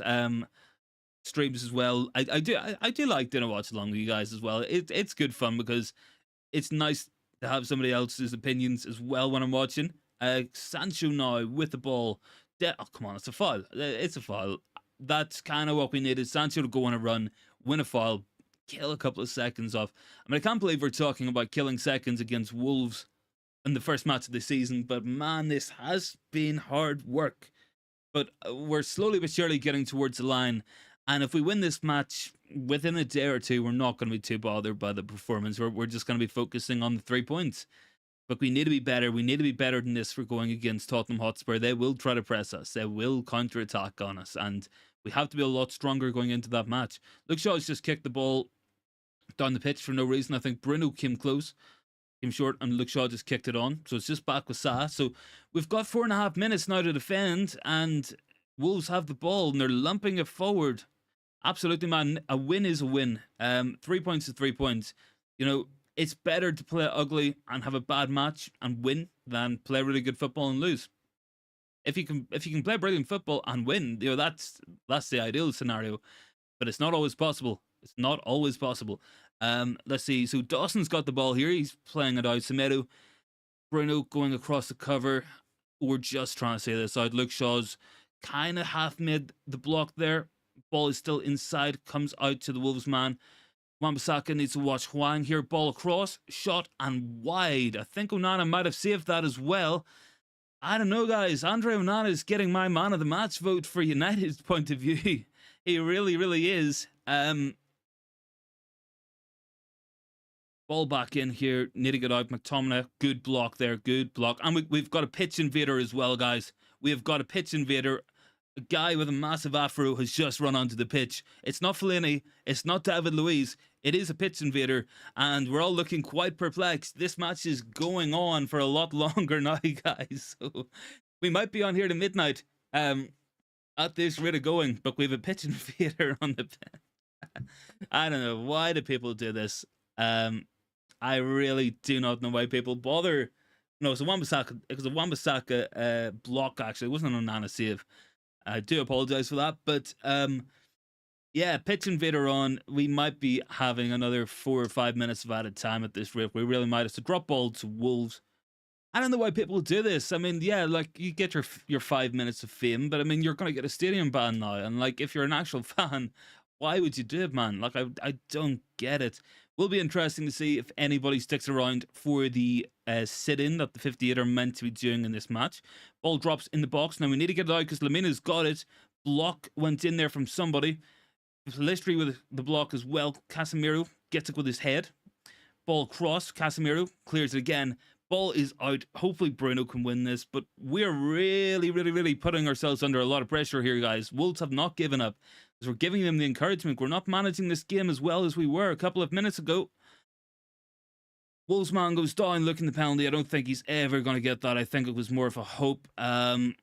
streams as well. I do like doing a watch along with you guys as well. It's good fun because it's nice to have somebody else's opinions as well when I'm watching. Sancho now with the ball. Oh, come on, it's a foul. It's a foul. That's kind of what we needed. Sancho to go on a run, win a foul, kill a couple of seconds off. I mean, I can't believe we're talking about killing seconds against Wolves in the first match of the season, but man, this has been hard work. But we're slowly but surely getting towards the line. And if we win this match within a day or two, we're not going to be too bothered by the performance. We're just going to be focusing on the 3 points. But we need to be better. We need to be better than this for going against Tottenham Hotspur. They will try to press us. They will counter-attack on us. And we have to be a lot stronger going into that match. Luke Shaw's just kicked the ball down the pitch for no reason. I think Bruno came close, came short, and Luke Shaw just kicked it on. So it's just back with Sa. So we've got 4.5 minutes now to defend, and Wolves have the ball, and they're lumping it forward. Absolutely, man. A win is a win. 3 points is 3 points. You know, it's better to play ugly and have a bad match and win than play really good football and lose. If you can play brilliant football and win, you know, that's the ideal scenario. But it's not always possible. It's not always possible. Let's see. So Dawson's got the ball here. He's playing it out. Semedo, Bruno going across the cover. We're just trying to say this out. Luke Shaw's kind of half made the block there. Ball is still inside. Comes out to the Wolves man. Wan-Bissaka needs to watch Hwang here. Ball across, shot, and wide. I think Onana might have saved that as well. I don't know, guys. Andre Onana is getting my man of the match vote for United's point of view. He really, really is. Ball back in here. Need to get out. McTominay. Good block there. Good block. And we've got a pitch invader as well, guys. We have got a pitch invader. A guy with a massive afro has just run onto the pitch. It's not Fellaini. It's not David Luiz. It is a pitch invader. And we're all looking quite perplexed. This match is going on for a lot longer now, guys. So we might be on here to midnight at this rate of going. But we have a pitch invader on the pitch. I don't know. Why do people do this? I really do not know why people bother. No, it's a Wan-Bissaka. It was a Wan-Bissaka block, actually. It wasn't an Onana save. I do apologize for that, but yeah, pitch invader on. We might be having another 4 or 5 minutes of added time at this rate. We really might. It's a drop ball to Wolves. I don't know why people do this. I mean, yeah, like you get your 5 minutes of fame, but I mean, you're gonna get a stadium ban now, and like if you're an actual fan, why would you do it, man? Like I don't get it. Will be interesting to see if anybody sticks around for the sit-in that the 58 are meant to be doing in this match. Ball drops in the box. Now we need to get it out because Lamina's got it. Block went in there from somebody. Listry with the block as well. Casemiro gets it with his head. Ball cross. Casemiro clears it again. Ball is out. Hopefully Bruno can win this, but we're really, really, really putting ourselves under a lot of pressure here, guys. Wolves have not given up. We're giving them the encouragement. We're not managing this game as well as we were a couple of minutes ago. Wolves man goes down looking the penalty. I don't think he's ever going to get that. I think it was more of a hope. But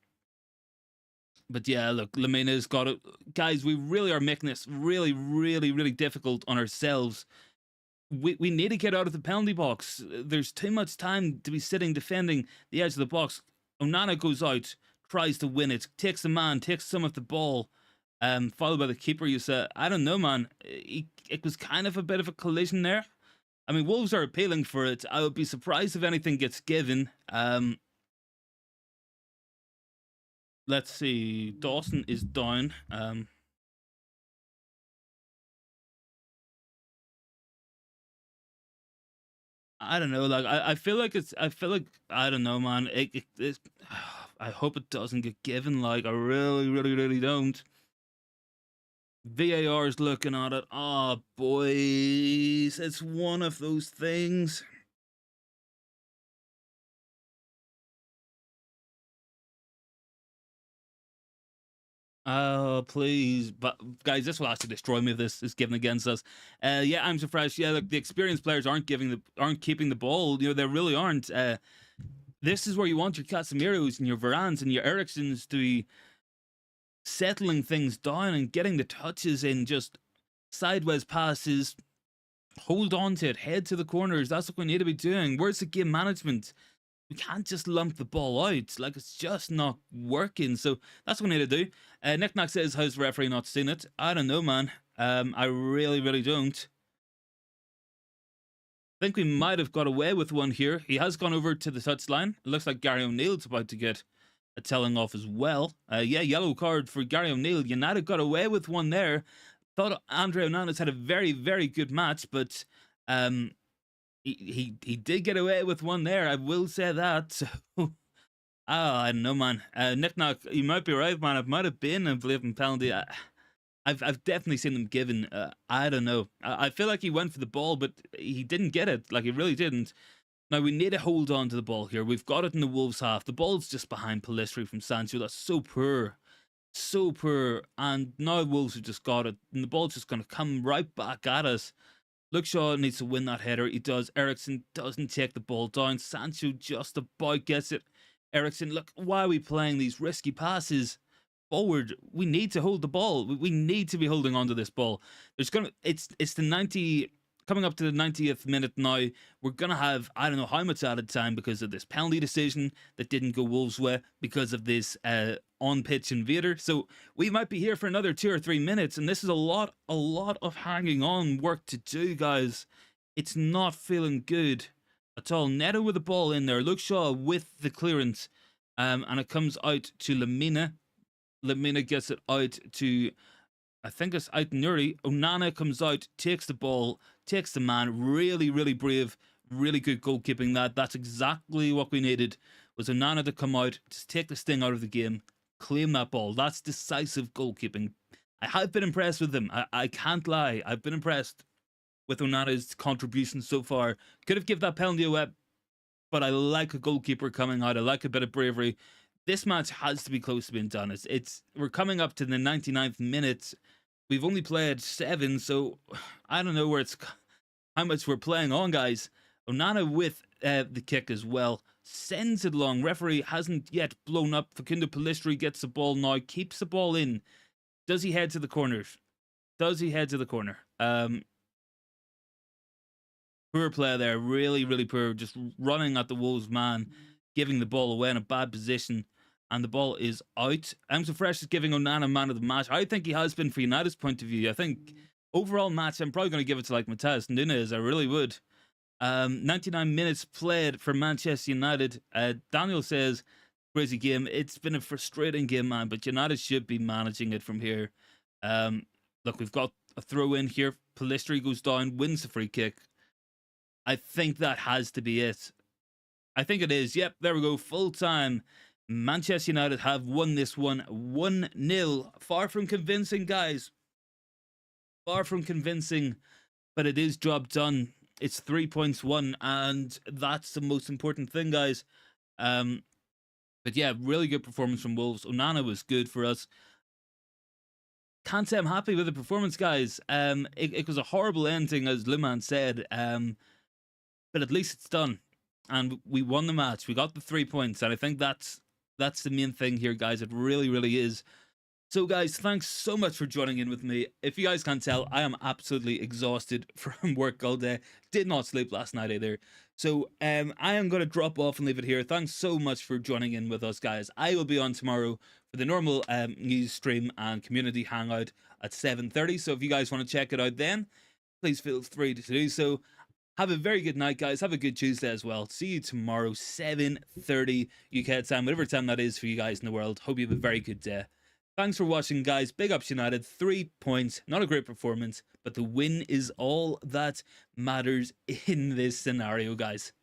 yeah, look, Lamina's got it. Guys, we really are making this really, really, really difficult on ourselves. We need to get out of the penalty box. There's too much time to be sitting defending the edge of the box. Onana goes out, tries to win it, takes the man, takes some of the ball. Followed by the keeper. You said, I don't know, man. It was kind of a bit of a collision there. I mean, Wolves are appealing for it. I would be surprised if anything gets given. Let's see. Dawson is down. I don't know. Like I feel like I don't know, man. I hope it doesn't get given. Like I really, really, really don't. VAR's looking at it. Oh, boys, it's one of those things. Oh, please. But guys, this will actually destroy me if this is given against us. Yeah, I'm so fresh. Yeah, look, the experienced players aren't keeping the ball. You know, they really aren't. This is where you want your Casemiros and your Varans and your Ericssons to be settling things down and getting the touches in, just sideways passes, hold on to it, head to the corners. That's what we need to be doing. Where's the game management? We can't just lump the ball out. Like, it's just not working. So that's what we need to do. Nick Nack says, how's the referee not seen it? I don't know, man. I really, really don't. I think we might have got away with one here. He has gone over to the touchline. It looks like Gary O'Neill's about to get a telling off as well. Yeah, yellow card for Gary O'Neill. United got away with one there. Thought Andre Onana's had a very, very good match, but he did get away with one there. I will say that. So, I don't know, man. Nick Knock, you might be right, man. It might have been a blatant penalty. I've definitely seen them given. I don't know. I feel like he went for the ball, but he didn't get it. Like, he really didn't. Now, we need to hold on to the ball here. We've got it in the Wolves half. The ball's just behind Pellistri from Sancho. That's so poor. So poor. And now Wolves have just got it. And the ball's just going to come right back at us. Luke Shaw needs to win that header. He does. Ericsson doesn't take the ball down. Sancho just about gets it. Ericsson, look, why are we playing these risky passes forward? We need to hold the ball. We need to be holding on to this ball. It's the 90, coming up to the 90th minute now. We're gonna have, I don't know how much added time because of this penalty decision that didn't go Wolves' way, because of this on-pitch invader. So we might be here for another 2 or 3 minutes, and this is a lot of hanging on work to do, guys. It's not feeling good at all. Neto with the ball in there. Luke Shaw with the clearance, and it comes out to Lamina. Lamina gets it out to, I think it's out Nuri. Onana comes out, takes the ball, takes the man. Really, really brave. Really good goalkeeping. That's exactly what we needed, was Onana to come out, just take the sting out of the game, claim that ball. That's decisive goalkeeping. I have been impressed with him. I can't lie. I've been impressed with Onana's contribution so far. Could have given that penalty away, but I like a goalkeeper coming out. I like a bit of bravery. This match has to be close to being done. We're coming up to the 99th minute. We've only played 7, so I don't know how much we're playing on, guys. Onana with the kick as well. Sends it long. Referee hasn't yet blown up. Facundo Pellistri gets the ball now. Keeps the ball in. Does he head to the corners? Does he head to the corner? Poor play there. Really, really poor. Just running at the Wolves man. Giving the ball away in a bad position. And the ball is out. Emso Fresh is giving Onana man of the match. I think he has been for United's point of view. I think overall match, I'm probably going to give it to like Matthias Nunes. I really would. 99 minutes played for Manchester United. Daniel says, crazy game. It's been a frustrating game, man, but United should be managing it from here. Look, we've got a throw in here. Pellistri goes down, wins the free kick. I think that has to be it. I think it is. Yep, there we go. Full time. Manchester United have won this one 1-0. Far from convincing, guys. Far from convincing, but it is job done. It's 3 points won, and that's the most important thing, guys. But yeah, really good performance from Wolves. Onana was good for us. Can't say I'm happy with the performance, guys. It was a horrible ending, as Luman said. But at least it's done, and we won the match. We got the 3 points, and I think that's the main thing here, guys. It really, really is. So, guys, thanks so much for joining in with me. If you guys can't tell, I am absolutely exhausted from work all day. Did not sleep last night either. So, I am going to drop off and leave it here. Thanks so much for joining in with us, guys. I will be on tomorrow for the normal news stream and community hangout at 7:30. So, if you guys want to check it out then, please feel free to do so. Have a very good night, guys. Have a good Tuesday as well. See you tomorrow, 7:30 UK time, whatever time that is for you guys in the world. Hope you have a very good day. Thanks for watching, guys. Big ups United. 3 points. Not a great performance, but the win is all that matters in this scenario, guys.